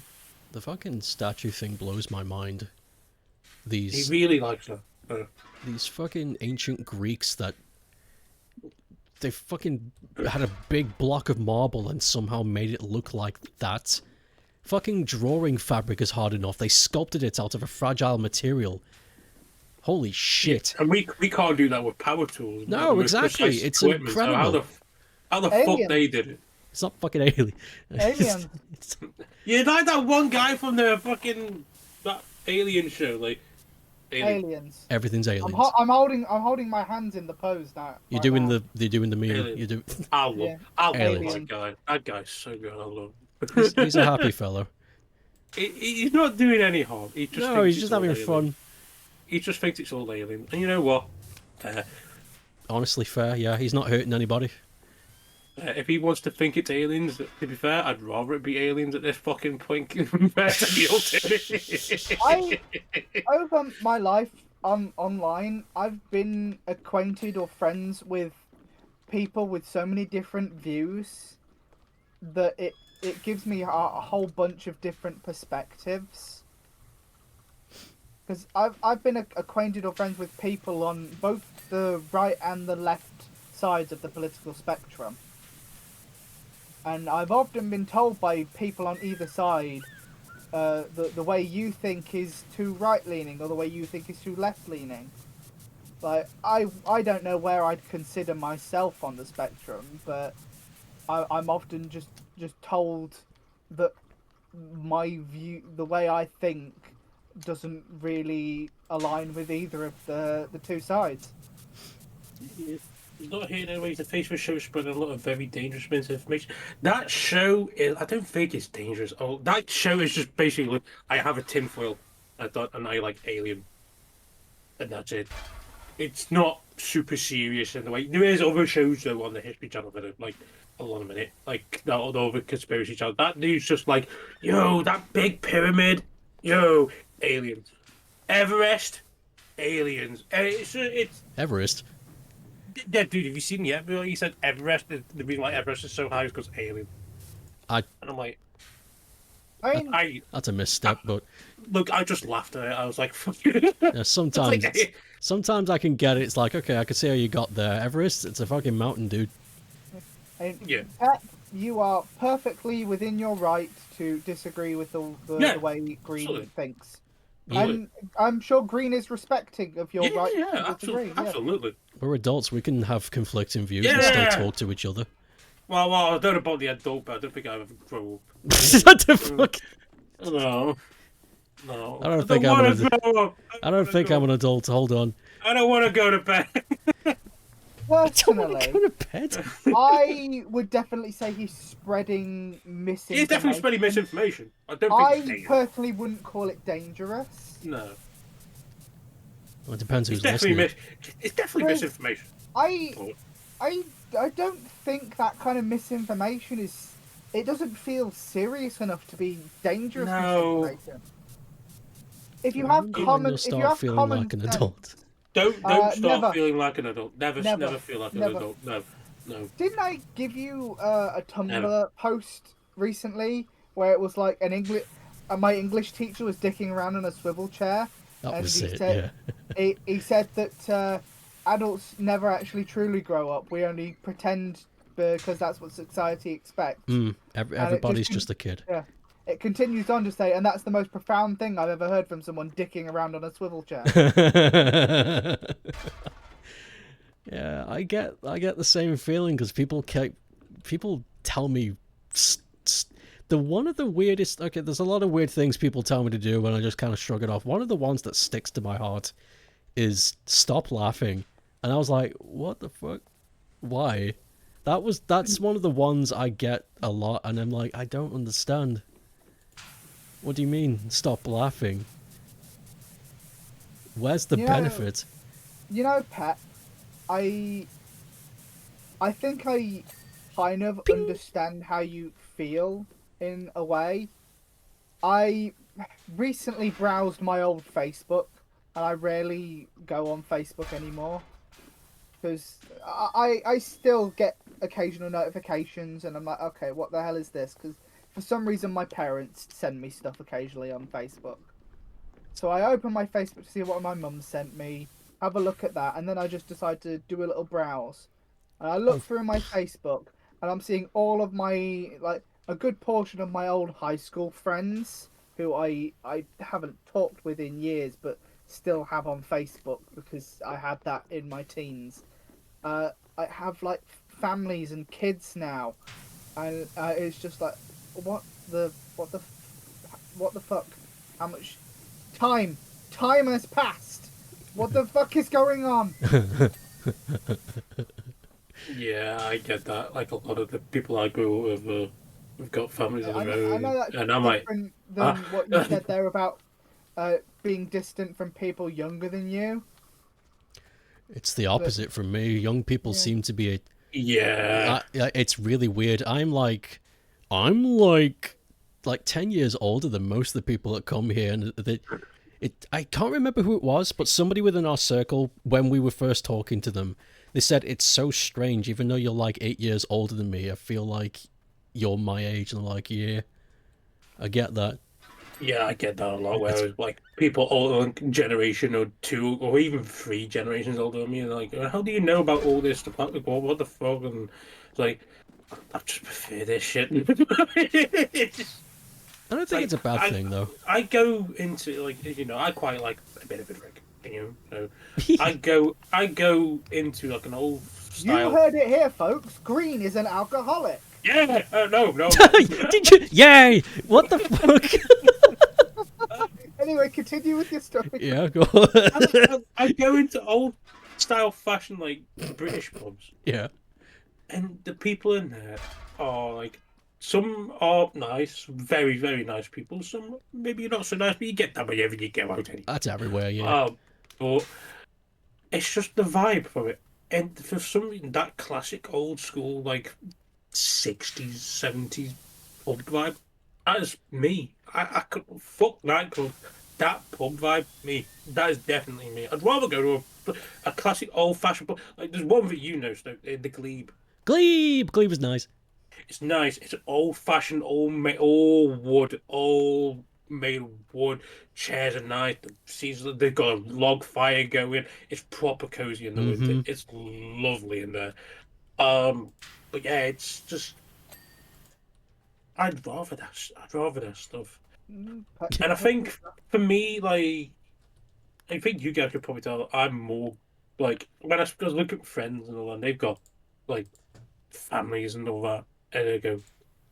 the fucking statue thing blows my mind. He These really likes that. these fucking ancient Greeks that they fucking had a big block of marble and somehow made it look like that. Fucking drawing fabric is hard enough. They sculpted it out of a fragile material. Holy shit. And we can't do that with power tools. No, with exactly. precise It's equipment. So incredible. how the Alien. fuck they did it? It's not fucking alien. Aliens. Yeah, like that one guy from the fucking that alien show, like Aliens. Everything's aliens. I'm holding my hands in the pose now. You're right doing now. you're doing the meme. Alien. You do. I love, Yeah. I love Aliens. that guy. That guy's so good. I love. He's a happy fellow. He's not doing any harm. He just No, thinks he's it's just all having alien. fun. He just thinks it's all alien. And you know what? Honestly, fair. Yeah, he's not hurting anybody. If he wants to think it's aliens, to be fair, I'd rather it be aliens at this fucking point compared to the alternative. Over my life online, I've been acquainted or friends with people with so many different views that it gives me a whole bunch of different perspectives. Because I've been acquainted or friends with people on both the right and the left sides of the political spectrum. And I've often been told by people on either side, the way you think is too right-leaning or the way you think is too left-leaning. Like, I don't know where I'd consider myself on the spectrum, but I'm often just told that my view, the way I think, doesn't really align with either of the two sides. He's not here anyway. He's a Facebook show spreading a lot of very dangerous misinformation. That show is, I don't think it's dangerous. Oh, that show is just basically, I have a tinfoil, and I like Alien, and that's it. It's not super serious in the way. There is other shows though on the History Channel that are like, hold on a minute, like the other conspiracy channel. That dude's just like, yo, that big pyramid, yo, aliens, Everest, aliens. And it's Everest. yeah, dude, have you seen yet? He said Everest. The reason why Everest is so high is because alien. And I'm like, I mean, That's a misstep, but look, I just laughed at it. I was like, fuck it. yeah, sometimes like- sometimes I can get it. It's like, okay, I can see how you got there. Everest, it's a fucking mountain, dude. Yeah. Pat, you are perfectly within your right to disagree with the Yeah, way Green absolutely. thinks. And I'm sure Green is respecting of your Yeah, right yeah, to disagree. absolutely. We're adults. We can have conflicting views and Yeah. still talk to each other. Well, I don't know about the adult, but I don't think I ever grow up. What the fuck? No, I don't I think don't I'm want an. to grow up. I don't think I'm an adult. Hold on. I don't want to go to bed. I don't want to Personally, go to bed. I would definitely say he's spreading He's definitely misinformation. spreading misinformation. I don't think it's I dangerous. personally wouldn't call it dangerous. No, Well, it depends it's who's definitely listening. it's definitely Because misinformation. I, But I don't think that kind of misinformation is. It doesn't feel serious enough to be dangerous No. misinformation. If you I have wonder when common, you'll if you start have feeling common like an sense, adult. don't start never. feeling like an adult. Never Never. feel like Never. an adult. No. Didn't I give you a Tumblr Never. post recently where it was like an English, my English teacher was dicking around in a swivel chair, That and was he it. said Yeah. he said that adults never actually truly grow up. We only pretend because that's what society expects. Everybody's just a kid. Yeah. It continues on to say, and that's the most profound thing I've ever heard from someone dicking around on a swivel chair. Yeah, I get the same feeling because people tell me the one of the weirdest. Okay, there's a lot of weird things people tell me to do, and I just kind of shrug it off. One of the ones that sticks to my heart is stop laughing, and I was like, what the fuck? Why? That's one of the ones I get a lot, and I'm like, I don't understand. What do you mean, stop laughing? Where's the benefit? Pat, I think I kind of understand how you feel in a way. I recently browsed my old Facebook, and I rarely go on Facebook anymore because I still get occasional notifications, and I'm like, okay, what the hell is this? Because for some reason my parents send me stuff occasionally on Facebook. So I open my Facebook to see what my mum sent me, have a look at that, and then I just decide to do a little browse. And I look through my Facebook, and I'm seeing all of my, like, a good portion of my old high school friends, who I haven't talked with in years, but still have on Facebook, because I had that in my teens. I have, like, families and kids now, and it's just like, what the fuck? How much time has passed? What the fuck is going on? Yeah, I get that. Like a lot of the people I grew up with, have got families of I their know, I own, know that's and I'm like, different than what you said there about being distant from people younger than you. It's the opposite from me. Young people seem to be. yeah, It's really weird. I'm like 10 years older than most of the people that come here, and I can't remember who it was, but somebody within our circle, when we were first talking to them, they said it's so strange. Even though you're like 8 years older than me, I feel like you're my age, and I'm like, yeah, I get that. yeah, I get that a lot. Whereas like people older, like, generation or two or even three generations older than me, are like, how do you know about all this stuff? Like, what the fuck? And it's like, I just prefer this shit. It's just, I don't think it's a bad thing though. I go into like I quite like a bit of a drink. So I go into like an old style. You heard it here, folks. Green is an alcoholic. Yeah, no. Did you? Yay! What the fuck? Anyway, continue with your story. Yeah, go on. I go into old style fashion like British pubs. Yeah. And the people in there are like, some are nice, very, very nice people. Some maybe not so nice, but you get that whenever you go out anyway. That's everywhere, yeah. But it's just the vibe from it. And for some reason, that classic old school, like 60s, 70s pub vibe, that is me. I could fuck nightclub. That pub vibe, me. That is definitely me. I'd rather go to a classic old fashioned pub. Like, there's one that Stoke, the Glebe. Glebe is nice. It's nice. It's old fashioned, all wood, all made of wood. Chairs are nice. They've got a log fire going. It's proper cozy in the winter. It's lovely in there. But yeah, it's just I'd rather that stuff. And I think for me, like, I think you guys could probably tell I'm more like when I was looking at friends and all that, they've got like families and all that, and I go,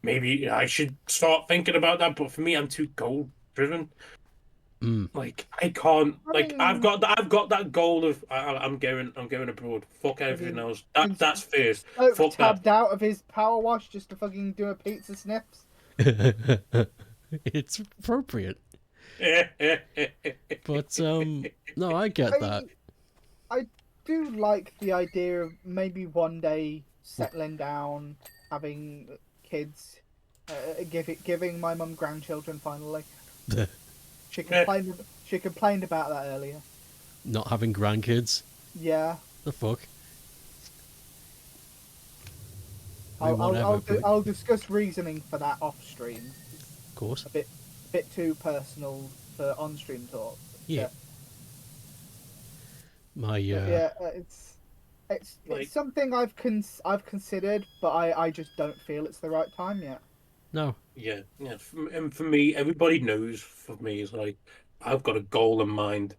maybe I should start thinking about that. But for me, I'm too goal driven. Mm. Like I can't. I Like mean, I've got that goal of I'm going abroad. Fuck everything else. That's first. Oak Fuck that. tabbed out of his power wash just to fucking do a pizza snips. It's appropriate. But no, I get that. I do like the idea of maybe one day settling down, having kids, giving my mum grandchildren finally. She complained about that earlier. Not having grandkids. Yeah. The fuck? Whatever. I'll discuss reasoning for that off stream. Of course. A bit too personal for on stream talk. Yeah. My it's something I've considered, but I just don't feel it's the right time yet. No. Yeah. And for me, everybody knows. For me, is like I've got a goal in mind,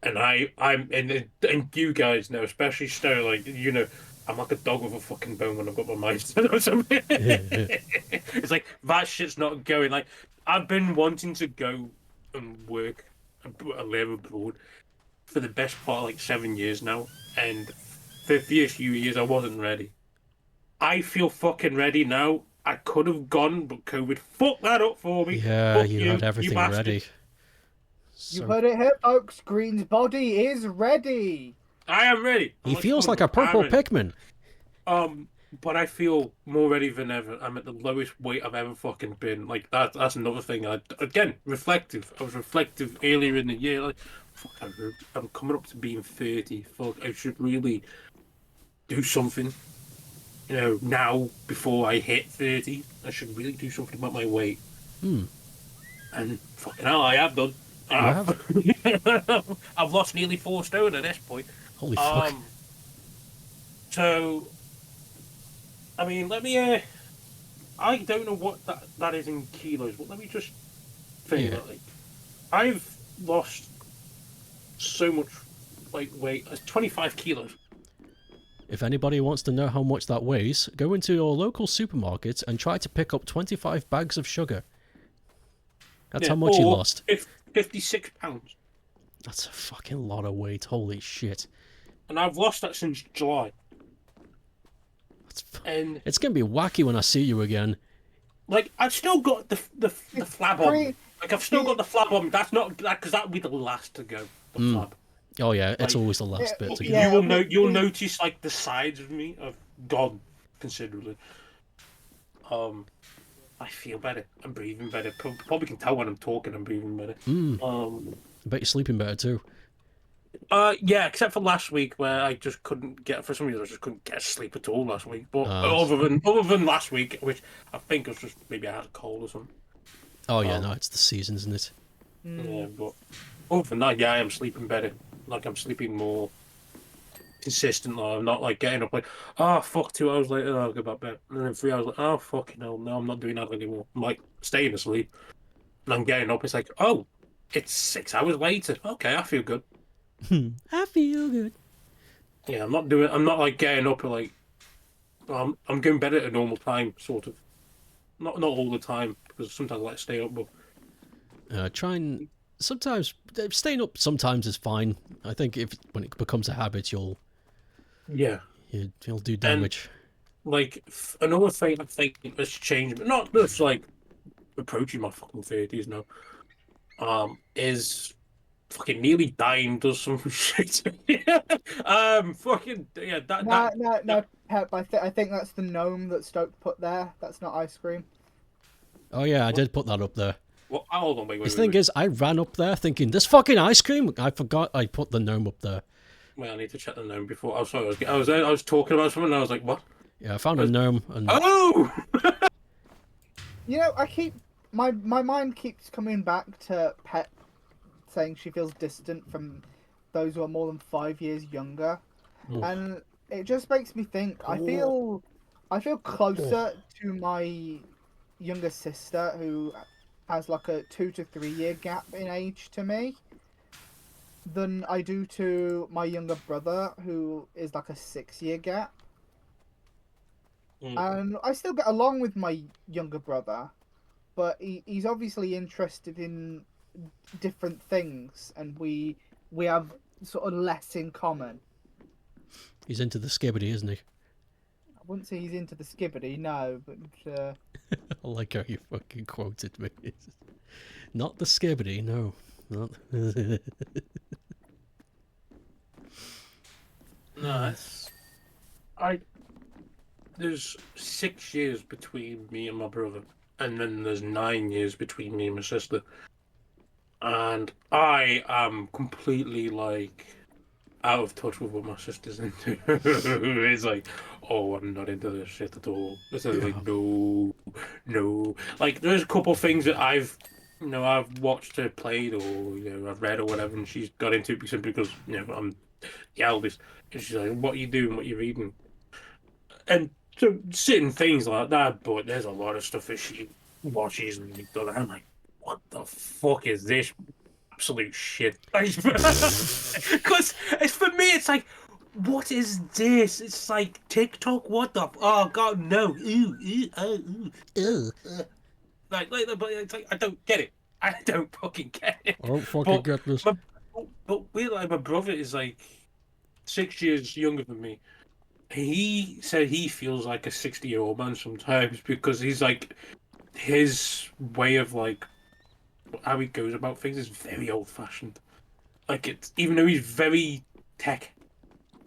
and and you guys know, especially Stowe, like I'm like a dog with a fucking bone when I've got my mind set on something. It's like that shit's not going. Like I've been wanting to go and work and live abroad for the best part of like 7 years now, and for the first few years I wasn't ready. I feel fucking ready now. I could have gone, but COVID fucked that up for me. Yeah, Fuck you had everything ready. You So, heard it here, folks. Green's body is ready. I am ready. he feels like a purple Pikmin. But I feel more ready than ever. I'm at the lowest weight I've ever fucking been. Like that's another thing. Again, reflective. I was reflective earlier in the year. Like, fuck, I'm coming up to being 30. Fuck, I should really do something. Now before I hit 30, I should really do something about my weight. And fucking hell, I have done. I've lost nearly 4 stone at this point. Holy fuck. So, I mean, let me. I don't know what that is in kilos, but let me just think. Like, I've lost so much weight. It's 25 kilos. If anybody wants to know how much that weighs, go into your local supermarket and try to pick up 25 bags of sugar. That's how much you lost. 56 pounds. That's a fucking lot of weight. Holy shit. And I've lost that since July. And it's going to be wacky when I see you again. Like, I've still got the flab on me. Like, I've still got the flab on me. That's not... Because that would be the last to go. The flab. Oh yeah, it's always the last bit to go. Yeah, you'll notice like the sides of me have gone considerably. I feel better. I'm breathing better. Probably can tell when I'm talking. I'm breathing better. I bet you're sleeping better too. Yeah, except for last week where I just couldn't get for some reason I just couldn't get sleep at all last week. But other than last week, which I think was just maybe I had a cold or something. Oh yeah, no, it's the season, isn't it? Yeah, but other than that, yeah, I am sleeping better. Like I'm sleeping more consistently. I'm not like getting up like, oh fuck, 2 hours later I'll go back to bed, and then 3 hours like, oh fucking hell, no, I'm not doing that anymore. I'm like staying asleep, and I'm getting up. It's like, oh, it's 6 hours later. Okay, I feel good. I feel good. Yeah, I'm not like getting up at like, I'm going bed at a normal time, sort of. Not all the time because sometimes I like to stay up, but sometimes staying up sometimes is fine. I think when it becomes a habit, you'll do damage. And, like another thing I think has changed, but not just like approaching my fucking 30s now. Is fucking nearly dying does some shit. Fucking yeah. No, Pep. I think that's the gnome that Stoke put there. That's not ice cream. Oh yeah, I did put that up there. Well, hold on, wait. The thing is, I ran up there thinking, this fucking ice cream? I forgot I put the gnome up there. Well, I need to check the gnome before. I'm sorry, I was talking about something and I was like, what? Yeah, I found a gnome. And... Oh! I keep... My mind keeps coming back to Pet saying she feels distant from those who are more than 5 years younger. Oof. And it just makes me think, I feel closer to my younger sister who has like a 2 to 3 year gap in age to me than I do to my younger brother, who is like a 6 year gap. And I still get along with my younger brother, but he's obviously interested in different things, and we have sort of less in common. He's into the skibbity, isn't he? I wouldn't say he's into the skibbity, no, but I like how you fucking quoted me. Not the skibbity, no. Not... No, there's 6 years between me and my brother, and then there's 9 years between me and my sister. And I am completely like out of touch with what my sister's into. It's like, oh, I'm not into this shit at all. It's like, no, no. Like, there's a couple things that I've watched her played, or I've read or whatever, and she's got into it simply because I'm the eldest, and she's like, what are you doing? What are you reading? And so certain things like that, but there's a lot of stuff that she watches and I'm like, what the fuck is this absolute shit? Because it's for me, it's like, what is this? It's like TikTok. What the? Oh God, no! Ew, ew, oh, ew. Like, but it's like I don't get it. I don't fucking get it. I don't fucking get this. But my brother is like 6 years younger than me. He said he feels like a 60-year-old man sometimes because he's like his way of like how he goes about things is very old-fashioned. Like it's even though he's very tech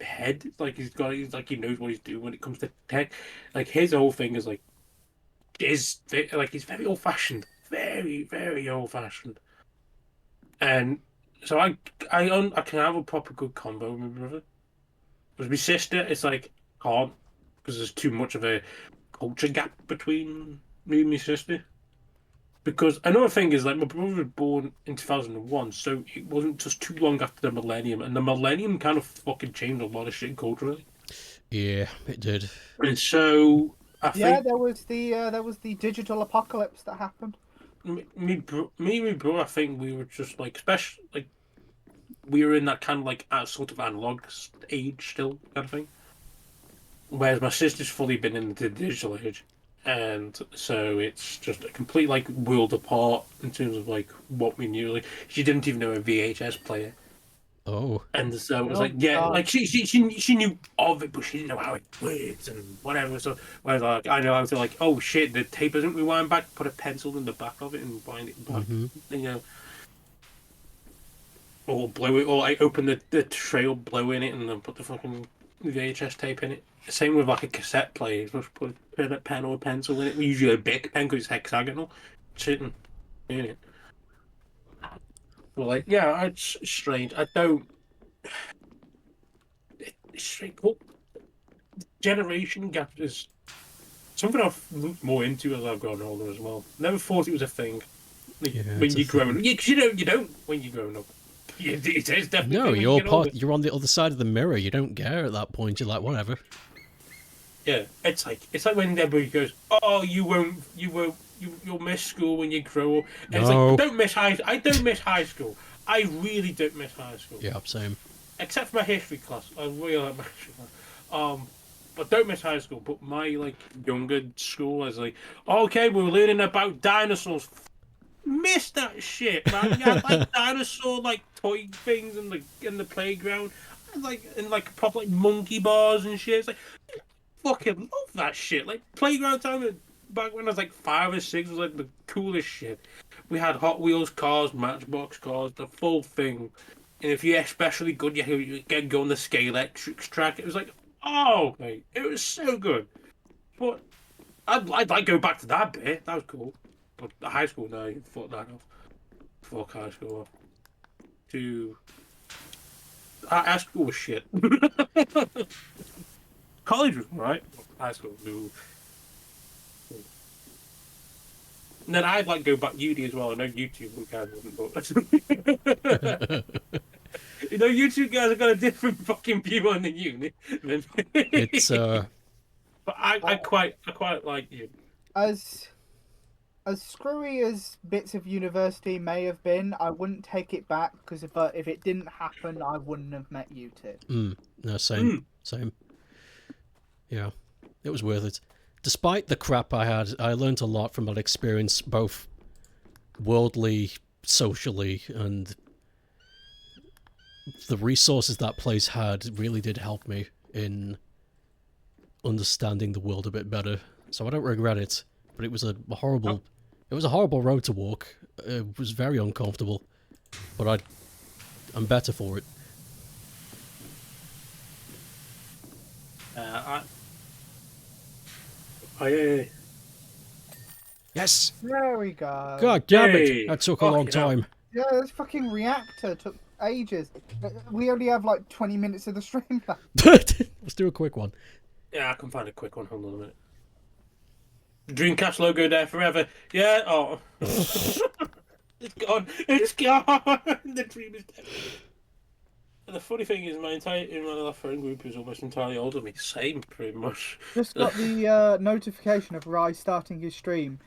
head, like he's like he knows what he's doing when it comes to tech. Like his whole thing is like he's very old-fashioned, very old-fashioned. And so I can have a proper good convo with my brother. With my sister, it's like can't because there's too much of a culture gap between me and my sister. Because another thing is like my brother was born in 2001, so it wasn't just too long after the millennium, and the millennium kind of fucking changed a lot of shit culturally. Yeah, it did. And so I think there was the digital apocalypse that happened. me and my brother, I think we were just like special, like we were in that kind of like sort of analog age still kind of thing. Whereas my sister's fully been in the digital age. And so it's just a complete like world apart in terms of like what we knew. Like she didn't even know a VHS player. Oh. And so it was like, yeah, God. like she knew of it, but she didn't know how it works and whatever. So whereas like I know how to like, oh shit, the tape doesn't rewind back. Put a pencil in the back of it and wind it back. Mm-hmm. Or blow it, or like open the trail, blow in it, and then put the fucking VHS tape in it. Same with like a cassette player. You're supposed to put a pen or a pencil in it. We usually a big pen because it's hexagonal. Sitting in it. But like, yeah, it's strange. I don't. It's strange. Well, generation gap is something I've looked more into as I've gotten older as well. Never thought it was a thing. Like, when you're growing up, yeah, because you don't when you're growing up. Yeah, it is definitely. No, you're on the other side of the mirror. You don't care at that point. You're like, whatever. Yeah, it's like when everybody goes, "Oh, you'll miss school when you grow up." And it's like, I don't miss high school. I really don't miss high school. Yeah, same. Except for my history class, I really like my history class. But don't miss high school. But my like younger school, I was like, okay, we're learning about dinosaurs. Miss that shit, man. You had like dinosaur like toy things in the playground, and like proper like monkey bars and shit. It's like fucking love that shit. Like playground time back when I was like 5 or 6 was like the coolest shit. We had Hot Wheels cars, Matchbox cars, the full thing. And if you're especially good, you get go on the Scalextrics track. It was like, oh, mate, it was so good. But I'd like go back to that bit. That was cool. But the high school, no, you fuck that off. Fuck high school off. High school was shit. College was right. High school, no. And then I'd like go back uni as well. I know YouTube guys wouldn't, but YouTube guys have got a different fucking view on the uni. It's But I quite like you. As as screwy as bits of university may have been, I wouldn't take it back because if it didn't happen, I wouldn't have met you two. No, same. Yeah, it was worth it. Despite the crap I had, I learned a lot from that experience, both worldly, socially, and the resources that place had really did help me in understanding the world a bit better. So I don't regret it, but it was a horrible... It was a horrible road to walk. It was very uncomfortable, but I'm better for it. Yes! There we go. God damn Hey! it! That took a long time. Yeah, this fucking reactor took ages. We only have like 20 minutes of the stream left. Let's do a quick one. Yeah, I can find a quick one. Hold on a minute. Dreamcast logo there forever. Yeah. Oh. It's gone. It's gone. The dream is dead. And the funny thing is, my friend group is almost entirely older than me. Same, pretty much. Just got the notification of Rye starting his stream.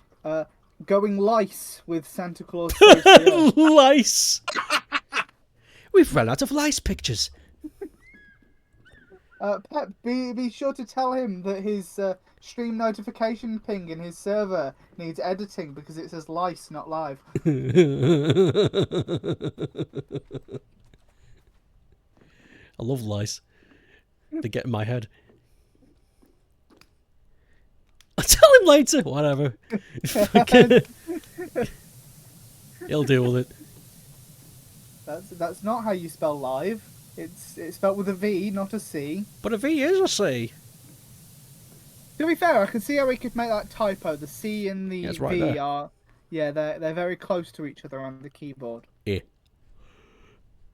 Going lice with Santa Claus. Lice! We've run out of lice pictures. Pep, be sure to tell him that his stream notification ping in his server needs editing because it says lice, not live. I love lice. They get in my head. I'll tell him later. Whatever. He'll deal with it. That's not how you spell live. It's spelled with a V, not a C. But a V is a C. To be fair, I can see how we could make that typo. The C and the it's right V there. are, yeah, they're very close to each other on the keyboard. Yeah.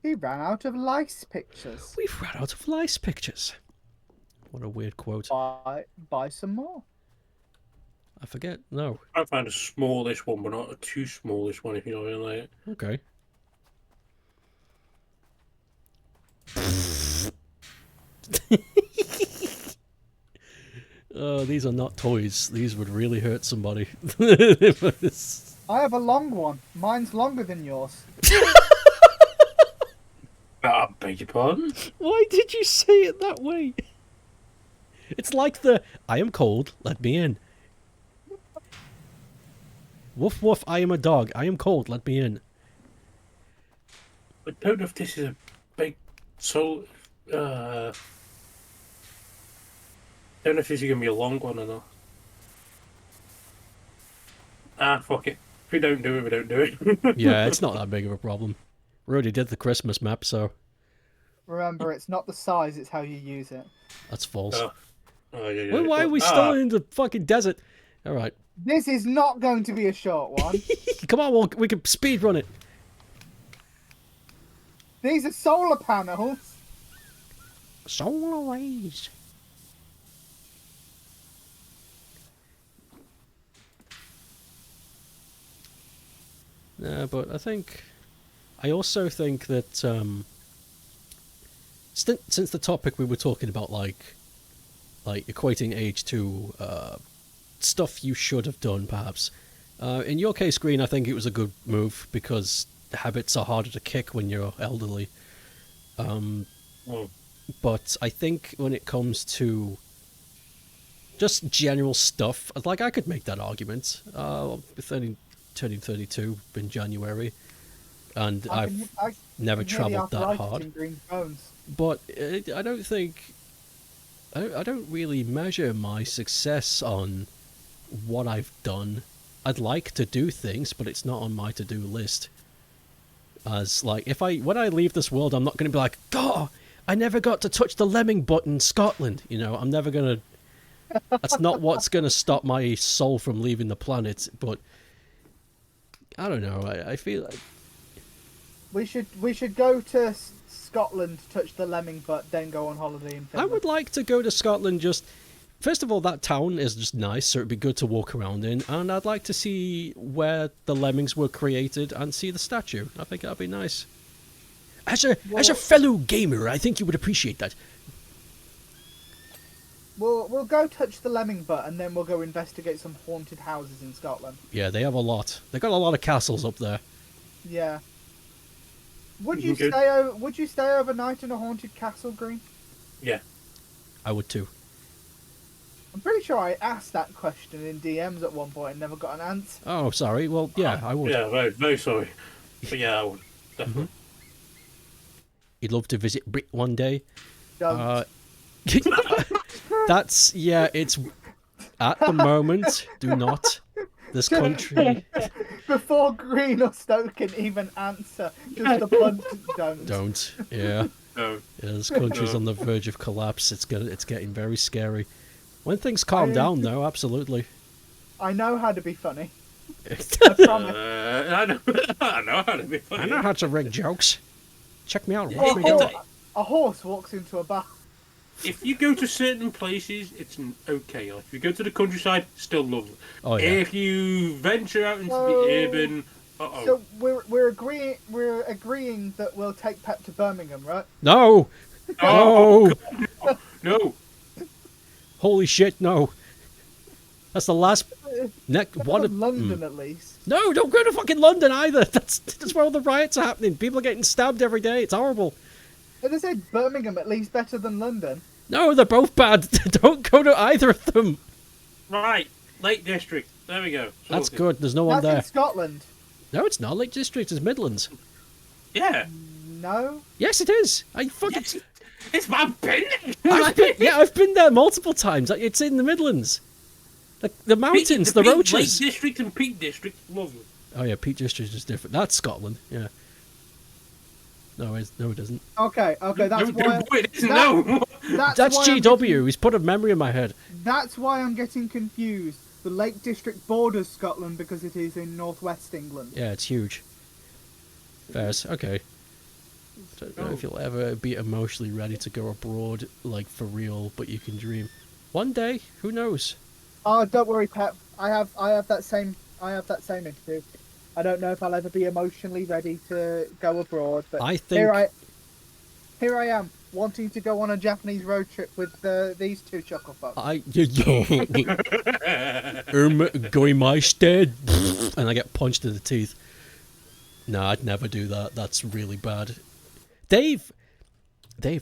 He ran out of lice pictures. We've run out of lice pictures. What a weird quote. Buy some more. I forget. No. I found a smallish one, but not a too smallish one, if you know what I mean. Like. Okay. Oh, these are not toys. These would really hurt somebody. I have a long one. Mine's longer than yours. I beg your pardon? Why did you say it that way? It's like the, I am cold, let me in. Woof woof, I am a dog. I am cold, let me in. I don't know if this is a big soul. Don't know if this is gonna be a long one or not. Ah, fuck it. If we don't do it, we don't do it. Yeah, it's not that big of a problem. We already did the Christmas map, so Remember, it's not the size, it's how you use it. that's false. Oh, yeah. Well, why are we still in the fucking desert? Alright. This is not going to be a short one. Come on, we can speed run it. These are solar panels. Solar rays. But I also think that since the topic we were talking about, like equating age to stuff you should have done, perhaps. In your case, Green, I think it was a good move because the habits are harder to kick when you're elderly. But I think when it comes to just general stuff, like I could make that argument. Turning 32 in January, and I've never travelled that hard. But I don't think I don't really measure my success on what I've done. I'd like to do things, but it's not on my to-do list. As like, when I leave this world, I'm not going to be like, God, I never got to touch the lemming button in Scotland. You know, I'm never going to. That's not what's going to stop my soul from leaving the planet. But I don't know. I feel like we should go to Scotland, touch the lemming butt, then go on holiday in Finland. I would like to go to Scotland. Just first of all, that town is just nice, so it'd be good to walk around in, and I'd like to see where the lemmings were created and see the statue. I think that'd be nice. As a fellow gamer, I think you would appreciate that. We'll go touch the lemming butt, and then we'll go investigate some haunted houses in Scotland. Yeah, they have a lot. They got a lot of castles up there. Yeah. Would You you can stay? Would you stay overnight in a haunted castle, Green? Yeah. I would too. I'm pretty sure I asked that question in DMs at one point and never got an answer. Oh, sorry. Well, yeah, I would. Yeah, very, very sorry. But yeah, I would. Definitely. You'd love to visit Brit one day. Don't. That's yeah. It's at the moment. Do not. This country. Before Green or Stoke can even answer, just a blunt don't. Don't. Yeah. No. Yeah, this country's No. on the verge of collapse. It's getting very scary. When things calm down, though, absolutely. I know how to be funny. I I promise. I know how to be funny. I know how to rig jokes. Check me out. Yeah, Watch me yeah. go. A horse walks into a bar. If you go to certain places, it's okay. Like if you go to the countryside, still lovely. Oh yeah. If you venture out into Whoa. the urban, So we're agreeing that we'll take Pep to Birmingham, right? No. Oh, No. no. Holy shit! No. That's the last. Go One to of London at least. No, don't go to fucking London either. That's where all the riots are happening. People are getting stabbed every day. It's horrible. But they say Birmingham at least better than London. No, they're both bad. Don't go to either of them. Right, Lake District. There we go. That's Sorted. good. There's no one That's in there. Scotland. No, it's not. Lake District is Midlands. Yeah. No. Yes, it is. I fucking. Yes, it's my opinion. I've been there multiple times. It's in the Midlands. The mountains, the roaches. Lake District and Peak District, lovely. Oh yeah, Peak District is different. That's Scotland. Yeah. No, it doesn't. Okay, that's why. It isn't, no. That's why I'm GW. He's put a memory in my head. That's why I'm getting confused. The Lake District borders Scotland because it is in northwest England. Yeah, it's huge. Fairs. Okay. Don't know if you'll ever be emotionally ready to go abroad, like for real, but you can dream. One day, who knows? Oh, don't worry, Pep. I have that same issue. I don't know if I'll ever be emotionally ready to go abroad, but I think here I am wanting to go on a Japanese road trip with these two chuckle fucks. Going my stead, and I get punched in the teeth. No, I'd never do that. That's really bad. They've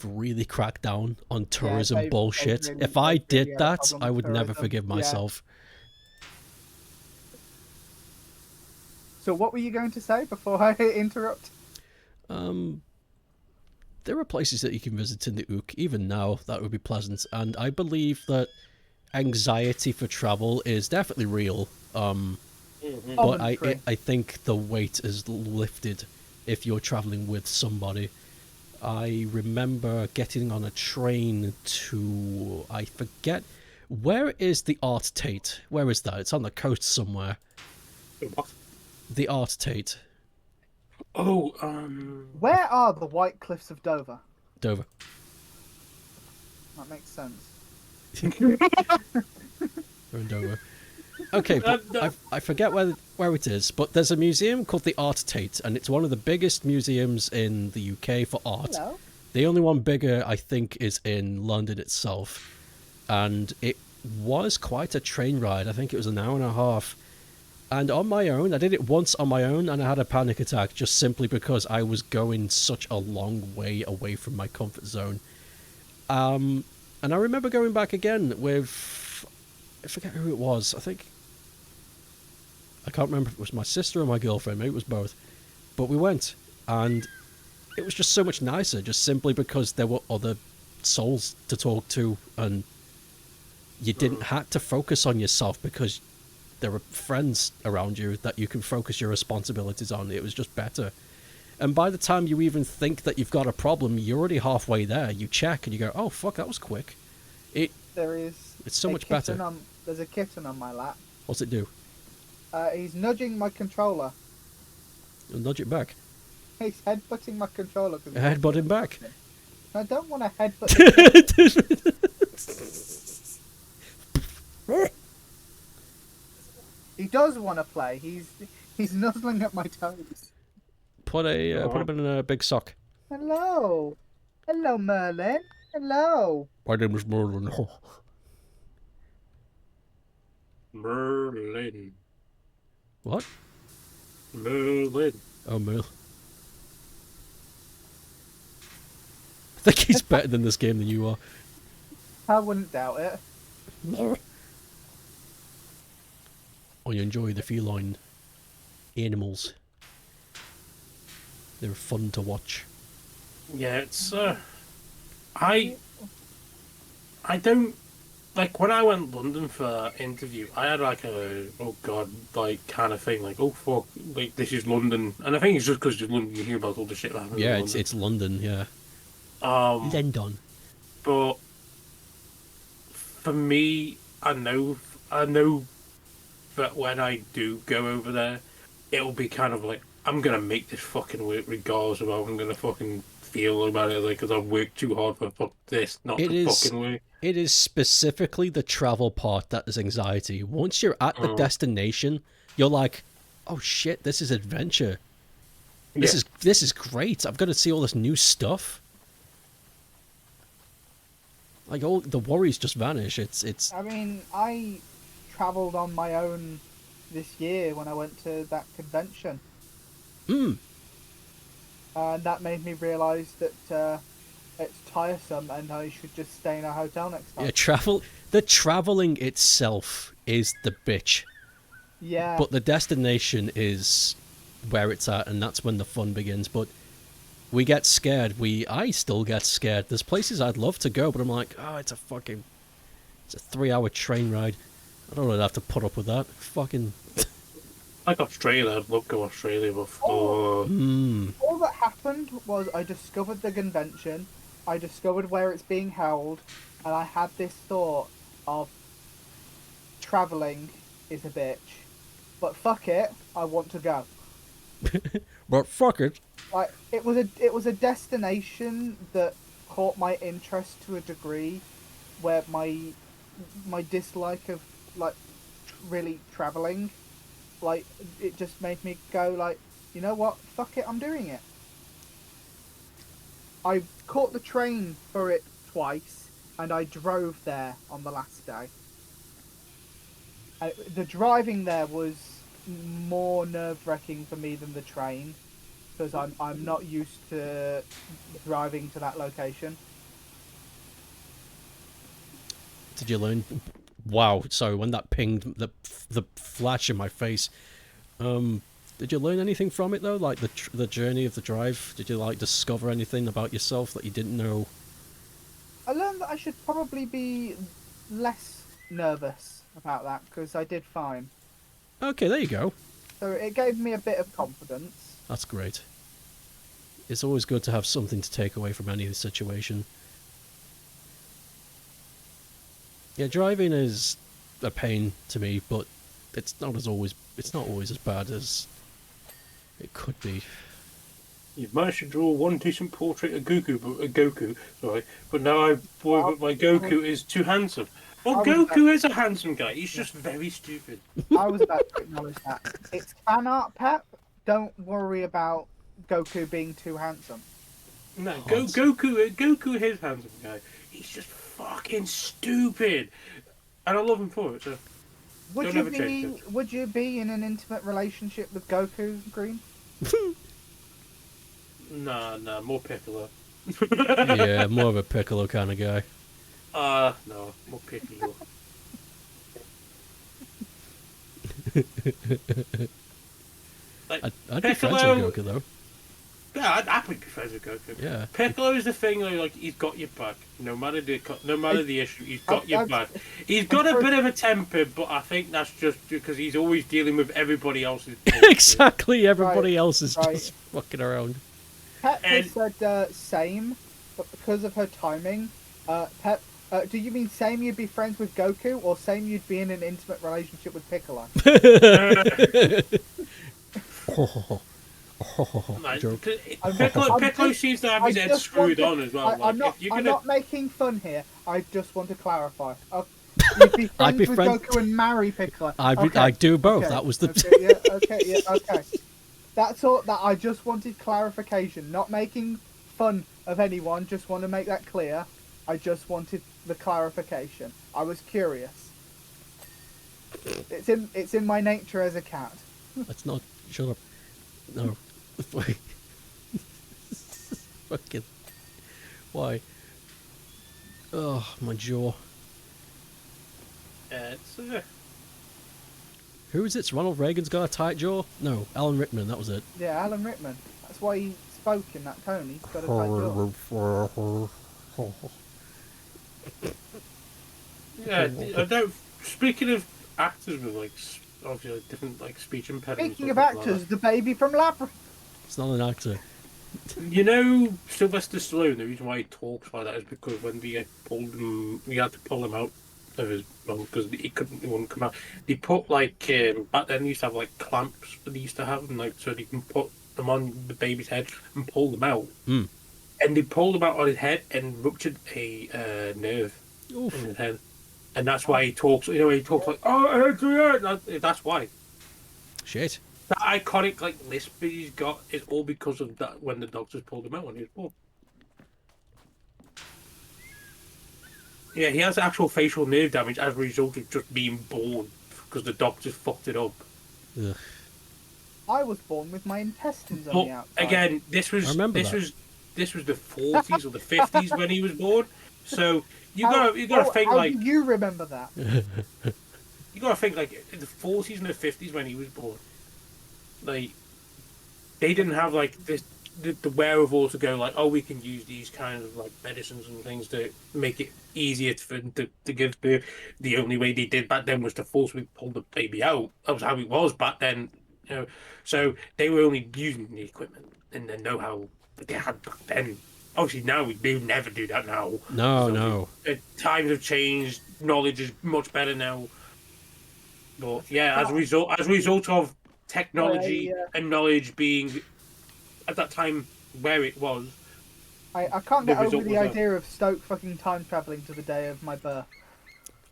really cracked down on tourism they've bullshit. really- If I they've did really had a that, problem I with would never tourism. forgive Yeah. myself. So what were you going to say before I interrupt? There are places that you can visit in the Ook. Even now, that would be pleasant. And I believe that anxiety for travel is definitely real. But I think the weight is lifted if you're traveling with somebody. I remember getting on a train to... I forget... Where is the Art Tate? Where is that? It's on the coast somewhere. What? The Art Tate. Oh, Where are the White Cliffs of Dover? Dover. That makes sense. They're in Dover. Okay, but I forget where it is, but there's a museum called the Art Tate, and it's one of the biggest museums in the UK for art. Hello. The only one bigger, I think, is in London itself. And it was quite a train ride. I think it was an hour and a half. And on my own, I did it once on my own, and I had a panic attack just simply because I was going such a long way away from my comfort zone. And I remember going back again with... I forget who it was. I can't remember if it was my sister or my girlfriend. Maybe it was both. But we went, and it was just so much nicer, just simply because there were other souls to talk to, and you didn't have to focus on yourself because there were friends around you that you can focus your responsibilities on. It was just better. And by the time you even think that you've got a problem, you're already halfway there. You check and you go, oh, fuck, that was quick. There is. It's so a much kitten better. There's a kitten on my lap. What's it do? He's nudging my controller. You'll nudge it back. He's headbutting my controller. Headbutt him back. I don't want to headbutt. He does want to play. He's nuzzling at my toes. Put him in a big sock. Hello, Merlin. Hello. My name is Merlin. Merlin. What? Merlin. Oh, Merle. I think he's better than this game than you are. I wouldn't doubt it. Oh, you enjoy the feline animals. They're fun to watch. Yeah, it's I don't like when I went to London for interview. I had like a oh god like kind of thing like oh fuck like this is London, and I think it's just because it's London you hear about all the shit that happens Yeah, in it's London, yeah. London. London. But for me, I know that when I do go over there, it'll be kind of like I'm gonna make this fucking work regardless of how I'm gonna fucking feel about it, like because I've worked too hard for fuck this not It to is fucking work. it is specifically the travel part that is anxiety. Once you're at the Mm. destination, you're like, "Oh shit, this is adventure. Yeah, This is great. I've got to see all this new stuff." Like all the worries just vanish. It's I mean, I travelled on my own this year when I went to that convention, mm, and that made me realise that it's tiresome and I should just stay in a hotel next yeah, time. the traveling itself is the bitch, Yeah, but the destination is where it's at, and that's when the fun begins. But we get scared. I still get scared. There's places I'd love to go, but I'm like, oh, it's a 3-hour train ride. I don't know. I'd have to put up with that. Fucking. like Australia, I'd love to go Australia, but Oh. Mm. all that happened was I discovered the convention, I discovered where it's being held, and I had this thought of travelling is a bitch, but fuck it, I want to go. But fuck it. Like it was a destination that caught my interest to a degree, where my dislike of like really traveling, like it just made me go like, you know what, fuck it, I'm doing it. I caught the train for it twice, and I drove there on the last day. The driving there was more nerve-wracking for me than the train, because I'm not used to driving to that location. Did you learn? Wow. Sorry, when that pinged the flash in my face. Did you learn anything from it though? Like the journey of the drive? Did you like discover anything about yourself that you didn't know? I learned that I should probably be less nervous about that, because I did fine. Okay, there you go. So it gave me a bit of confidence. That's great. It's always good to have something to take away from any situation. Yeah, driving is a pain to me, but it's not always as bad as it could be. you've managed to draw one decent portrait of Goku, sorry, but now I worry that my Goku is too handsome. Well, I was about, Goku is a handsome guy. He's just very stupid. I was about to acknowledge that. It's fan art, Pep. Don't worry about Goku being too handsome. No, Oh, Goku is handsome guy. He's just fucking stupid, and I love him for it. So don't ever change it. Would you be in an intimate relationship with Goku, Green? Nah, more Piccolo. Yeah, more of a Piccolo kind of guy. No, more Piccolo. Like I'd be friends with Piccolo, Goku though. yeah, I'd happily be friends with Goku. Yeah. Piccolo is the thing, like he's got your back, no matter the issue, he's got your back. He's got a bit of a temper, but I think that's just because he's always dealing with everybody else's. Exactly. Everybody Right, else is right. just fucking around. Pep And- has said same, but because of her timing, Pep, do you mean same you'd be friends with Goku, or same you'd be in an intimate relationship with Piccolo? Like, Joke. Piccolo seems to have his head screwed on as well. I'm Like, if you're I'm gonna, not making fun here. I just want to clarify. You'd be friends I'd be with friends- Goku and marry Piccolo. I do both. Okay, That was the. okay. That's all. That I just wanted clarification. Not making fun of anyone. Just want to make that clear. I just wanted the clarification. I was curious. It's in my nature as a cat. That's not. Shut up. No. Fucking. Why? Oh, my jaw. It's Who is it? It's Ronald Reagan's got a tight jaw? No, Alan Rickman, that was it. Yeah, Alan Rickman. That's why he spoke in that tone. He's got a tight jaw. yeah. I don't. Speaking of actors with like obviously like, different like speech impediments. Speaking of and stuff like actors, the baby from Labyrinth. It's not an actor. that. You know, Sylvester Stallone. The reason why he talks like that is because when they pulled him, we had to pull him out of his mouth because he wouldn't come out. They put like back then they used to have like clamps that they used to have, and like so they can put them on the baby's head and pull them out. Mm. And they pulled him out on his head and ruptured a nerve Oof. in his head, and that's why he talks. You know, he talks like, "Oh, Adrian." That's why. Shit. That iconic like lisp that he's got is all because of that when the doctors pulled him out when he was born. Yeah, he has actual facial nerve damage as a result of just being born because the doctors fucked it up. Ugh. I was born with my intestines on But the outside. again, this was I remember this that. was this was the 40s or the 50s when he was born. So you gotta think how like do you remember that? you gotta think like in the 40s and the 50s when he was born, like they didn't have like the wherewithal to go like, oh, we can use these kind of like medicines and things to make it easier for them to give birth. The only way they did back then was to forcibly pull the baby out. That was how it was back then, you know. So they were only using the equipment and the know-how that they had back then. Obviously now we do never do that now. No, So no. times have changed. Knowledge is much better now. But yeah, as a result of technology Yeah. and knowledge being at that time where it was, I can't The get over result the was that. idea of Stoke fucking time travelling to the day of my birth.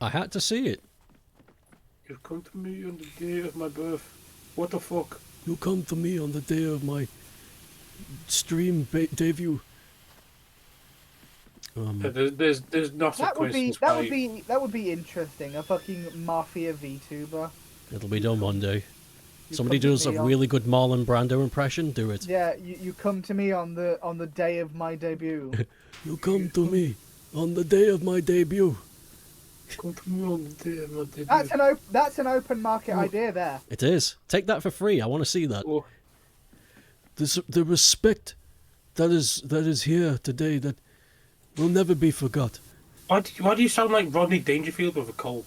I had to see it. you've come to me on the day of my birth. What the fuck? You come to me on the day of my stream debut. There's not a Christmas pie. That would be interesting. A fucking mafia VTuber. It'll be done one day. You Somebody come to does a me on- really good Marlon Brando impression, do it. Yeah, you come to me on the day of my debut. You come to me on the day of my debut. Come to me on the day of my debut. That's an open market idea there. It is. Take that for free. I want to see that. Oh, The respect that is here today that will never be forgot. why do you sound like Rodney Dangerfield with a cold?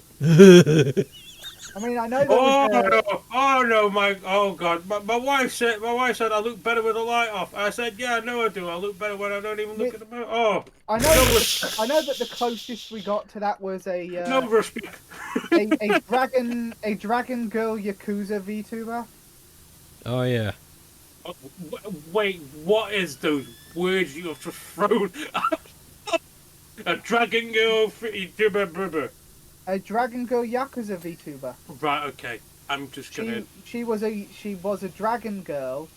I mean, I know that Oh was, no! Oh no, Mike! Oh god! My wife said I look better with the light off. I said, yeah, I know I do. I look better when I don't even look at the mirror. Oh, I know that the closest we got to that was no respect. a dragon girl Yakuza VTuber. Oh yeah. Oh, wait, what is those words you have just thrown? A dragon girl YouTuber. A dragon girl Yakuza VTuber. Right, okay. I'm just gonna. She was a dragon girl,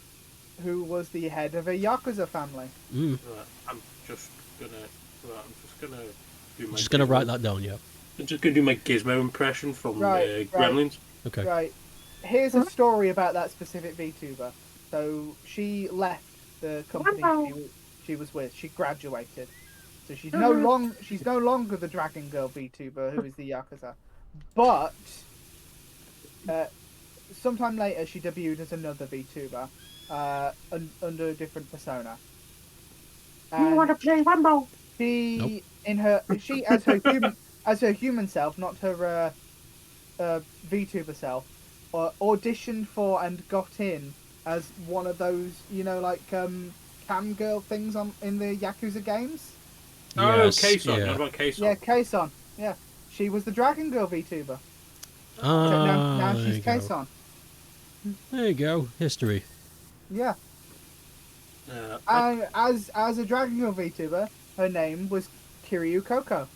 who was the head of a Yakuza family. Mm. Right, I'm just gonna. Right, I'm just gonna do my. Just gonna Gizmo- write that down, yeah. I'm just gonna do my Gizmo impression from Right. Gremlins. Okay. Right. Here's a story about that specific VTuber. So she left the company she was with. She graduated. So she's no longer the Dragon Girl VTuber who is the Yakuza. But sometime later she debuted as another VTuber under a different persona. And You want to play Rumble? she Nope. she as her human self, not her VTuber self, auditioned for and got in as one of those, like cam girl things in the Yakuza games. Oh, Yes, Kason. yeah. What about Kason? Yeah, Kason. Yeah, she was the Dragon Girl VTuber. So Ah, now there she's you go. Kason. There you go. History. Yeah, Uh, and as a Dragon Girl VTuber, her name was Kiryu Coco.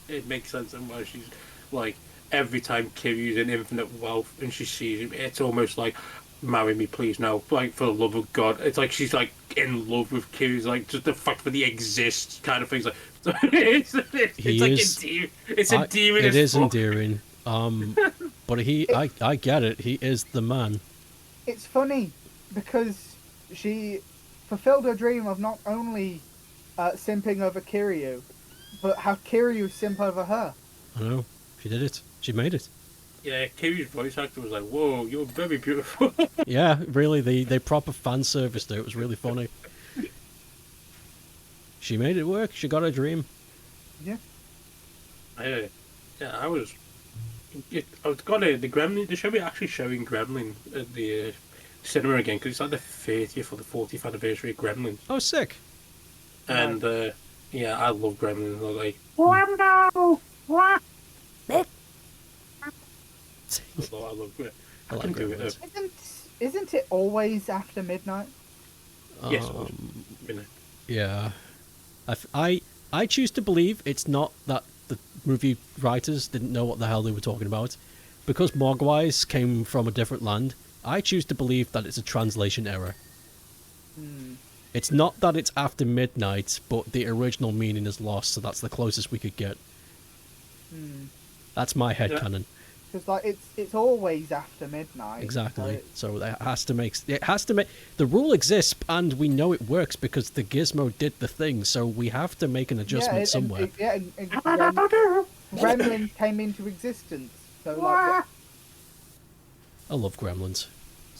it makes sense and why she's like every time Kiryu's in infinite wealth and she sees him, it's almost like marry me please now, like for the love of God. It's like she's like in love with Kiryu's, like just the fact that he exists kind of things, like So it's like is- it's endearing. It as is fuck. endearing. But I get it. He is the man. It's funny because she fulfilled her dream of not only simping over Kiryu, but how Kiryu simp over her. I know. She did it. She made it. Yeah, Kiryu's voice actor was like, "Whoa, you're very beautiful." Yeah, really. They proper fan serviced her. It was really funny. She made it work. She got her dream. Yeah. Yeah, I was. I was gonna the Gremlin. They show me actually showing Gremlin at the cinema again because it's like the 30th or the 40th anniversary of Gremlin. Oh, sick. And yeah, I love Gremlin. I was like, Wando, what? I love it. I like can do it. Gremlins. Isn't it always after midnight? Yes. You know. Yeah. I choose to believe it's not that the movie writers didn't know what the hell they were talking about. Because Mogwais came from a different land, I choose to believe that it's a translation error. It's not that it's after midnight, but the original meaning is lost, so that's the closest we could get. That's my headcanon. Because like it's always after midnight. Exactly. Like, So it has to make the rule exists, and we know it works because the gizmo did the thing. So we have to make an adjustment somewhere. Gremlins came into existence. So like, I love Gremlins.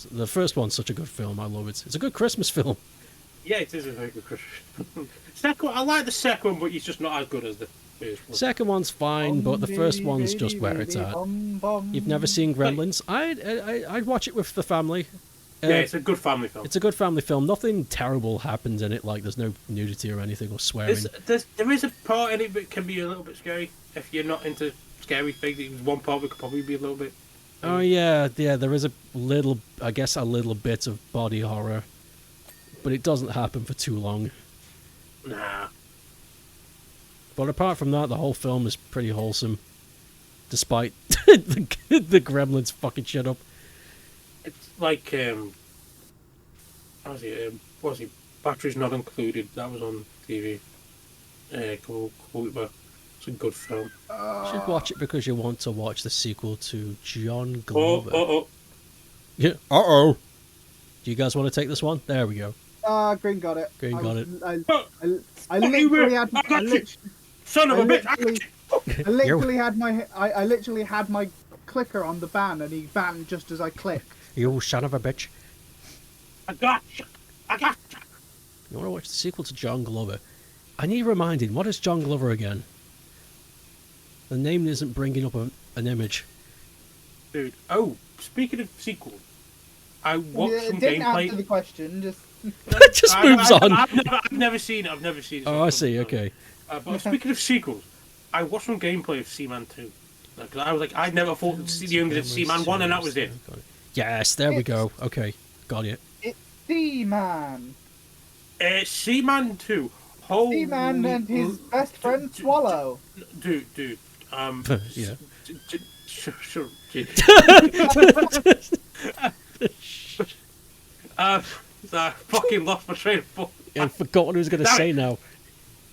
The first one's such a good film. I love it. It's a good Christmas film. Yeah, it is a very good Christmas. Second, I like the second one, but it's just not as good as the first one. Second one's fine, but the first one's just where it's at. You've never seen Gremlins? I'd watch it with the family. Yeah, it's a good family film. It's a good family film. Nothing terrible happens in it. Like there's no nudity or anything or swearing. There is a part in it that can be a little bit scary if you're not into scary things. There's one part that could probably be a little bit. Oh yeah. There is a little bit of body horror, but it doesn't happen for too long. Nah. But apart from that, the whole film is pretty wholesome, despite the Gremlins fucking shit up. It's like what was it? Batteries Not Included. That was on TV. Cool, but it's a good film. You should watch it because you want to watch the sequel to John Glover. Oh. Yeah. Uh-oh. Do you guys want to take this one? There we go. Green got it. Green got it. I literally had. Son of a bitch! I literally had my clicker on the ban, and he banned just as I clicked. You son of a bitch. I got you. You want to watch the sequel to John Glover? I need reminding. What is John Glover again? The name isn't bringing up an image. Dude. Oh, speaking of sequels, I watched some didn't gameplay. answer the question. Just It just moves on. I've never seen it. Oh, I see. Okay. But speaking of sequels, I watched some gameplay of Seaman 2. Because I was like, I never thought the only Seaman 1, and that was it. Yes, there we go. Okay, got it. it's Seaman. Seaman 2. Seaman and his best friend Swallow. Dude. Yeah. Sure. I fucking lost my train of thought. I forgot what I was going to say now.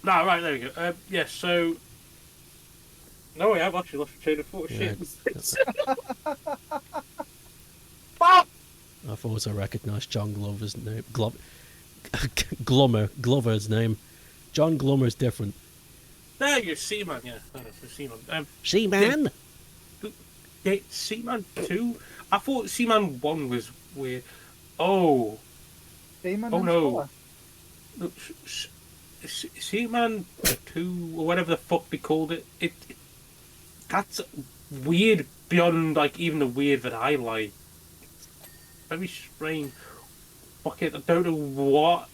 Nah, right, there we go. Yeah, so... No, I've actually lost my train of thought. Yeah, Shit. I thought I recognised John Glover's name. Glover's name. John Glover's different. There you go, Seaman, yeah. Seaman. Seaman? Yeah, Seaman 2? I thought Seaman 1 was weird. Oh. Seaman Oh and no. Swallow. Look, Seaman 2, or whatever the fuck they called it, that's weird beyond, like, even the weird that I like. Very strange. Fuck it, I don't know what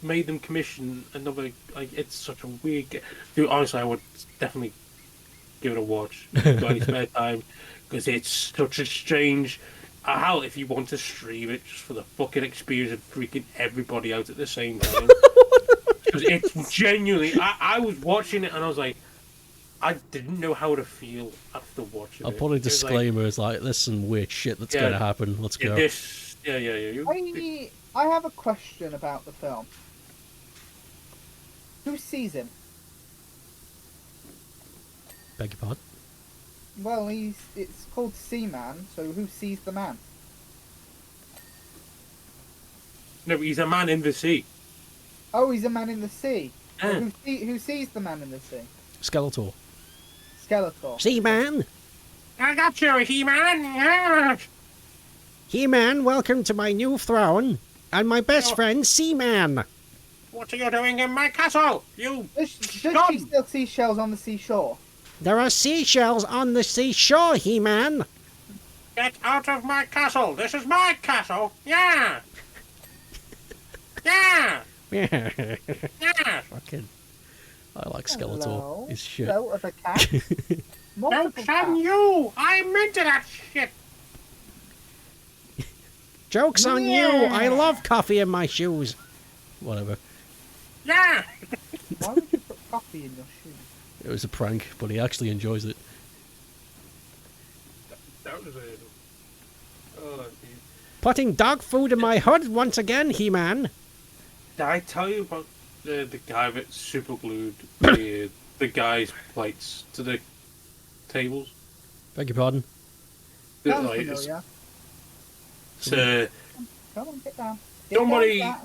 made them commission another, like, it's such a weird Dude, honestly, I would definitely give it a watch if you've got any spare time, because it's such a strange... Hell, if you want to stream it just for the fucking experience of freaking everybody out at the same time. Because it's genuinely... I was watching it and I was like, I didn't know how to feel after watching I'll it. put a disclaimer. It's like, there's some weird shit that's going to happen. Let's go. I have a question about the film. Who sees him? Beg your pardon? Well, it's called Seaman, so who sees the man? No, he's a man in the sea. Oh, he's a man in the sea. Ah. Well, who sees the man in the sea? Skeletor. Skeletor. Seaman! I got you, He-Man! He-Man, welcome to my new throne. And my best friend, Seaman. What are you doing in my castle? You Does she scum! still see shells on the seashore? There are seashells on the seashore, He-Man. Get out of my castle! This is my castle! Yeah! Yeah! Yeah. Yeah! Fucking... I like Skeletor. Hello? He's shit. Hello, of a cat. Multiple Joke's on cats. you! I'm into that shit! Joke's on you! I love coffee in my shoes. Whatever. Yeah! Why would you put coffee in your shoe? It was a prank, but he actually enjoys it. That was it. Oh, dude. Putting dog food in my hood once again, He-Man. Did I tell you about the guy that super glued the guy's plates to the tables? Beg your pardon? That, Sounds like, familiar. so Come on, get down. Get somebody down,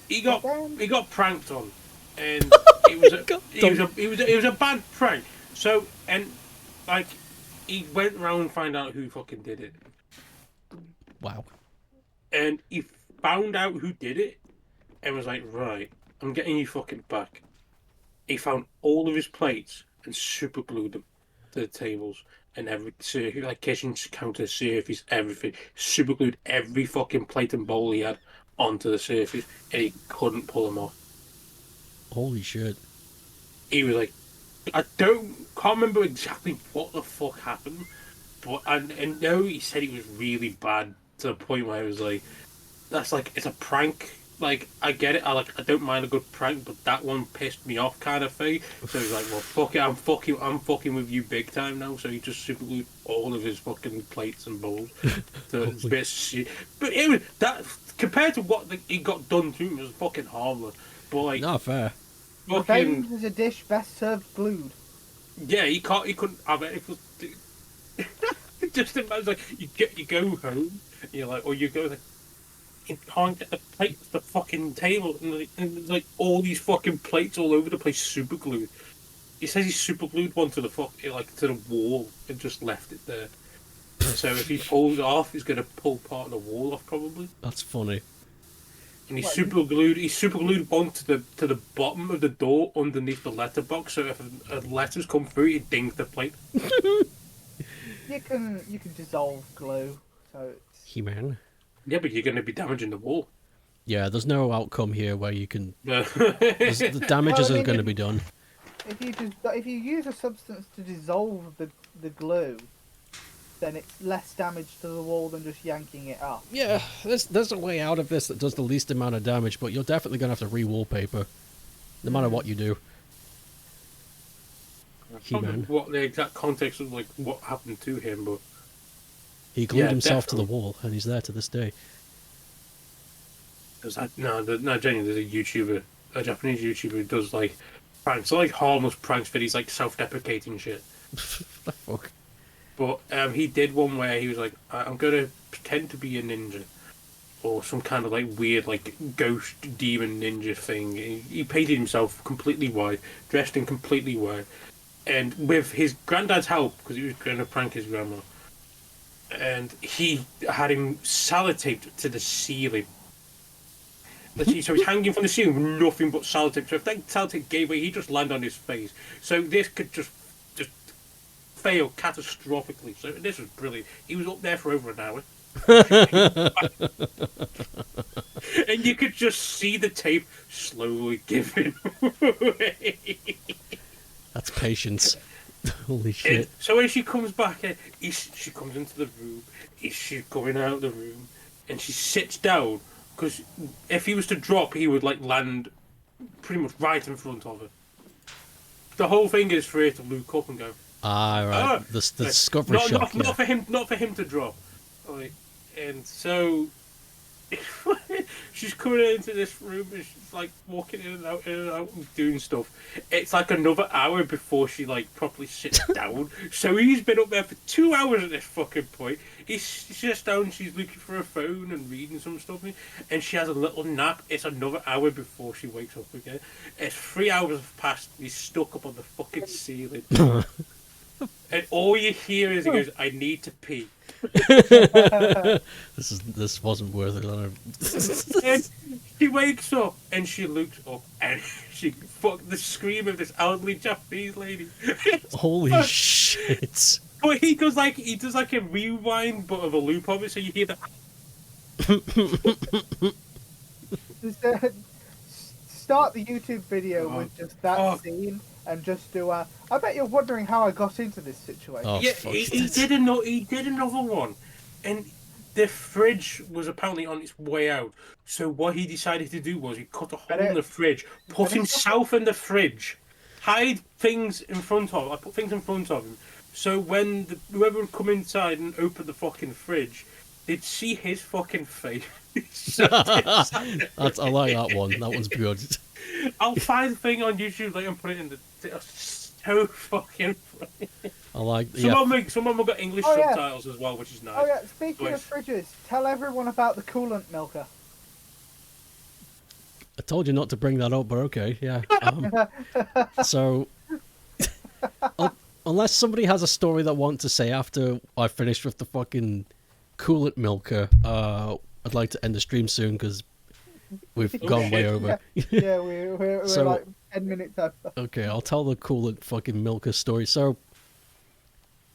he got pranked on, and it was a bad prank. So and like he went around and found out who fucking did it, Wow. and he found out who did it, and was like, right, I'm getting you fucking back. He found all of his plates and super glued them to the tables and every surface, like kitchen counter surface, everything. Super glued every fucking plate and bowl he had onto the surface, and he couldn't pull them off. Holy shit. He was like, can't remember exactly what the fuck happened, but I know he said it was really bad to the point where it was like, that's like, it's a prank. Like, I get it. I don't mind a good prank, but that one pissed me off, kind of thing. So he's like, well, fuck it, I'm fucking with you big time now. So he just super glued all of his fucking plates and bowls. So it's a bit shit. But it was that compared to what he got done to him, it was fucking harmless. But like, Not fair. fucking Revenge is a dish best served glued. yeah, he couldn't have it. It was, just imagine like you go home, and you're like, or you go like. You can't get the plates off the fucking table, and there's like all these fucking plates all over the place, super glued. He says he super glued one to the to the wall and just left it there. So if he pulls it off, he's gonna pull part of the wall off probably. That's funny. And he's super glued one to the bottom of the door underneath the letterbox. So if a letters come through, it dings the plate. You can dissolve glue, so it's... He-Man. Yeah, but you're gonna be damaging the wall. Yeah, there's no outcome here where you can... Yeah. The damage Well, I isn't mean, going to be done. If you use a substance to dissolve the glue, then it's less damage to the wall than just yanking it up. Yeah, there's a way out of this that does the least amount of damage, but you're definitely going to have to re-wallpaper. No matter what you do. I can't remember He-Man. what the exact context of like what happened to him, but He glued Yeah, himself to the definitely. wall, and he's there to this day. there's that genuinely there's a Japanese YouTuber who does like pranks, like harmless pranks for these like self-deprecating shit. The fuck? But he did one where he was like, I'm gonna pretend to be a ninja. Or some kind of like weird like ghost demon ninja thing. He painted himself completely white, dressed in completely white, and with his granddad's help, because he was going to prank his grandma, and he had him sellotaped to the ceiling. So he's hanging from the ceiling with nothing but sellotape. So if that sellotape gave way, he just landed on his face. So this could just fail catastrophically. So this was brilliant. He was up there for over an hour. And you could just see the tape slowly giving way. That's patience. Holy And shit. so when she comes back, she comes into the room. She's going out of the room, and she sits down because if he was to drop, he would like land pretty much right in front of her. The whole thing is for her to look up and go. Ah, right. "Ah." The discovery shock. Not for him to drop. Like, and so she's coming into this room and she's like walking in and out and doing stuff. It's like another hour before she like properly sits down. So he's been up there for 2 hours at this fucking point. He sits down, she's looking for her phone and reading some stuff, and she has a little nap. It's another hour before she wakes up again. It's 3 hours have passed. He's stuck up on the fucking ceiling, and all you hear is he goes, "I need to pee." This wasn't worth it. And she wakes up and she looks up and she the scream of this elderly Japanese lady. Holy shit! But he does like a rewind, but of a loop of it, so you hear that. Start the YouTube video with just that scene and just do a. I bet you're wondering how I got into this situation. Oh, Yeah, fuck he did another one, and the fridge was apparently on its way out. So what he decided to do was he cut a hole in the fridge, put himself in the fridge, hide things in front of. I put things in front of him, so when whoever would come inside and open the fucking fridge, they'd see his fucking face. I like that one. That one's good. I'll find the thing on YouTube later and put it in the. So fucking funny. I like. Some of them got English subtitles as well, which is nice. Oh yeah, speaking of fridges, tell everyone about the coolant milker. I told you not to bring that up, but okay, yeah. So, unless somebody has a story they want to say after I finish with the fucking coolant milker, I'd like to end the stream soon because we've gone way over. Yeah, we're So, like 10 minutes over. Okay, I'll tell the coolant fucking milker story. So,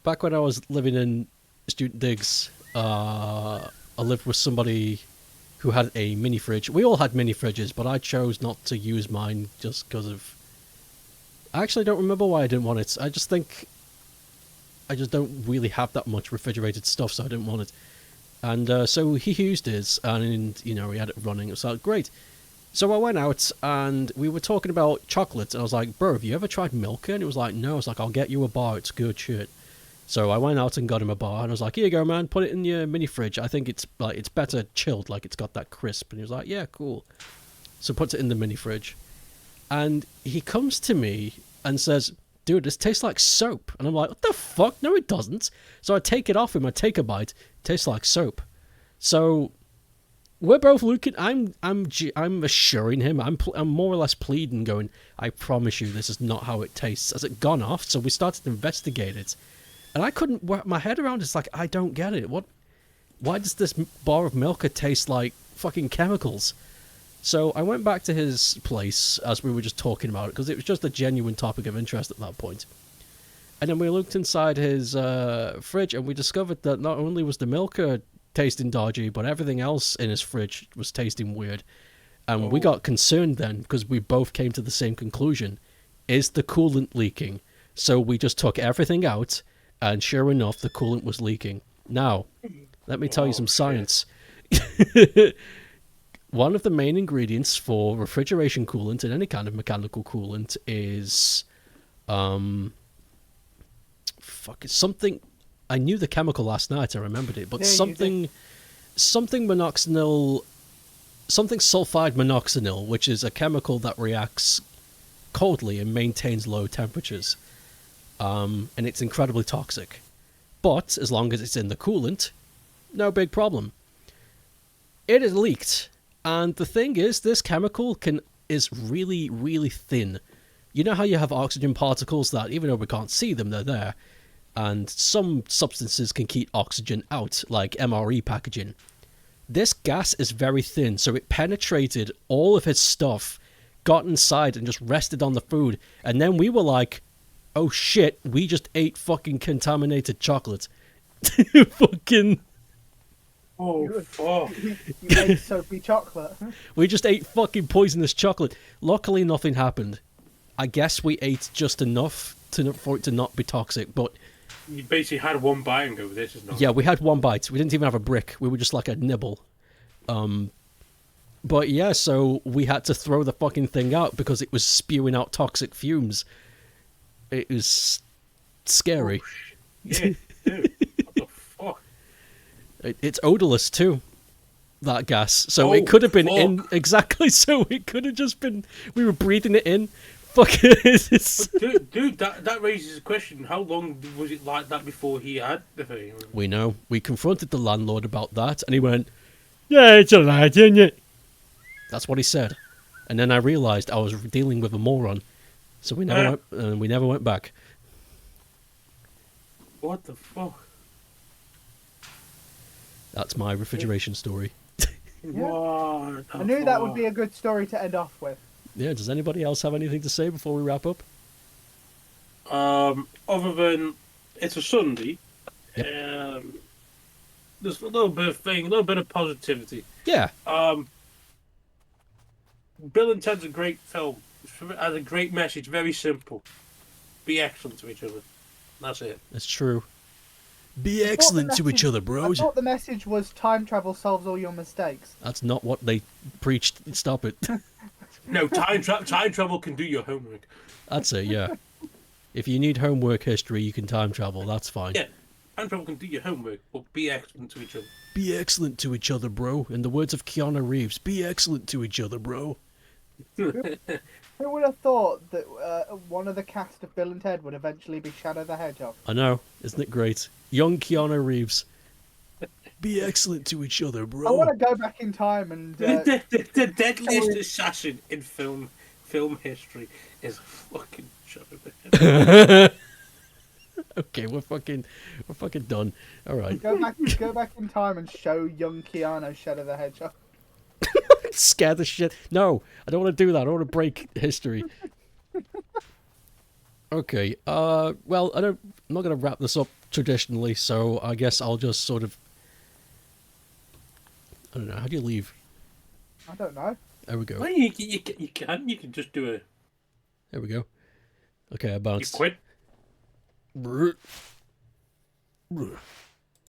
back when I was living in student digs, I lived with somebody who had a mini fridge. We all had mini fridges, but I chose not to use mine just because of... I actually don't remember why I didn't want it. I just think I just don't really have that much refrigerated stuff, so I didn't want it. And so he used his, and you know, he had it running. It was like, great. So I went out, and we were talking about chocolate, and I was like, bro, have you ever tried Milka? And he was like, no. I was like, I'll get you a bar. It's good shit. So I went out and got him a bar, and I was like, here you go, man. Put it in your mini fridge. I think it's like it's better chilled, like it's got that crisp. And he was like, yeah, cool. So puts it in the mini fridge. And he comes to me and says, dude, this tastes like soap. And I'm like, what the fuck? No, it doesn't. So I take it off him. I take a bite. It tastes like soap. So we're both looking. I'm assuring him. I'm more or less pleading, going, I promise you, this is not how it tastes. Has it gone off? So we started to investigate it, and I couldn't wrap my head around it. It's like, I don't get it. Why does this bar of Milka taste like fucking chemicals? So I went back to his place as we were just talking about it, because it was just a genuine topic of interest at that point. And then we looked inside his fridge, and we discovered that not only was the Milka tasting dodgy, but everything else in his fridge was tasting weird. And we got concerned then, because we both came to the same conclusion. Is the coolant leaking? So we just took everything out, and sure enough, the coolant was leaking. Now, let me tell you some science. One of the main ingredients for refrigeration coolant and any kind of mechanical coolant is it's something. I knew the chemical last night, I remembered it, but Yeah, something monoxidil, something sulfide monoxidil, which is a chemical that reacts coldly and maintains low temperatures. And it's incredibly toxic. But as long as it's in the coolant, no big problem. It is leaked. And the thing is, this chemical is really, really thin. You know how you have oxygen particles that, even though we can't see them, they're there. And some substances can keep oxygen out, like MRE packaging. This gas is very thin, so it penetrated all of his stuff, got inside and just rested on the food. And then we were like, oh shit, we just ate fucking contaminated chocolate. Fucking... Oh, fuck. You ate soapy chocolate. We just ate fucking poisonous chocolate. Luckily, nothing happened. I guess we ate just enough for it to not be toxic, but... You basically had one bite and go, this is not... Yeah, we had one bite. We didn't even have a brick. We were just like a nibble. But yeah, so we had to throw the fucking thing out because it was spewing out toxic fumes. It was scary. Oh, yeah, dude. What the fuck? It's odorless too. that gas. So Oh, it could have been fuck. in exactly. So it could have just been we were breathing it in. Fuck it. Dude, that raises a question. How long was it like that before he had the thing? We know. We confronted the landlord about that, and he went, "Yeah, it's alright, isn't it?" That's what he said. And then I realised I was dealing with a moron, so we never went back. What the fuck? That's my refrigeration story. What? I knew that would be a good story to end off with. Yeah. Does anybody else have anything to say before we wrap up? Other than it's a Sunday, Yep. there's a little bit of positivity. Yeah. Bill and Ted's a great film. It has a great message. Very simple. Be excellent to each other. That's it. That's true. Be excellent to each other, I bros. thought the message was time travel solves all your mistakes. That's not what they preached. Stop it. No, time travel can do your homework. That's it, yeah. If you need homework history, you can time travel. That's fine. Yeah, time travel can do your homework, but be excellent to each other. Be excellent to each other, bro. In the words of Keanu Reeves, be excellent to each other, bro. Who would have thought that one of the cast of Bill and Ted would eventually be Shadow the Hedgehog? I know. Isn't it great? Young Keanu Reeves. Be excellent to each other, bro. I want to go back in time and... The deadliest assassin in film history is fucking Shadow the Hedgehog. Okay, we're fucking done. All right. go back in time and show young Keanu Shadow the Hedgehog. Scare the shit. No, I don't want to do that. I don't want to break history. Okay. Well, I'm not going to wrap this up traditionally, so I guess I'll just sort of. I don't know. How do you leave? I don't know. There we go. Well, you can just do a. There we go. Okay, I You bounced. quit. Brr. Brr.